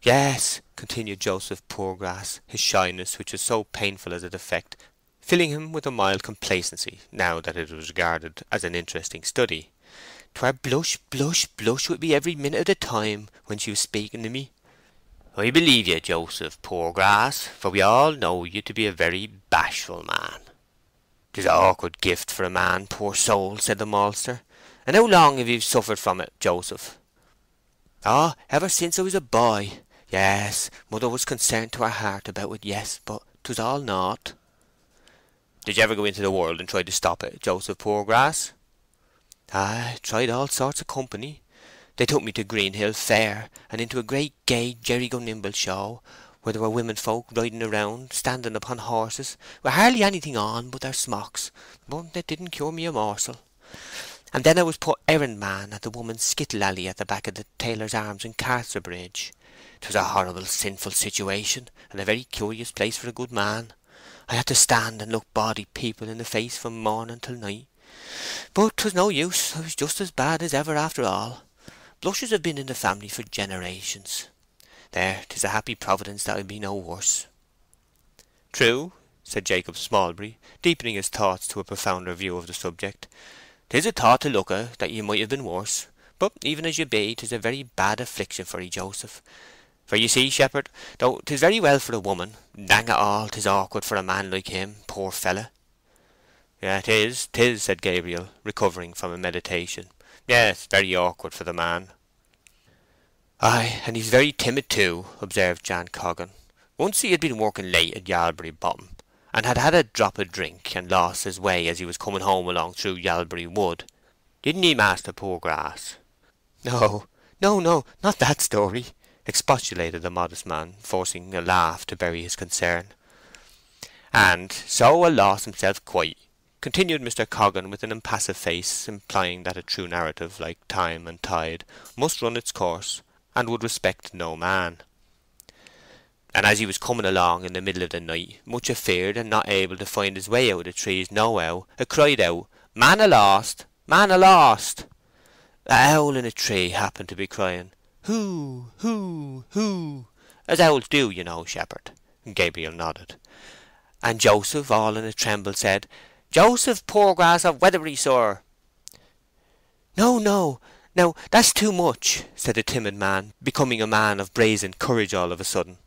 "Yes," continued Joseph Poorgrass, his shyness, which was so painful as a defect, filling him with a mild complacency, now that it was regarded as an interesting study. "'Twere blush, blush, blush with me every minute of the time when she was speaking to me." "I believe you, Joseph Poorgrass, for we all know you to be a very bashful man." "'Tis an awkward gift for a man, poor soul," said the maltster. "And how long have you suffered from it, Joseph?" "Oh, ever since I was a boy. Yes, mother was concerned to her heart about it, yes, but 'twas all naught." "Did you ever go into the world and try to stop it, Joseph Poorgrass?" "I tried all sorts of company. They took me to Greenhill Fair, and into a great gay jerry-go-nimble show, where there were women folk riding around, standing upon horses, with hardly anything on but their smocks, but it didn't cure me a morsel. And then I was put errand man at the woman's skittle alley at the back of the Tailor's Arms in Casterbridge. 'Twas a horrible sinful situation, and a very curious place for a good man. I had to stand and look bawdy people in the face from morning till night. But 'twas no use, I was just as bad as ever after all. Blushes have been in the family for generations. There, 'tis a happy providence that I be no worse." "True," said Jacob Smallbury, deepening his thoughts to a profounder view of the subject. "'Tis a thought to look at, that you might have been worse. But even as you be, 'tis a very bad affliction for 'ee, Joseph. For you see, shepherd, though 'tis very well for a woman, dang it all, 'tis awkward for a man like him, poor fella." "Yes, 'tis," said Gabriel, recovering from a meditation. "Yes, very awkward for the man." "Ay, and he's very timid too," observed Jan Coggan. "Once he had been working late at Yalbury Bottom, and had had a drop of drink, and lost his way as he was coming home along through Yalbury Wood. Didn't he, Master Poorgrass?" "No, no, not that story," expostulated the modest man, forcing a laugh to bury his concern. "And so lost himself quite," continued Mr. Coggan with an impassive face, implying that a true narrative, like time and tide, must run its course, and would respect no man. "And as he was coming along in the middle of the night, much afeard and not able to find his way out of the trees nohow, it cried out, 'Man alost! Man alost!' A owl in a tree happened to be crying, 'Hoo, hoo, hoo,' as owls do, you know, shepherd." Gabriel nodded. "And Joseph, all in a tremble, said, 'Joseph Poorgrass of Weatherbury, sir.'" "No, no, now that's too much," said the timid man, becoming a man of brazen courage all of a sudden.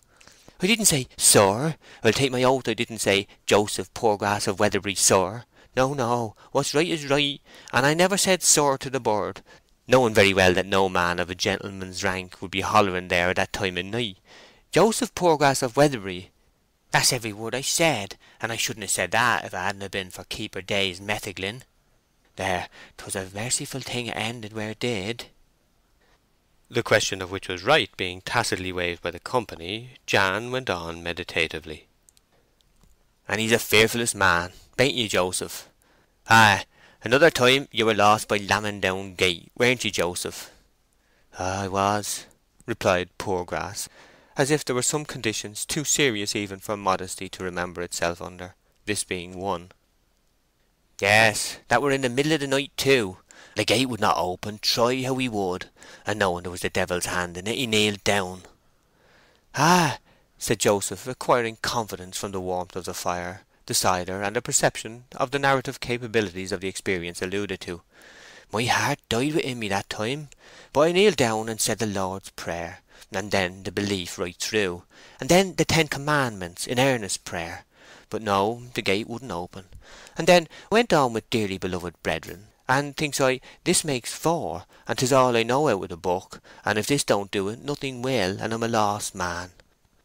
"I didn't say 'sir.' I'll take my oath I didn't say 'Joseph Poorgrass of Weatherbury, sir.' No, no, what's right is right, and I never said 'sir' to the bird, knowing very well that no man of a gentleman's rank would be hollering there at that time of night. 'Joseph Poorgrass of Weatherbury.' That's every word I said, and I shouldn't have said that if it hadn't been for Keeper Day's metheglin. There, 'twas a merciful thing it ended where it did." The question of which was right being tacitly waived by the company, Jan went on meditatively. "And he's a fearfullest man, bain't you, Joseph? Ay, another time you were lost by Lammindown Gate, weren't you, Joseph?" "I was," replied Poorgrass, as if there were some conditions too serious even for modesty to remember itself under, this being one. "Yes, that were in the middle of the night too. The gate would not open, try how he would, and knowing there was the devil's hand in it, he kneeled down." "Ah," said Joseph, acquiring confidence from the warmth of the fire, the cider, and a perception of the narrative capabilities of the experience alluded to. "My heart died within me that time, but I kneeled down and said the Lord's Prayer, and then the belief right through, and then the 10 Commandments in earnest prayer. But no, the gate wouldn't open. And then went on with dearly beloved brethren, and thinks I, this makes 4, and 'tis all I know out of the book, and if this don't do it, nothing will, and I'm a lost man.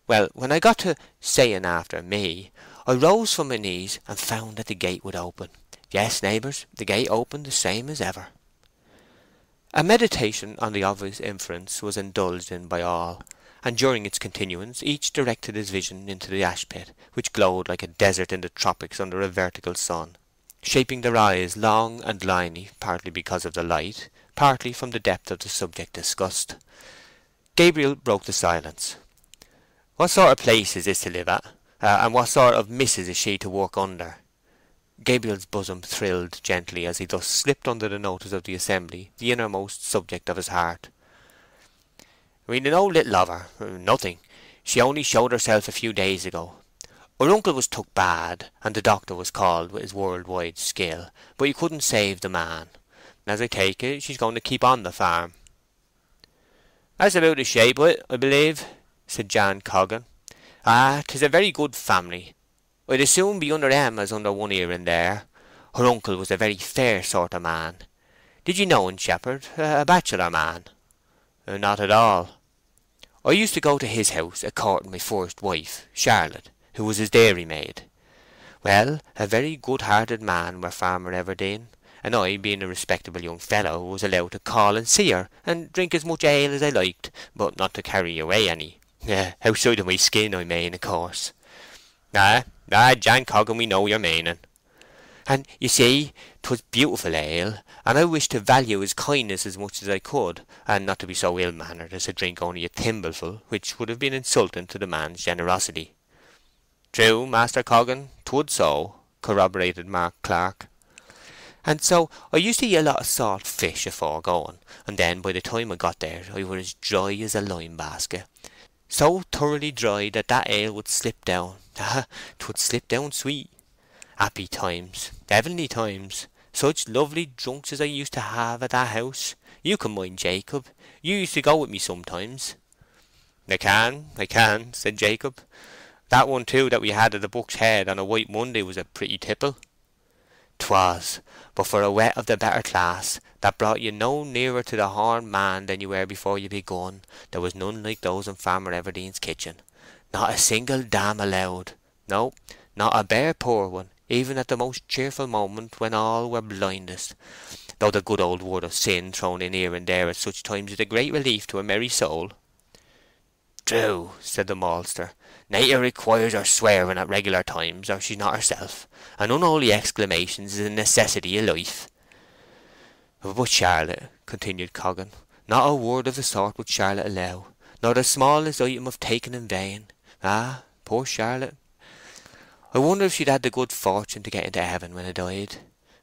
Well, when I got to saying after me, I rose from my knees and found that the gate would open. Yes, neighbours, the gate opened the same as ever." A meditation on the obvious inference was indulged in by all, and during its continuance each directed his vision into the ash pit, which glowed like a desert in the tropics under a vertical sun, shaping their eyes long and liney, partly because of the light, partly from the depth of the subject discussed. Gabriel broke the silence. "What sort of place is this to live at? And what sort of missus is she to work under?" Gabriel's bosom thrilled gently as he thus slipped under the notice of the assembly the innermost subject of his heart. "We know little of her, nothing. She only showed herself a few days ago. Her uncle was took bad, and the doctor was called with his worldwide skill, but he couldn't save the man. As I take it, she's going to keep on the farm." "That's about the shape of it, I believe," said Jan Coggan. "Ah, 'tis a very good family. I'd as soon be under them as under one here and there. Her uncle was a very fair sort of man. Did you know him, shepherd? A bachelor man?" "Not at all." "I used to go to his house a courting my first wife, Charlotte, who was his dairymaid. Well, a very good-hearted man were Farmer Everdene, and I, being a respectable young fellow, was allowed to call and see her, and drink as much ale as I liked, but not to carry away any. Outside of my skin, I mean, of course." "Ah, Jan Coggan, we know your meaning." "And you see, 'twas beautiful ale, and I wished to value his kindness as much as I could, and not to be so ill-mannered as to drink only a thimbleful, which would have been insulting to the man's generosity." "True, Master Coggan, 'twould so," corroborated Mark Clark. "And so I used to eat a lot of salt fish afore going, and then by the time I got there I were as dry as a lime basket. So thoroughly dry that ale would slip down. Ah, 'twould slip down sweet. Happy times, heavenly times. Such lovely drunks as I used to have at that house. You can mind, Jacob. You used to go with me sometimes." I can," said Jacob. "That one too that we had at the Buck's Head on a White Monday was a pretty tipple." "'Twas, but for a wet of the better class, that brought you no nearer to the horned man than you were before you begun. There was none like those in Farmer Everdene's kitchen. Not a single dam allowed. No, not a bare poor one, even at the most cheerful moment when all were blindest. Though the good old word of sin thrown in here and there at such times is a great relief to a merry soul." "True," said the maltster. "Nature requires her swearing at regular times, or she's not herself, and unholy exclamations is a necessity of life." "But Charlotte," continued Coggan, "not a word of the sort would Charlotte allow, nor the smallest item of taking in vain. Ah, poor Charlotte! I wonder if she'd had the good fortune to get into heaven when I died.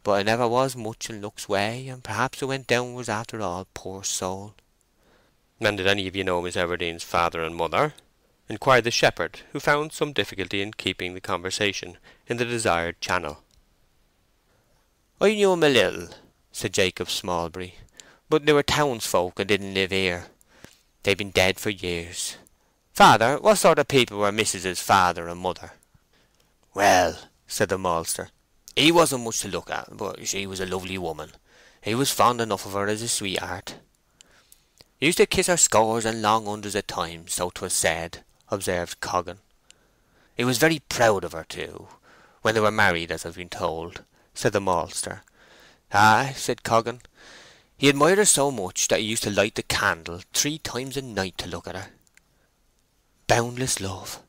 But I never was much in luck's way, and perhaps I went downwards after all, poor soul." "And did any of you know Miss Everdene's father and mother?" inquired the shepherd, who found some difficulty in keeping the conversation in the desired channel. "I knew him a little," said Jacob Smallbury, "but they were townsfolk and didn't live here. They've been dead for years. Father, what sort of people were Mrs.'s father and mother?" "Well," said the maltster, "he wasn't much to look at, but she was a lovely woman. He was fond enough of her as a sweetheart." "Used to kiss her scores and long hundreds of times, so 'twas said," observed Coggan. "He was very proud of her too, when they were married, as I've been told," said the maltster. "Ay," said Coggan. "He admired her so much that he used to light the candle 3 times a night to look at her." "Boundless love!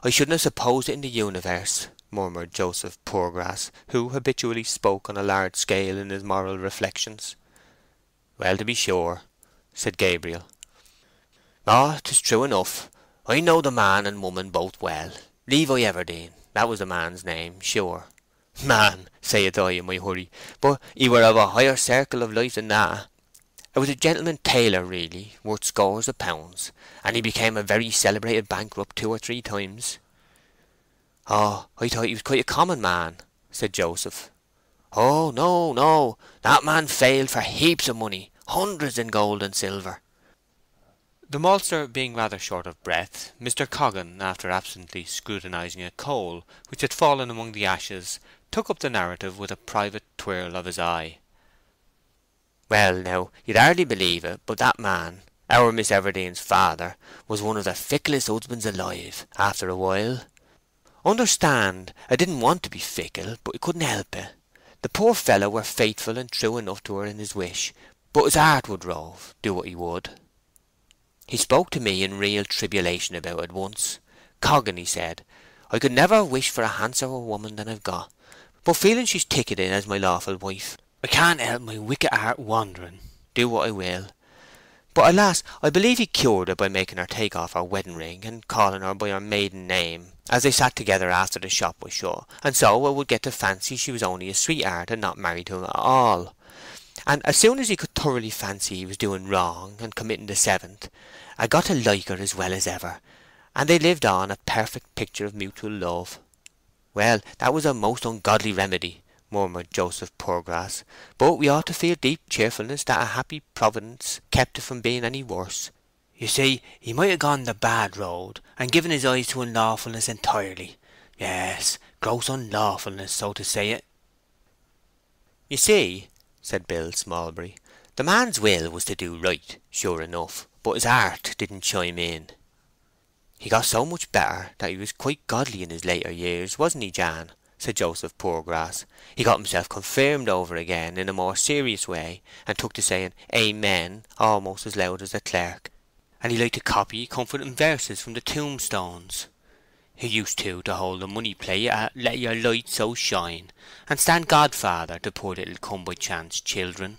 I shouldn't have supposed it in the universe," murmured Joseph Poorgrass, who habitually spoke on a large scale in his moral reflections. "Well, to be sure," said Gabriel. "Oh, 'tis true enough. I know the man and woman both well. Levi Everdene, that was the man's name, sure. Man, saith I in my hurry, but he were of a higher circle of life than that. I was a gentleman tailor, really, worth scores of pounds, and he became a very celebrated bankrupt 2 or 3 times." "Oh, I thought he was quite a common man," said Joseph. "Oh, no, no. That man failed for heaps of money, hundreds in gold and silver." The maltster being rather short of breath, Mr. Coggan, after absently scrutinizing a coal which had fallen among the ashes, took up the narrative with a private twirl of his eye. "Well, now, you'd hardly believe it, but that man, our Miss Everdene's father, was one of the ficklest husbands alive, after a while. Understand, I didn't want to be fickle, but I couldn't help it. The poor fellow were faithful and true enough to her in his wish, but his heart would rove, do what he would. He spoke to me in real tribulation about it once. 'Coggan,' he said, 'I could never wish for a handsomer woman than I've got, but feeling she's ticketed as my lawful wife, I can't help my wicked heart wandering, do what I will.' But alas, I believe he cured it by making her take off her wedding ring and calling her by her maiden name, as they sat together after the shop was shut, and so I would get to fancy she was only a sweetheart and not married to him at all. And as soon as he could thoroughly fancy he was doing wrong and committing the seventh, I got to like her as well as ever, and they lived on, a perfect picture of mutual love. "Well, that was a most ungodly remedy," murmured Joseph Poorgrass. "But we ought to feel deep cheerfulness that a happy Providence kept it from being any worse. You see, he might have gone the bad road, and given his eyes to unlawfulness entirely. Yes, gross unlawfulness, so to say it." "You see," said Bill Smallbury, "the man's will was to do right, sure enough, but his heart didn't chime in." "He got so much better that he was quite godly in his later years, wasn't he, Jan?" said Joseph Poorgrass. "He got himself confirmed over again in a more serious way, and took to saying Amen almost as loud as the clerk, and he liked to copy comforting verses from the tombstones. He used to hold the money play at Let Your Light So Shine, and stand godfather to poor little come-by-chance children.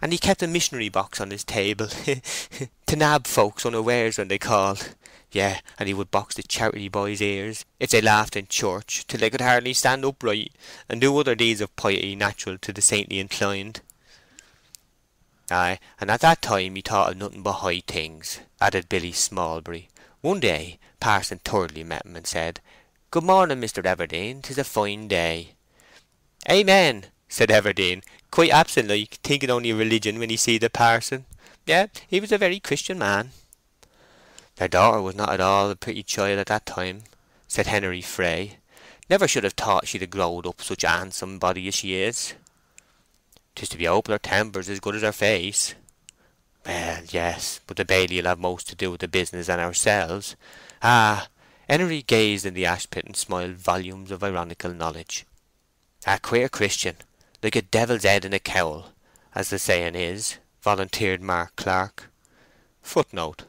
And he kept a missionary box on his table, to nab folks unawares when they called. Yeah, and he would box the charity boys' ears, if they laughed in church, till they could hardly stand upright, and do other deeds of piety natural to the saintly inclined." "Ay, and at that time he thought of nothing but high things," added Billy Smallbury. "One day Parson Thirdly met him and said, 'Good morning, Mr. Everdene, 'tis a fine day.' 'Amen,' said Everdene, quite absent-like, thinking only of religion when he see the parson. Yes, he was a very Christian man." "Their daughter was not at all a pretty child at that time," said Henery Fray. "Never should have thought she'd have growed up such a handsome body as she is." "'Tis to be hoped her temper's as good as her face." "Well, yes, but the bailie'll have most to do with the business than ourselves. Ah!" Henery gazed in the ash pit and smiled volumes of ironical knowledge. "A queer Christian, like a devil's head in a cowl, as the saying is," volunteered Mark Clark. Footnote: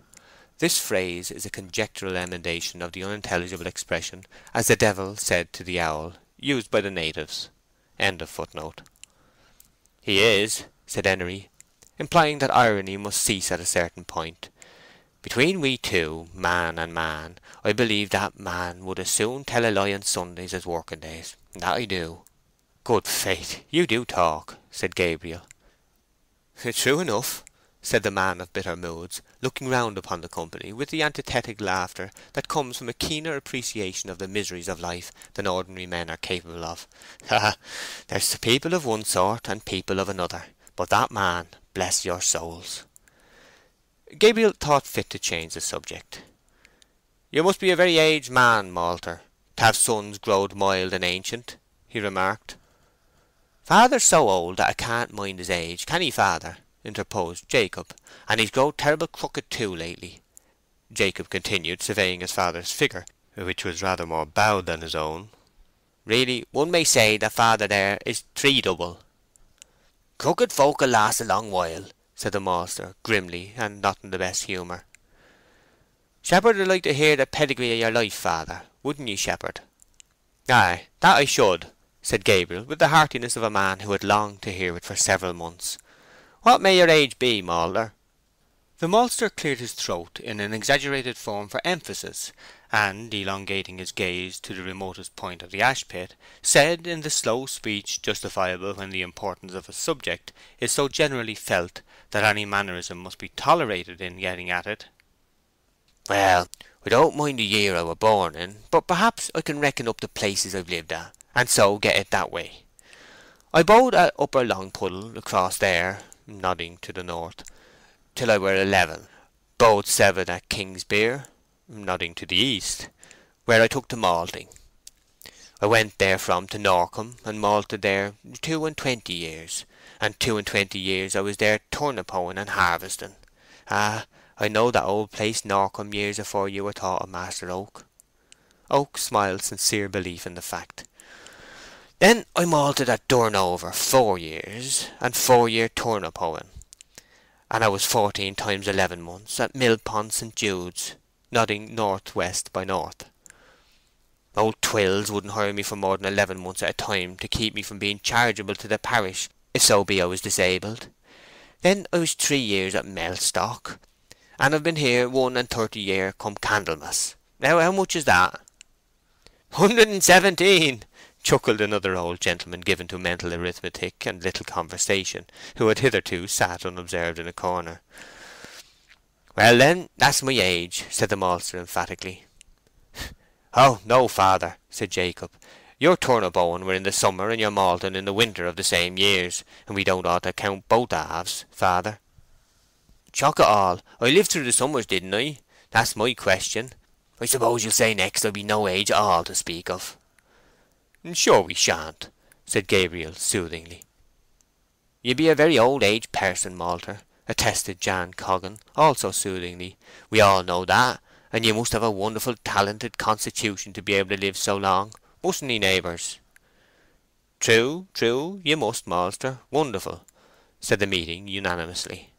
This phrase is a conjectural emendation of the unintelligible expression, "as the devil said to the owl," used by the natives. End of footnote. "He is," said Henery, implying that irony must cease at a certain point. "Between we two, man and man, I believe that man would as soon tell a lie on Sundays as working days. That I do." "Good faith, you do talk," said Gabriel. "True enough," said the man of bitter moods, looking round upon the company with the antithetic laughter that comes from a keener appreciation of the miseries of life than ordinary men are capable of. "Ha! There's people of one sort and people of another, but that man, bless your souls!" Gabriel thought fit to change the subject. "You must be a very aged man, Malter, to have sons growed mild and ancient," he remarked. "Father's so old that I can't mind his age, can he, father?" interposed Jacob. "And he's growed terrible crooked too lately," Jacob continued, surveying his father's figure, which was rather more bowed than his own. "Really, one may say that father there is three double." "Crooked folk will last a long while," said the maltster, grimly, and not in the best humour. "Shepherd would like to hear the pedigree of your life, father, wouldn't ye, Shepherd?" "Ay, that I should," said Gabriel, with the heartiness of a man who had longed to hear it for several months. "What may your age be, Malter?" The maltster cleared his throat in an exaggerated form for emphasis, and, elongating his gaze to the remotest point of the ash pit, said in the slow speech justifiable when the importance of a subject is so generally felt that any mannerism must be tolerated in getting at it. "Well, I don't mind the year I were born in, but perhaps I can reckon up the places I've lived at, and so get it that way. I bode at Upper Longpuddle, across there," nodding to the north, "till I were 11. Bode 7 at Kingsbere," nodding to the east, "where I took to malting. I went therefrom to Norcombe, and malted there 22 years, and 22 years I was there turnip hoeing and harvesting. Ah, I know that old place Norcombe years afore you were thought of, Master Oak." Oak smiled sincere belief in the fact. "Then I malted at Durnover 4 years, and 4 year turnip hoeing. And I was 14 times 11 months at Millpond St. Jude's," nodding north-west by north. "Old Twills wouldn't hire me for more than 11 months at a time to keep me from being chargeable to the parish, if so be I was disabled. Then I was 3 years at Mellstock, and I've been here 31 year come Candlemas. Now how much is that?" "117," chuckled another old gentleman given to mental arithmetic and little conversation, who had hitherto sat unobserved in a corner. "Well, then, that's my age," said the maltster emphatically. "Oh, no, father," said Jacob. "Your turnip owing were in the summer and your malting in the winter of the same years, and we don't ought to count both halves, father." "Chok it all, I lived through the summers, didn't I? That's my question. I suppose you'll say next I'll be no age at all to speak of." "Sure we shan't," said Gabriel soothingly. "You be a very old age person, Malter," attested Jan Coggan, also soothingly. "We all know that, and you must have a wonderful talented constitution to be able to live so long, mustn't ye, neighbours?" "True, true, you must, maltster, wonderful," said the meeting unanimously.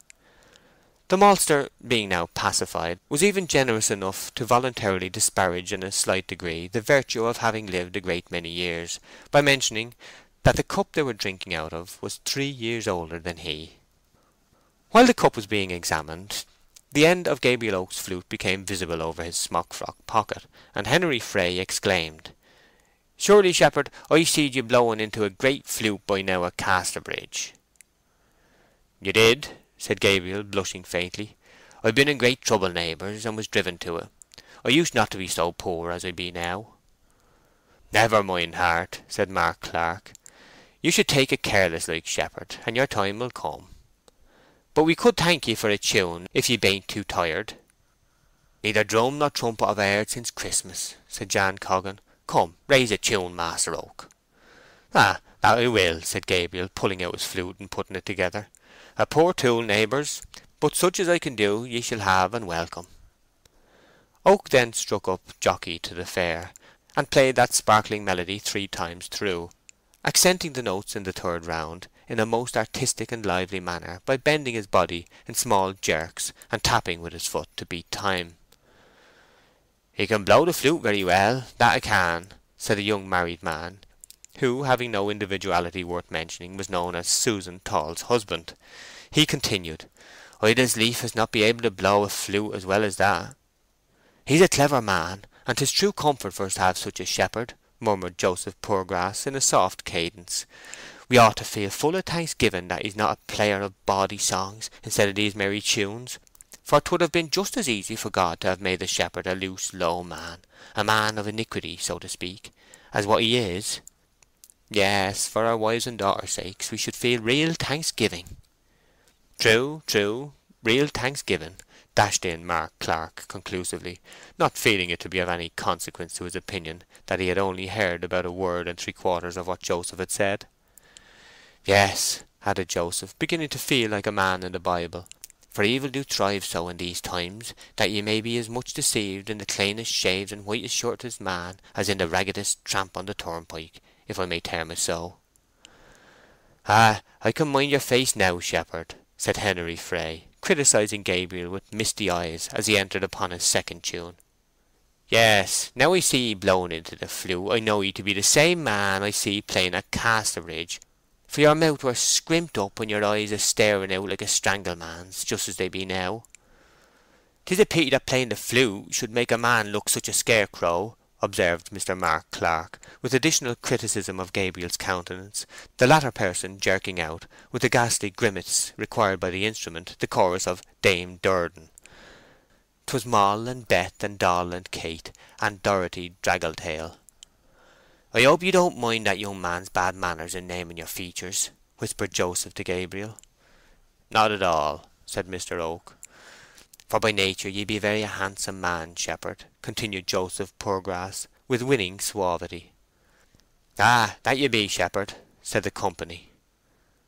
The maltster, being now pacified, was even generous enough to voluntarily disparage in a slight degree the virtue of having lived a great many years, by mentioning that the cup they were drinking out of was 3 years older than he. While the cup was being examined, the end of Gabriel Oak's flute became visible over his smock-frock pocket, and Henery Fray exclaimed, "Surely, shepherd, I seed you blowing into a great flute by now at Casterbridge." "You did," said Gabriel, blushing faintly. "I've been in great trouble, neighbours, and was driven to it. I used not to be so poor as I be now." "Never mind, Hart," said Mark Clark. "You should take it careless like, shepherd, and your time will come. But we could thank ye for a tune, if ye bain't too tired." "Neither drum nor trumpet have I heard since Christmas," said Jan Coggan. "Come, raise a tune, Master Oak." "Ah, that I will," said Gabriel, pulling out his flute and putting it together. "A poor tool, neighbours, but such as I can do ye shall have and welcome." Oak then struck up "Jockey to the Fair," and played that sparkling melody 3 times through, accenting the notes in the third round in a most artistic and lively manner by bending his body in small jerks and tapping with his foot to beat time. "He can blow the flute very well, that 'a can," said a young married man, who, having no individuality worth mentioning, was known as Susan Tall's husband. He continued, "I'd as lief as not be able to blow a flute as well as that." "He's a clever man, and 'tis true comfort for us to have such a shepherd," murmured Joseph Poorgrass in a soft cadence. "We ought to feel full of thanksgiving that he's not a player of bawdy songs instead of these merry tunes, for 'twould have been just as easy for God to have made the shepherd a loose, low man, a man of iniquity, so to speak, as what he is. Yes, for our wives' and daughters' sakes we should feel real thanksgiving." "True, true, real thanksgiving," dashed in Mark Clark conclusively, not feeling it to be of any consequence to his opinion that he had only heard about a word and 3/4 of what Joseph had said. "Yes," added Joseph, beginning to feel like a man in the Bible, "for evil do thrive so in these times, that ye may be as much deceived in the cleanest shaved and whitest shirtedest man as in the raggedest tramp on the turnpike, if I may term it so." "Ah, I can mind your face now, shepherd," said Henery Fray, criticizing Gabriel with misty eyes as he entered upon his second tune. "Yes, now I see ye blowing into the flute, I know ye to be the same man I see playing at Casterbridge, for your mouth were scrimped up and your eyes a staring out like a strangleman's, just as they be now." "'Tis a pity that playing the flute should make a man look such a scarecrow," observed Mr. Mark Clark, with additional criticism of Gabriel's countenance, the latter person jerking out, with the ghastly grimace required by the instrument, the chorus of Dame Durden. "'Twas Moll and Beth and Doll and Kate and Dorothy Draggletail." "I hope you don't mind that young man's bad manners in naming your features," whispered Joseph to Gabriel. "Not at all," said Mr. Oak. "For by nature ye be a very handsome man, shepherd," continued Joseph Poorgrass, with winning suavity. "Ah, that ye be, shepherd," said the company.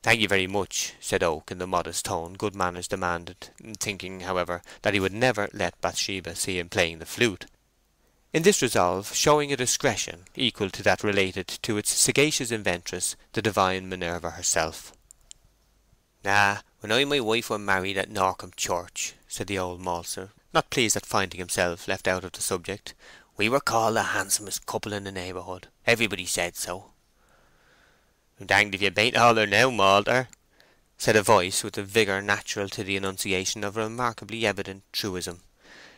"Thank you very much," said Oak in the modest tone good manners demanded, thinking, however, that he would never let Bathsheba see him playing the flute, in this resolve showing a discretion equal to that related to its sagacious inventress, the divine Minerva herself. "Ah, when I and my wife were married at Norcombe Church," said the old maltster, not pleased at finding himself left out of the subject, "we were called the handsomest couple in the neighbourhood. Everybody said so." "Danged if you bain't holler now, malter," said a voice with the vigour natural to the enunciation of a remarkably evident truism.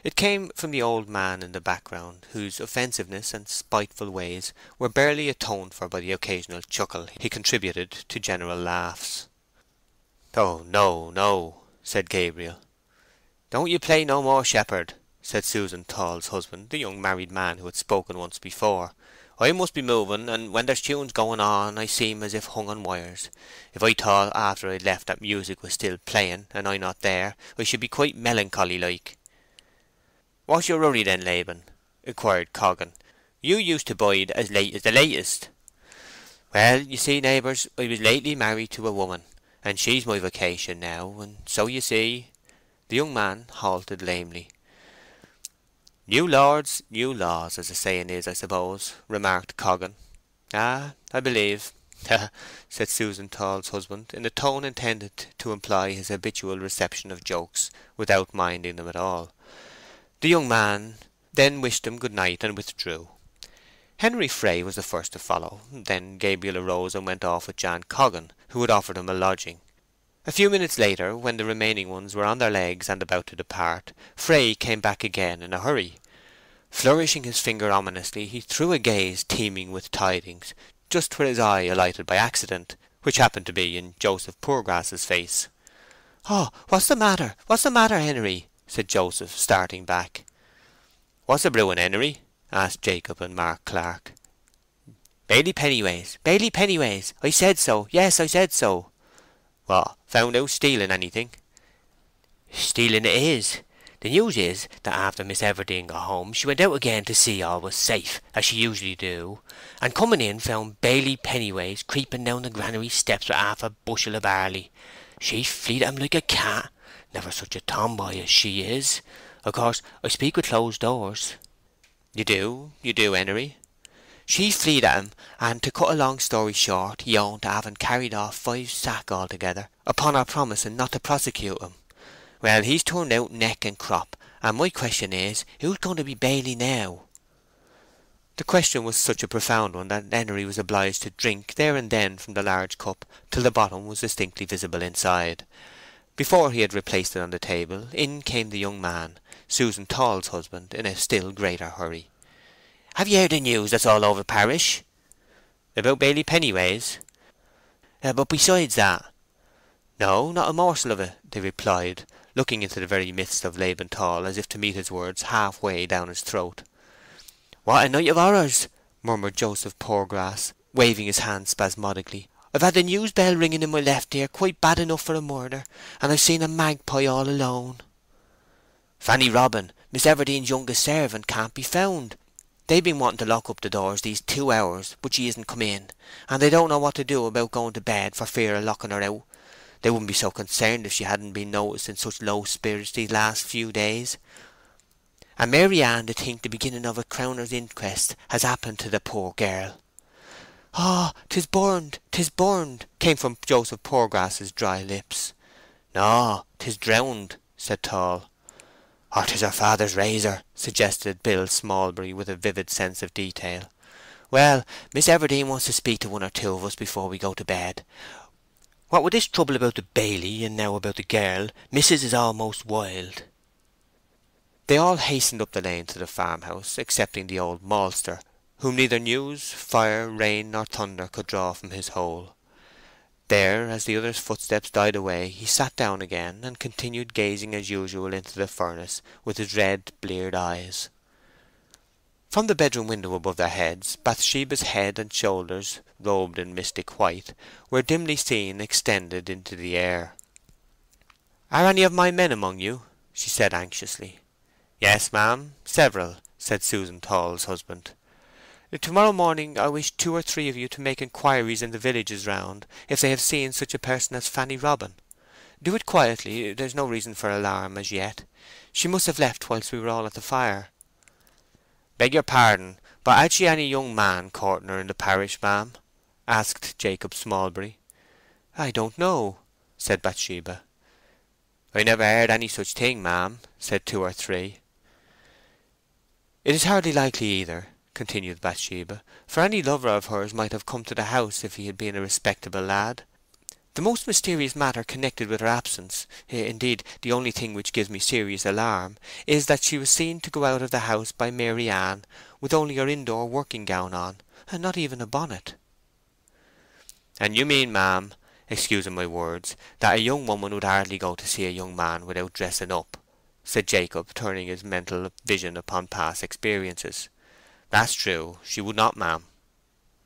It came from the old man in the background, whose offensiveness and spiteful ways were barely atoned for by the occasional chuckle he contributed to general laughs. "Oh, no, no," said Gabriel. "Don't you play no more, shepherd," said Susan Tall's husband, the young married man who had spoken once before. "I must be moving, and when there's tunes going on I seem as if hung on wires. If I thought after I'd left that music was still playing, and I not there, I should be quite melancholy like." "What's your hurry then, Laban?" inquired Coggan. "You used to bide as late as the latest." "Well, you see, neighbours, I was lately married to a woman, and she's my vocation now, and so you see—" The young man halted lamely. "New lords, new laws, as the saying is, I suppose," remarked Coggan. "Ah, I believe," said Susan Tall's husband, in a tone intended to imply his habitual reception of jokes without minding them at all. The young man then wished them good night and withdrew. Henry Fray was the first to follow. Then Gabriel arose and went off with Jan Coggan, who had offered him a lodging. A few minutes later, when the remaining ones were on their legs and about to depart, Fray came back again in a hurry. Flourishing his finger ominously, he threw a gaze teeming with tidings just where his eye alighted by accident, which happened to be in Joseph Poorgrass's face. "Oh, what's the matter? What's the matter, Henry?" said Joseph, starting back. "What's a brewing, Henry?" asked Jacob and Mark Clark. "Bailey Pennyways, Bailey Pennyways. I said so. Yes, I said so." "What, found out stealing anything?" "Stealing it is. The news is that after Miss Everdene got home she went out again to see all was safe, as she usually do, and coming in found Bailey Pennyways creeping down the granary steps with half a bushel of barley. She fleed at him like a cat. Never such a tomboy as she is. Of course, I speak with closed doors." You do, Henery." "She fleed at him, and to cut a long story short, he owned to having carried off 5 sack altogether, upon her promising not to prosecute him. Well, he's turned out neck and crop, and my question is, who's going to be Bailey now?" The question was such a profound one that Henery was obliged to drink there and then from the large cup till the bottom was distinctly visible inside. Before he had replaced it on the table, in came the young man, Susan Tall's husband, in a still greater hurry. "Have you heard the news that's all over parish?" "About Bailey Pennyways?" "But besides that?" "No, not a morsel of it," they replied, looking into the very midst of Laban Tall as if to meet his words half-way down his throat. "What a night of horrors!" murmured Joseph Poorgrass, waving his hand spasmodically. "I've had the news bell ringing in my left ear quite bad enough for a murder, and I've seen a magpie all alone. Fanny Robin, Miss Everdene's youngest servant, can't be found. They've been wanting to lock up the doors these 2 hours, but she isn't come in, and they don't know what to do about going to bed for fear of locking her out. They wouldn't be so concerned if she hadn't been noticed in such low spirits these last few days. And Mary Ann to think the beginning of a crowner's inquest has happened to the poor girl." "Oh, 'tis burned, 'tis burned," came from Joseph Poorgrass's dry lips. "No, 'tis drowned," said Tall. "Or 'tis her father's razor," suggested Bill Smallbury with a vivid sense of detail. "Well, Miss Everdene wants to speak to one or two of us before we go to bed. What with this trouble about the Bailey, and now about the girl, Missus is almost wild." They all hastened up the lane to the farmhouse, excepting the old maltster, whom neither news, fire, rain, nor thunder could draw from his hole. There, as the other's footsteps died away, he sat down again and continued gazing as usual into the furnace with his red, bleared eyes. From the bedroom window above their heads, Bathsheba's head and shoulders, robed in mystic white, were dimly seen extended into the air. "Are any of my men among you?" she said anxiously. "Yes, ma'am, several," said Susan Tall's husband. "Tomorrow morning I wish 2 or 3 of you to make inquiries in the villages round if they have seen such a person as Fanny Robin. Do it quietly, there's no reason for alarm as yet. She must have left whilst we were all at the fire." "Beg your pardon, but had she any young man courting her in the parish, ma'am?" asked Jacob Smallbury. "I don't know," said Bathsheba. "I never heard any such thing, ma'am," said 2 or 3. "It is hardly likely either," continued Bathsheba, "for any lover of hers might have come to the house if he had been a respectable lad. The most mysterious matter connected with her absence, indeed the only thing which gives me serious alarm, is that she was seen to go out of the house by Mary Ann with only her indoor working gown on, and not even a bonnet." "And you mean, ma'am, excusing my words, that a young woman would hardly go to see a young man without dressing up?" said Jacob, turning his mental vision upon past experiences. "That's true, she would not, ma'am."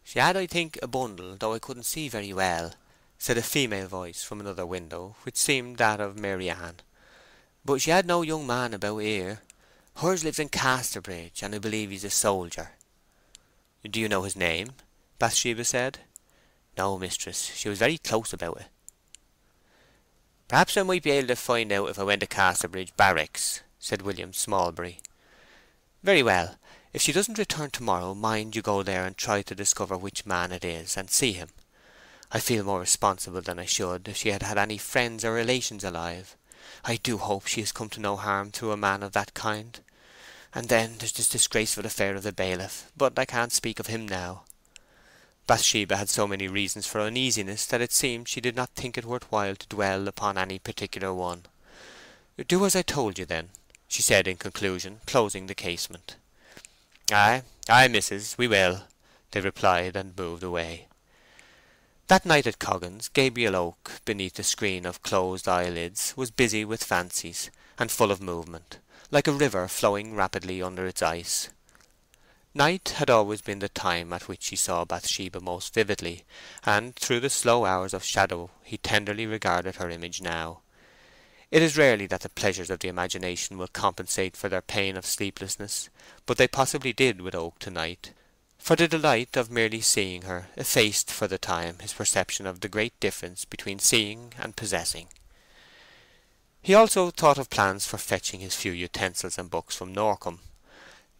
"She had, I think, a bundle, though I couldn't see very well," said a female voice from another window, which seemed that of Maryann. "But she had no young man about here. Hers lives in Casterbridge, and I believe he's a soldier." "Do you know his name?" Bathsheba said. "No, mistress. She was very close about it." "Perhaps I might be able to find out if I went to Casterbridge barracks," said William Smallbury. "Very well. If she doesn't return tomorrow, mind you go there and try to discover which man it is, and see him. I feel more responsible than I should if she had had any friends or relations alive. I do hope she has come to no harm through a man of that kind. And then there's this disgraceful affair of the bailiff, but I can't speak of him now." Bathsheba had so many reasons for uneasiness that it seemed she did not think it worth while to dwell upon any particular one. "Do as I told you, then," she said in conclusion, closing the casement. "Ay, ay, missus, we will," they replied, and moved away. That night at Coggan's, Gabriel Oak, beneath the screen of closed eyelids, was busy with fancies, and full of movement, like a river flowing rapidly under its ice. Night had always been the time at which he saw Bathsheba most vividly, and through the slow hours of shadow he tenderly regarded her image now. It is rarely that the pleasures of the imagination will compensate for their pain of sleeplessness, but they possibly did with Oak tonight, for the delight of merely seeing her effaced for the time his perception of the great difference between seeing and possessing. He also thought of plans for fetching his few utensils and books from Norcombe.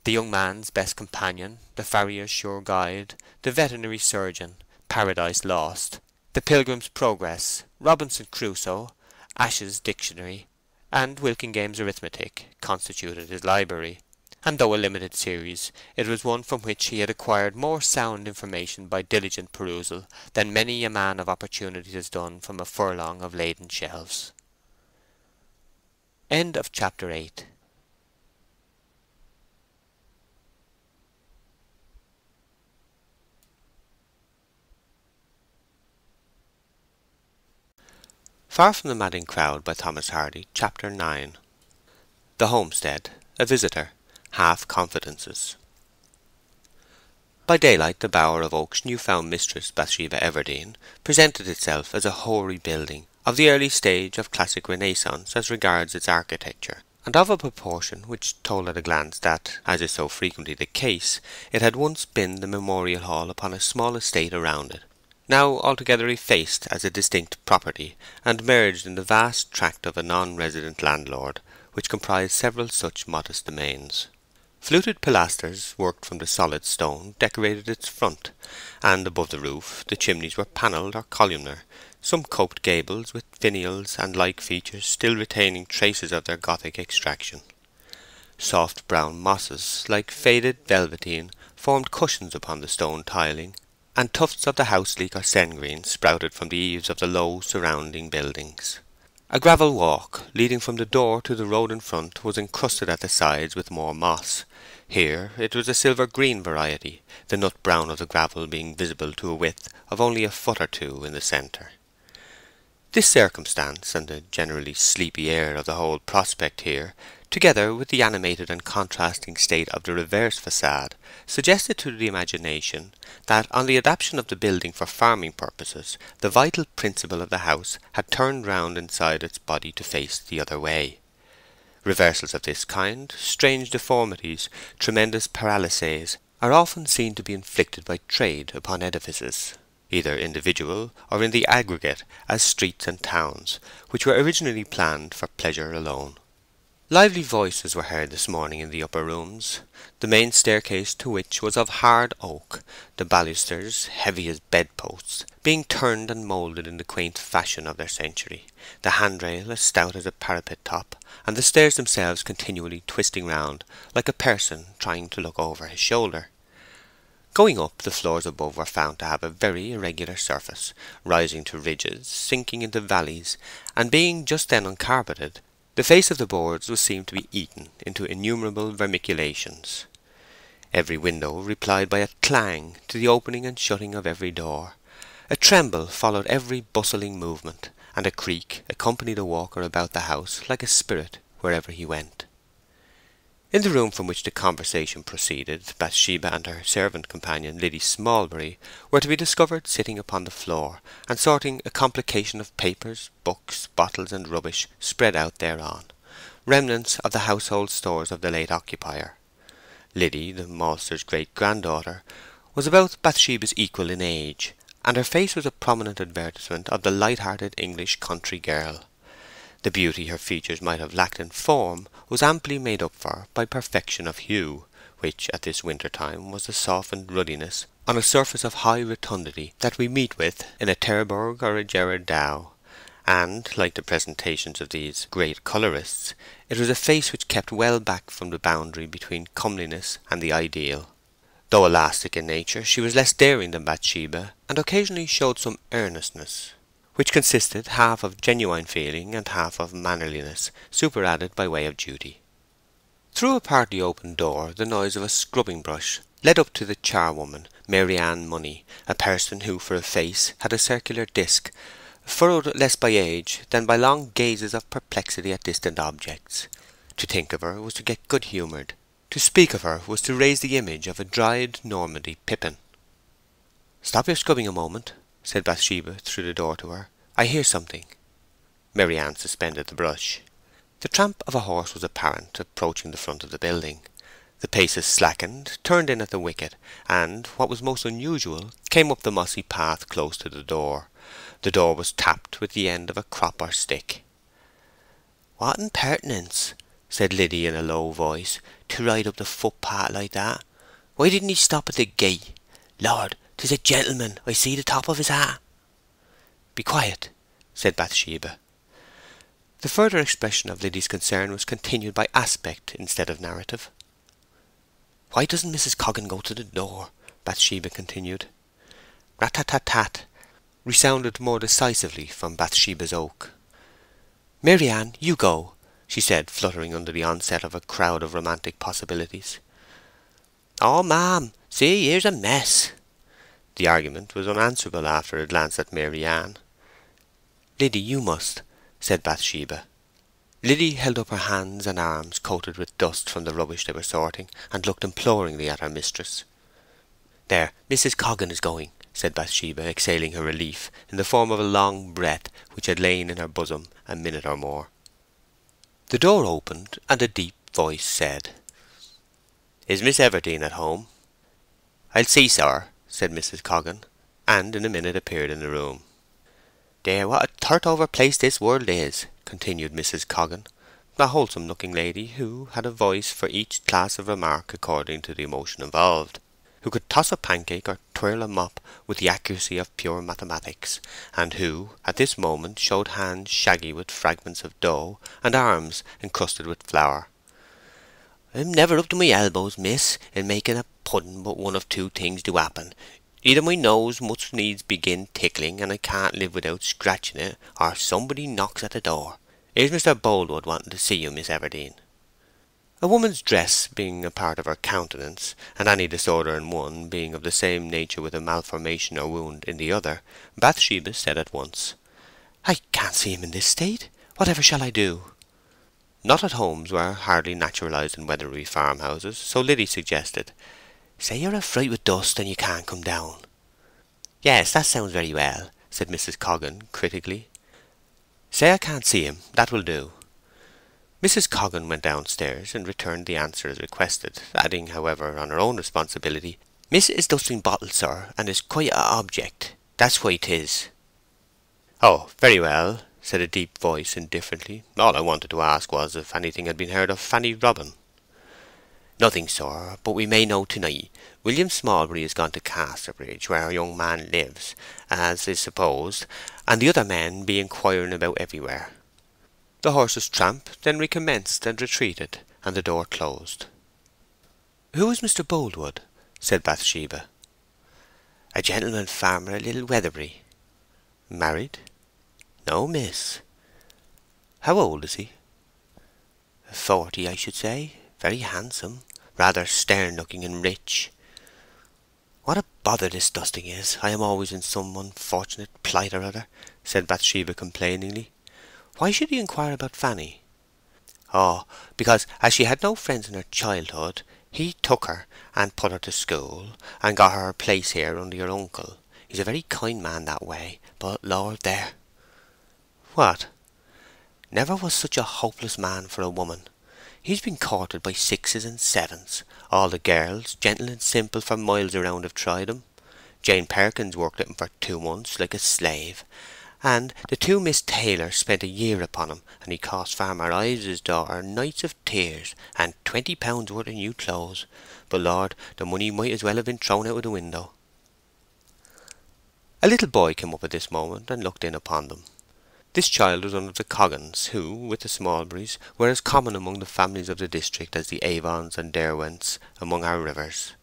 The young man's best companion, the farrier's sure guide, the veterinary surgeon, Paradise Lost, the Pilgrim's Progress, Robinson Crusoe, Ash's Dictionary, and Wilkingame's Arithmetic constituted his library, and though a limited series, it was one from which he had acquired more sound information by diligent perusal than many a man of opportunity has done from a furlong of laden shelves. End of chapter 8. Far from the Madding Crowd by Thomas Hardy, Chapter 9. The Homestead, a Visitor, Half Confidences. By daylight the bower of Oak's new-found mistress, Bathsheba Everdene, presented itself as a hoary building of the early stage of classic Renaissance as regards its architecture, and of a proportion which told at a glance that, as is so frequently the case, it had once been the memorial hall upon a small estate around it, now altogether effaced as a distinct property, and merged in the vast tract of a non-resident landlord, which comprised several such modest domains. Fluted pilasters, worked from the solid stone, decorated its front, and above the roof the chimneys were panelled or columnar, some coped gables with finials and like features still retaining traces of their Gothic extraction. Soft brown mosses, like faded velveteen, formed cushions upon the stone tiling, and tufts of the houseleek or sengreen sprouted from the eaves of the low surrounding buildings. A gravel walk leading from the door to the road in front was encrusted at the sides with more moss. Here it was a silver-green variety, the nut brown of the gravel being visible to a width of only a foot or two in the centre. This circumstance, and the generally sleepy air of the whole prospect here, together with the animated and contrasting state of the reverse façade, suggested to the imagination that on the adaptation of the building for farming purposes the vital principle of the house had turned round inside its body to face the other way. Reversals of this kind, strange deformities, tremendous paralyses, are often seen to be inflicted by trade upon edifices, either individual or in the aggregate as streets and towns, which were originally planned for pleasure alone. Lively voices were heard this morning in the upper rooms, the main staircase to which was of hard oak, the balusters, heavy as bedposts, being turned and moulded in the quaint fashion of their century, the handrail as stout as a parapet top, and the stairs themselves continually twisting round like a person trying to look over his shoulder. Going up, the floors above were found to have a very irregular surface, rising to ridges, sinking into valleys, and being just then uncarpeted, the face of the boards was seen to be eaten into innumerable vermiculations. Every window replied by a clang to the opening and shutting of every door. A tremble followed every bustling movement, and a creak accompanied a walker about the house like a spirit wherever he went. In the room from which the conversation proceeded, Bathsheba and her servant companion, Liddy Smallbury, were to be discovered sitting upon the floor, and sorting a complication of papers, books, bottles, and rubbish spread out thereon, remnants of the household stores of the late occupier. Liddy, the maltster's great-granddaughter, was about Bathsheba's equal in age, and her face was a prominent advertisement of the light-hearted English country girl. The beauty her features might have lacked in form was amply made up for by perfection of hue, which at this winter time was the softened ruddiness on a surface of high rotundity that we meet with in a Terburg or a Gerard Dow, and, like the presentations of these great colourists, it was a face which kept well back from the boundary between comeliness and the ideal. Though elastic in nature, she was less daring than Bathsheba, and occasionally showed some earnestness, which consisted half of genuine feeling and half of mannerliness, superadded by way of duty. Through a partly open door the noise of a scrubbing brush led up to the charwoman, Mary Ann Money, a person who for a face had a circular disc, furrowed less by age than by long gazes of perplexity at distant objects. To think of her was to get good-humoured. To speak of her was to raise the image of a dried Normandy pippin. "Stop your scrubbing a moment," said Bathsheba through the door to her. "I hear something." Mary Ann suspended the brush. The tramp of a horse was apparent, approaching the front of the building. The paces slackened, turned in at the wicket, and, what was most unusual, came up the mossy path close to the door. The door was tapped with the end of a crop or stick. "What impertinence," said Liddy in a low voice, "to ride up the footpath like that. Why didn't he stop at the gate? Lord, 'tis a gentleman. I see the top of his hat." "Be quiet," said Bathsheba. The further expression of Liddy's concern was continued by aspect instead of narrative. "Why doesn't Mrs. Coggan go to the door?" Bathsheba continued. Rat-tat-tat-tat resounded more decisively from Bathsheba's oak. "Mary Ann, you go," she said, fluttering under the onset of a crowd of romantic possibilities. "Oh, ma'am, see, here's a mess." The argument was unanswerable after a glance at Mary Ann. "Liddy, you must," said Bathsheba. Liddy held up her hands and arms coated with dust from the rubbish they were sorting, and looked imploringly at her mistress. "There, Mrs. Coggan is going," said Bathsheba, exhaling her relief in the form of a long breath which had lain in her bosom a minute or more. The door opened, and a deep voice said, "Is Miss Everdene at home?" "I'll see, sir," said Mrs. Coggan, and in a minute appeared in the room. "Dear, what a third-over place this world is," continued Mrs. Coggan, a wholesome-looking lady who had a voice for each class of remark according to the emotion involved, who could toss a pancake or twirl a mop with the accuracy of pure mathematics, and who at this moment showed hands shaggy with fragments of dough and arms encrusted with flour. "I'm never up to my elbows, miss, in making a pudding, but one of two things do happen. Either my nose must needs begin tickling, and I can't live without scratching it, or somebody knocks at the door. Here's Mr. Boldwood wanting to see you, Miss Everdene." A woman's dress being a part of her countenance, and any disorder in one being of the same nature with a malformation or wound in the other, Bathsheba said at once, "I can't see him in this state. Whatever shall I do?" Not at homes were hardly naturalized in Weatherbury farmhouses, so Liddy suggested, "Say you're a fright with dust and you can't come down." "Yes, that sounds very well," said Mrs. Coggan critically. "Say I can't see him. That will do." Mrs. Coggan went downstairs and returned the answer as requested, adding, however, on her own responsibility, "Miss is dusting bottles, sir, and is quite a object. That's why 'tis." "Oh, very well," said a deep voice indifferently. "All I wanted to ask was if anything had been heard of Fanny Robin." "Nothing, sir, but we may know to-night. William Smallbury has gone to Casterbridge, where our young man lives, as is supposed, and the other men be inquiring about everywhere." The horse's tramp then recommenced and retreated, and the door closed. "Who is Mr. Boldwood?" said Bathsheba. "A gentleman farmer at Little Weatherbury." "Married?" "No, miss." "How old is he?" "40, I should say. Very handsome, rather stern-looking and rich." "What a bother this dusting is! I am always in some unfortunate plight or other," said Bathsheba complainingly. "Why should he inquire about Fanny?" Oh, because as she had no friends in her childhood, he took her and put her to school, and got her a place here under your uncle. He's a very kind man that way, but Lord, there! What? Never was such a hopeless man for a woman. He's been courted by sixes and sevens. All the girls, gentle and simple for miles around, have tried him. Jane Perkins worked at him for 2 months, like a slave. And the two Miss Taylors spent a year upon him, and he cost Farmer Ives's daughter nights of tears and £20 worth of new clothes. But Lord, the money might as well have been thrown out of the window. A little boy came up at this moment and looked in upon them. This child was one of the Coggins, who, with the Smallburys, were as common among the families of the district as the Avons and Derwents among our rivers.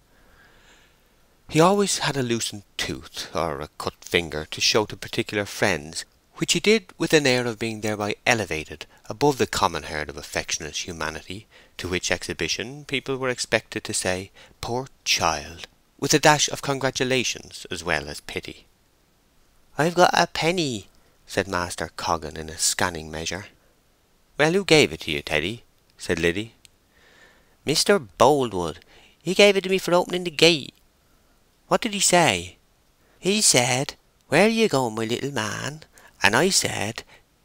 He always had a loosened tooth or a cut finger to show to particular friends, which he did with an air of being thereby elevated above the common herd of affectionate humanity, to which exhibition people were expected to say, "Poor child," with a dash of congratulations as well as pity. "I've got a penny," said Master Coggan in a scanning measure. "Well, who gave it to you, Teddy?" said Liddy. "Mr. Boldwood. He gave it to me for opening the gate." "What did he say?" "He said, 'Where are you going, my little man?' And I said,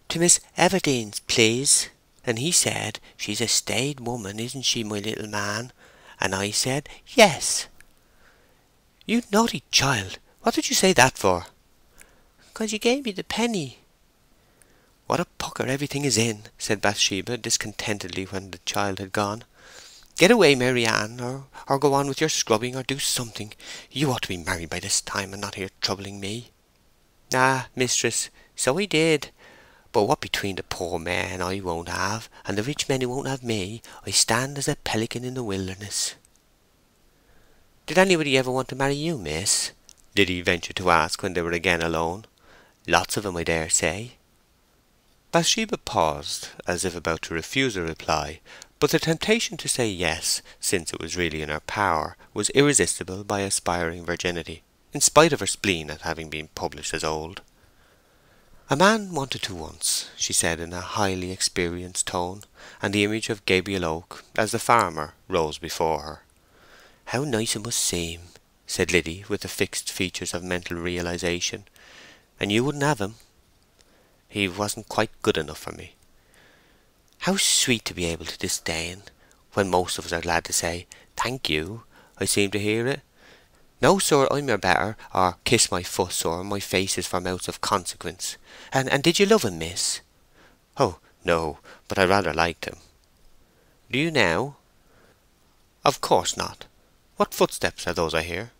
'To Miss Everdene's, please.' And he said, 'She's a staid woman, isn't she, my little man?' And I said, 'Yes.'" "You naughty child! What did you say that for?" "'Cause you gave me the penny." "What a pucker everything is in!" said Bathsheba discontentedly when the child had gone. "Get away, Maryann, or go on with your scrubbing, or do something. You ought to be married by this time, and not here troubling me." "Ah, mistress, so I did. But what between the poor men I won't have, and the rich men who won't have me, I stand as a pelican in the wilderness." "Did anybody ever want to marry you, miss?" Liddy ventured to ask when they were again alone. "Lots of 'em, I dare say." Bathsheba paused, as if about to refuse a reply, but the temptation to say yes, since it was really in her power, was irresistible by aspiring virginity, in spite of her spleen at having been published as old. "A man wanted to once," she said in a highly experienced tone, and the image of Gabriel Oak, as the farmer, rose before her. "How nice it must seem," said Liddy, with the fixed features of mental realization. "And you wouldn't have him?" "He wasn't quite good enough for me." "How sweet to be able to disdain, when most of us are glad to say, 'Thank you.' I seem to hear it. 'No, sir, I'm your better,' or 'Kiss my foot, sir, my face is for mouths of consequence.' And did you love him, miss?" "Oh, no, but I rather liked him." "Do you now?" "Of course not. What footsteps are those I hear?"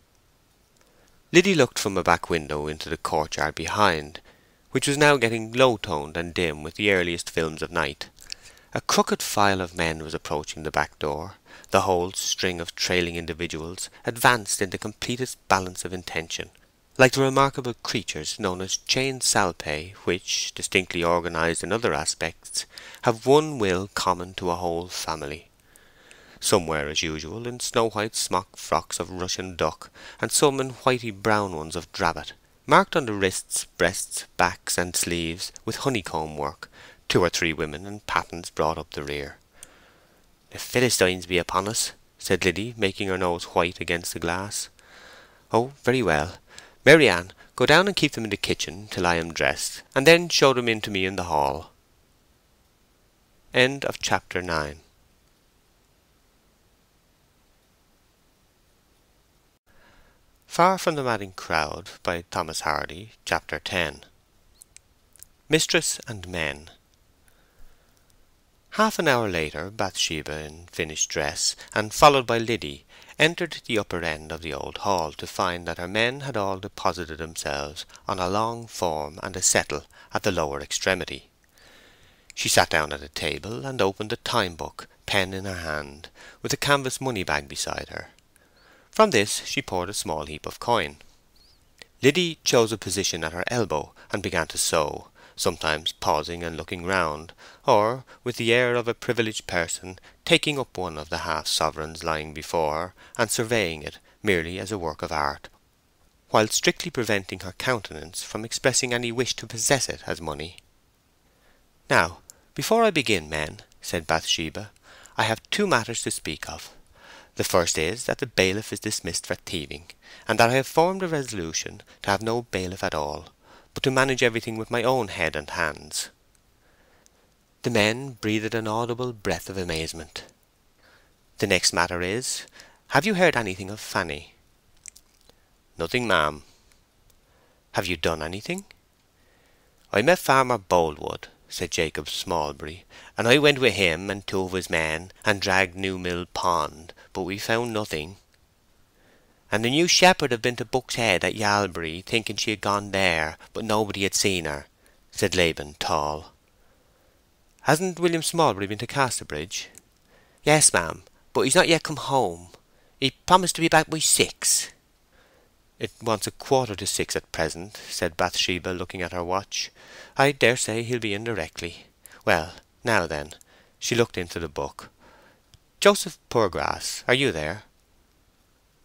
Liddy looked from a back window into the courtyard behind, which was now getting low-toned and dim with the earliest films of night. A crooked file of men was approaching the back door, the whole string of trailing individuals advanced in the completest balance of intention, like the remarkable creatures known as chained salpæ, which, distinctly organized in other aspects, have one will common to a whole family. Some were, as usual, in snow-white smock frocks of Russian duck, and some in whitey brown ones of drabbet, marked on the wrists, breasts, backs, and sleeves with honeycomb work. 2 or 3 women in pattens brought up the rear. "The Philistines be upon us," said Liddy, making her nose white against the glass. "Oh, very well. Maryann, go down and keep them in the kitchen till I am dressed, and then show them in to me in the hall." End of chapter 9. Far from the Madding Crowd, by Thomas Hardy, Chapter 10. Mistress and Men. Half an hour later, Bathsheba, in finished dress, and followed by Liddy, entered the upper end of the old hall to find that her men had all deposited themselves on a long form and a settle at the lower extremity. She sat down at a table and opened a time-book, pen in her hand, with a canvas money-bag beside her. From this she poured a small heap of coin. Liddy chose a position at her elbow and began to sew, sometimes pausing and looking round, or, with the air of a privileged person, taking up one of the half-sovereigns lying before her and surveying it merely as a work of art, while strictly preventing her countenance from expressing any wish to possess it as money. "Now, before I begin, men," said Bathsheba. "I have two matters to speak of. The first is that the bailiff is dismissed for thieving, and that I have formed a resolution to have no bailiff at all, but to manage everything with my own head and hands." The men breathed an audible breath of amazement. "The next matter is, have you heard anything of Fanny?" "Nothing, ma'am." "Have you done anything?" "I met Farmer Boldwood," said Jacob Smallbury, "and I went with him and two of his men and dragged Newmill Pond, but we found nothing." "And the new shepherd have been to Buck's Head at Yalbury, thinking she had gone there, but nobody had seen her," said Laban Tall. "Hasn't William Smallbury been to Casterbridge?" "Yes, ma'am, but he's not yet come home. He promised to be back by 6." "It wants 6:15 at present," said Bathsheba, looking at her watch. "I dare say he'll be in directly. Well, now then." She looked into the book. "Joseph Poorgrass, are you there?"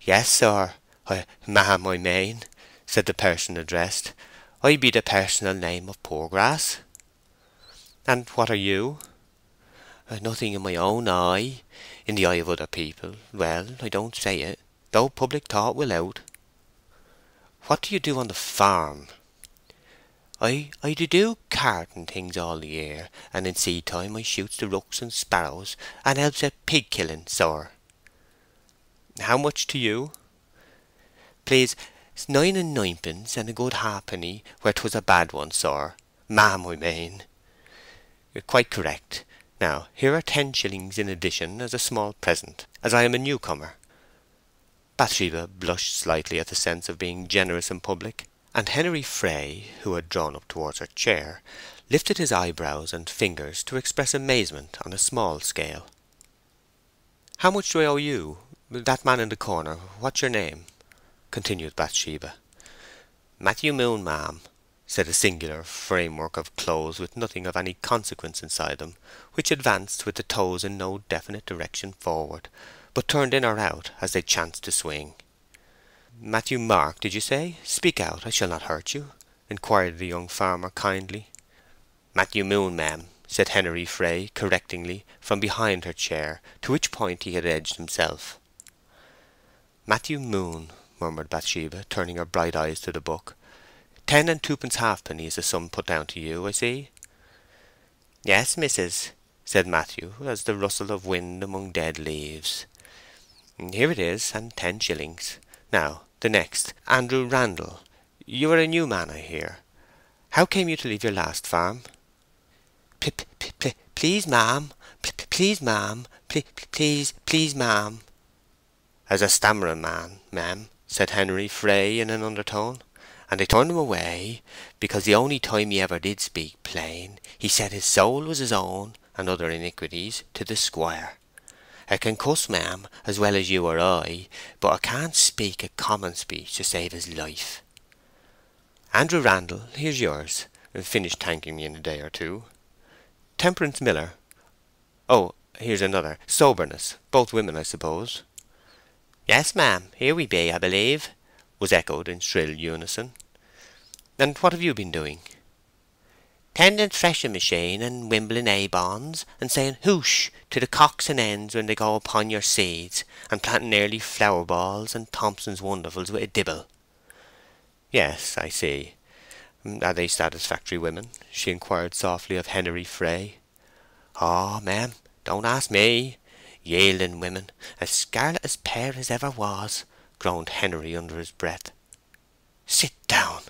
"Yes, sir. Ma'am, I mean," said the person addressed. "I be the personal name of Poorgrass." "And what are you?" "Nothing in my own eye. In the eye of other people, well, I don't say it, though public thought will out." "What do you do on the farm?" I do carting things all the year, and in seed time I shoots the rooks and sparrows, and helps at pig killing, sir." "How much to you?" "Please, it's 9 and 9pence, and a good halfpenny where 'twas a bad one, sir. Ma'am, I mean." "Quite correct. Now, here are 10 shillings in addition as a small present, as I am a newcomer." Bathsheba blushed slightly at the sense of being generous in public, and Henry Fray, who had drawn up towards her chair, lifted his eyebrows and fingers to express amazement on a small scale. "How much do I owe you? That man in the corner, what's your name?" continued Bathsheba. "Matthew Moon, ma'am," said a singular framework of clothes with nothing of any consequence inside them, which advanced with the toes in no definite direction forward, but turned in or out as they chanced to swing. "Matthew Mark, did you say? Speak out, I shall not hurt you," inquired the young farmer kindly. "Matthew Moon, ma'am," said Henry Fray correctingly from behind her chair, to which point he had edged himself. "Matthew Moon," murmured Bathsheba, turning her bright eyes to the book. 10 and 2pence halfpenny is the sum put down to you, I see." "Yes, missus," said Matthew, as the rustle of wind among dead leaves. "Here it is, and 10 shillings. Now, the next. Andrew Randall. You are a new man, I hear. How came you to leave your last farm?" Please, ma'am. Please, ma'am. Please, ma'am." "As a stammering man, ma'am," said Henry Fray in an undertone. "And they turned him away, because the only time he ever did speak plain, he said his soul was his own, and other iniquities, to the squire. I can cuss, ma'am, as well as you or I, but I can't speak a common speech to save his life. Andrew Randall, here's yours. Finish thanking me in a day or two. Temperance Miller. Oh, here's another. Soberness. Both women, I suppose." "Yes, ma'am. Here we be, I believe," was echoed in shrill unison. "And what have you been doing?" "Tending threshing machine and wimbling hay-bonds, and saying hoosh to the cocks and hens when they go upon your seeds, and planting early flower balls and Thompson's Wonderfuls with a dibble." "Yes, I see. Are they satisfactory women?" she inquired softly of Henry Fray. "Oh, ma'am, don't ask me. Yielding women, as scarlet as pear as ever was," groaned Henry under his breath. "Sit down."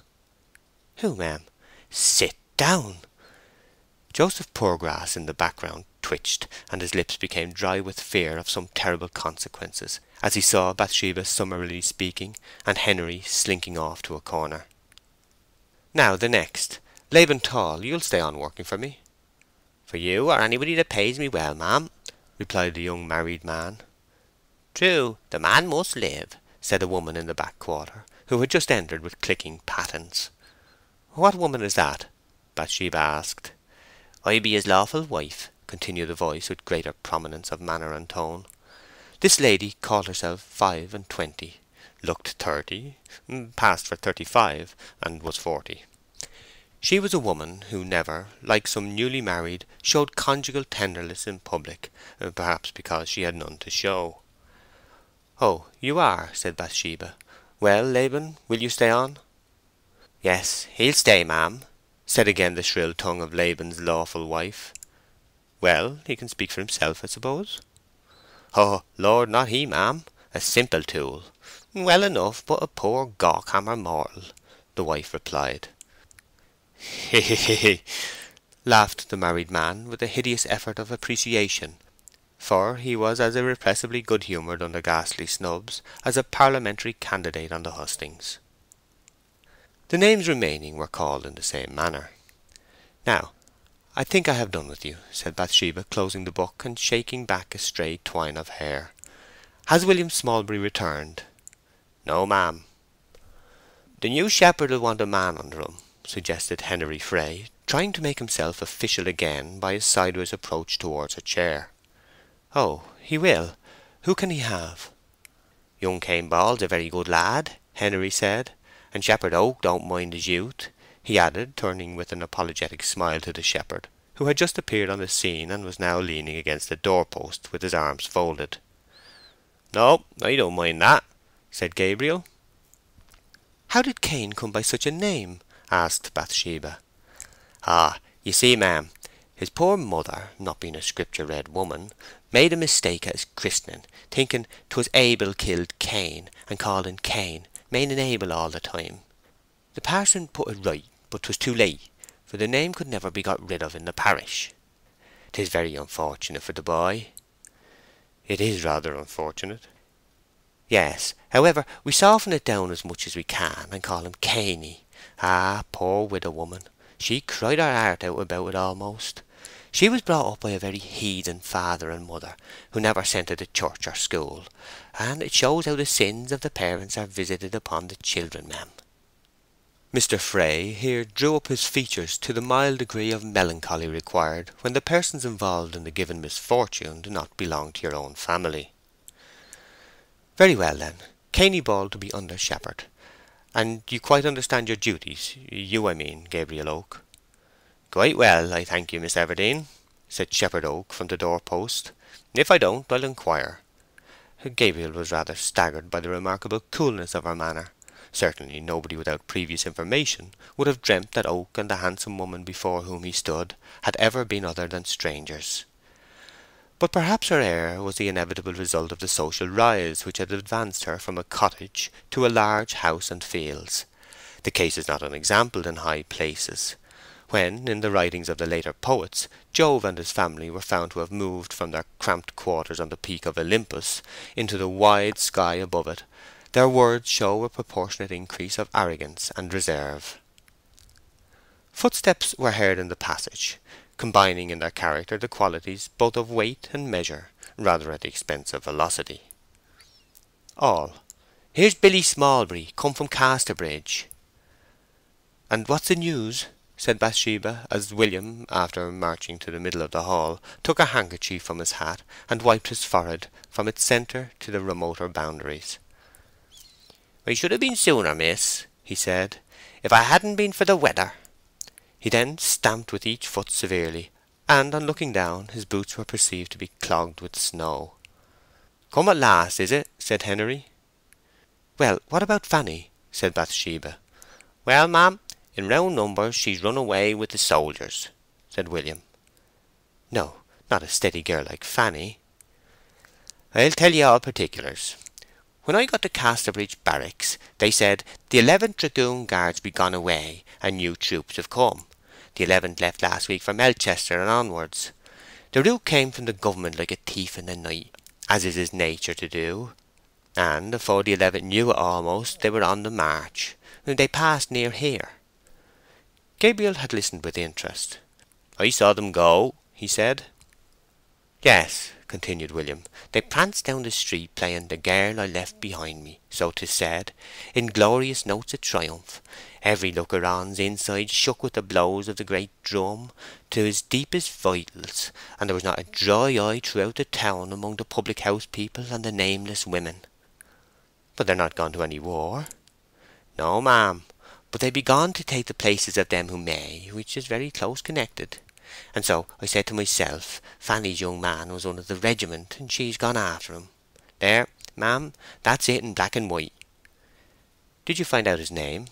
"Who, ma'am?" "Sit down." Joseph Poorgrass in the background twitched, and his lips became dry with fear of some terrible consequences, as he saw Bathsheba summarily speaking, and Henry slinking off to a corner. "Now the next. Laban Tall, you'll stay on working for me?" "For you or anybody that pays me well, ma'am," replied the young married man. "True, the man must live," said a woman in the back quarter, who had just entered with clicking pattens. "What woman is that?" Bathsheba asked. "I be his lawful wife," continued the voice with greater prominence of manner and tone. This lady called herself 25, looked 30, passed for 35, and was 40. She was a woman who never, like some newly married, showed conjugal tenderness in public, perhaps because she had none to show. "Oh, you are," said Bathsheba. "Well, Laban, will you stay on?" "Yes, he'll stay, ma'am," said again the shrill tongue of Laban's lawful wife. "Well, he can speak for himself, I suppose." "Oh, Lord, not he, ma'am. A simple tool. Well enough, but a poor gawkhammer mortal," the wife replied. "He he he he!" laughed the married man with a hideous effort of appreciation, for he was as irrepressibly good-humoured under ghastly snubs as a parliamentary candidate on the hustings. The names remaining were called in the same manner. "Now, I think I have done with you," said Bathsheba, closing the book and shaking back a stray twine of hair. "Has William Smallbury returned?" "No, ma'am." "The new shepherd will want a man under him," suggested Henery Fray, trying to make himself official again by a sideways approach towards her chair. "Oh, he will. Who can he have?" "Young Cain Ball's a very good lad," Henery said, "and Shepherd Oak don't mind his youth," he added, turning with an apologetic smile to the shepherd, who had just appeared on the scene and was now leaning against the doorpost with his arms folded. "No, I don't mind that," said Gabriel. "How did Cain come by such a name?" asked Bathsheba. "Ah, you see, ma'am, his poor mother, not being a scripture-read woman, made a mistake at his christening, thinking 'twas Abel killed Cain, and called him Cain, meaning Abel all the time. The parson put it right, but 'twas too late, for the name could never be got rid of in the parish. 'Tis very unfortunate for the boy." "It is rather unfortunate." "Yes. However, we soften it down as much as we can, and call him Cainy. Ah, poor widow woman, she cried her heart out about it almost. She was brought up by a very heathen father and mother, who never sent her to church or school, and it shows how the sins of the parents are visited upon the children, ma'am." Mr. Fray here drew up his features to the mild degree of melancholy required when the persons involved in the given misfortune do not belong to your own family. "Very well, then. Cainy Ball to be under shepherd. And you quite understand your duties, you, I mean, Gabriel Oak?" "Quite well, I thank you, Miss Everdene," said Shepherd Oak from the doorpost. "If I don't, I'll inquire." Gabriel was rather staggered by the remarkable coolness of her manner. Certainly nobody without previous information would have dreamt that Oak and the handsome woman before whom he stood had ever been other than strangers. But perhaps her air was the inevitable result of the social rise which had advanced her from a cottage to a large house and fields. The case is not unexampled in high places. When, in the writings of the later poets, Jove and his family were found to have moved from their cramped quarters on the peak of Olympus into the wide sky above it, their words show a proportionate increase of arrogance and reserve. Footsteps were heard in the passage, combining in their character the qualities both of weight and measure, rather at the expense of velocity. All. "Here's Billy Smallbury, come from Casterbridge." "And what's the news?" said Bathsheba, as William, after marching to the middle of the hall, took a handkerchief from his hat and wiped his forehead from its centre to the remoter boundaries. "I should have been sooner, miss," he said, "if I hadn't been for the weather." He then stamped with each foot severely, and on looking down his boots were perceived to be clogged with snow. "Come at last, is it?" said Henery. "Well, what about Fanny?" said Bathsheba. "Well, ma'am, in round numbers she's run away with the soldiers," said William. "No, not a steady girl like Fanny." "I'll tell you all particulars. When I got to Casterbridge barracks, they said the 11th Dragoon Guards be gone away, and new troops have come. The 11th left last week for Melchester and onwards. The route came from the government like a thief in the night, as is his nature to do, and afore the 11th knew it almost, they were on the march. They passed near here." Gabriel had listened with interest. "I saw them go," he said. "Yes," continued William, "they pranced down the street playing 'The Girl I Left Behind Me,' so 'tis said, in glorious notes of triumph. Every looker-on's inside shook with the blows of the great drum to his deepest vitals, and there was not a dry eye throughout the town among the public-house people and the nameless women." "But they're not gone to any war?" "No, ma'am. but they be gone to take the places of them who may, which is very close connected. And so I said to myself, Fanny's young man was one of the regiment, and she's gone after him. There, ma'am, that's it in black and white." "Did you find out his name?"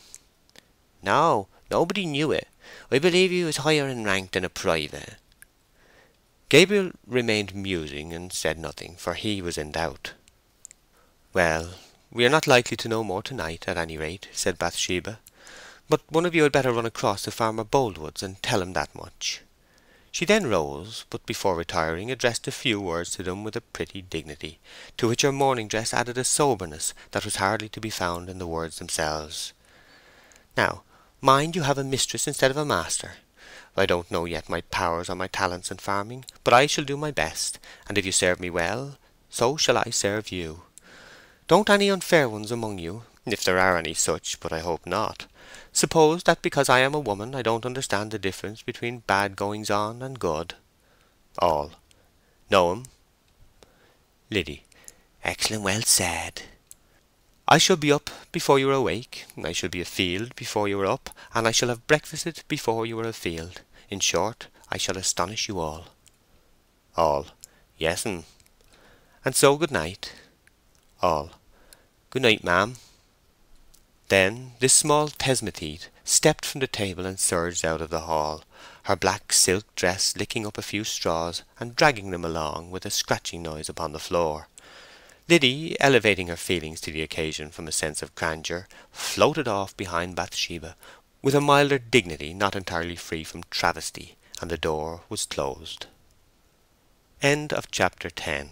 "No, nobody knew it. I believe he was higher in rank than a private." Gabriel remained musing and said nothing, for he was in doubt. "Well, we are not likely to know more to-night, at any rate," said Bathsheba. "But one of you had better run across to Farmer Boldwood's and tell him that much." She then rose, but before retiring addressed a few words to them with a pretty dignity, to which her morning dress added a soberness that was hardly to be found in the words themselves. "Now, mind you have a mistress instead of a master. I don't know yet my powers or my talents in farming, but I shall do my best, and if you serve me well, so shall I serve you. Don't any unfair ones among you, if there are any such, but I hope not, suppose that because I am a woman I don't understand the difference between bad goings-on and good." All. "Know him?" Liddy. "Excellent well said." "I shall be up before you are awake, I shall be afield before you are up, and I shall have breakfasted before you are afield. In short, I shall astonish you all." All. "Yes'm." "And so good night." All. "Good night, ma'am." Then this small thesmothete stepped from the table and surged out of the hall, her black silk dress licking up a few straws and dragging them along with a scratching noise upon the floor. Liddy, elevating her feelings to the occasion from a sense of grandeur, floated off behind Bathsheba with a milder dignity not entirely free from travesty, and the door was closed. End of chapter 10.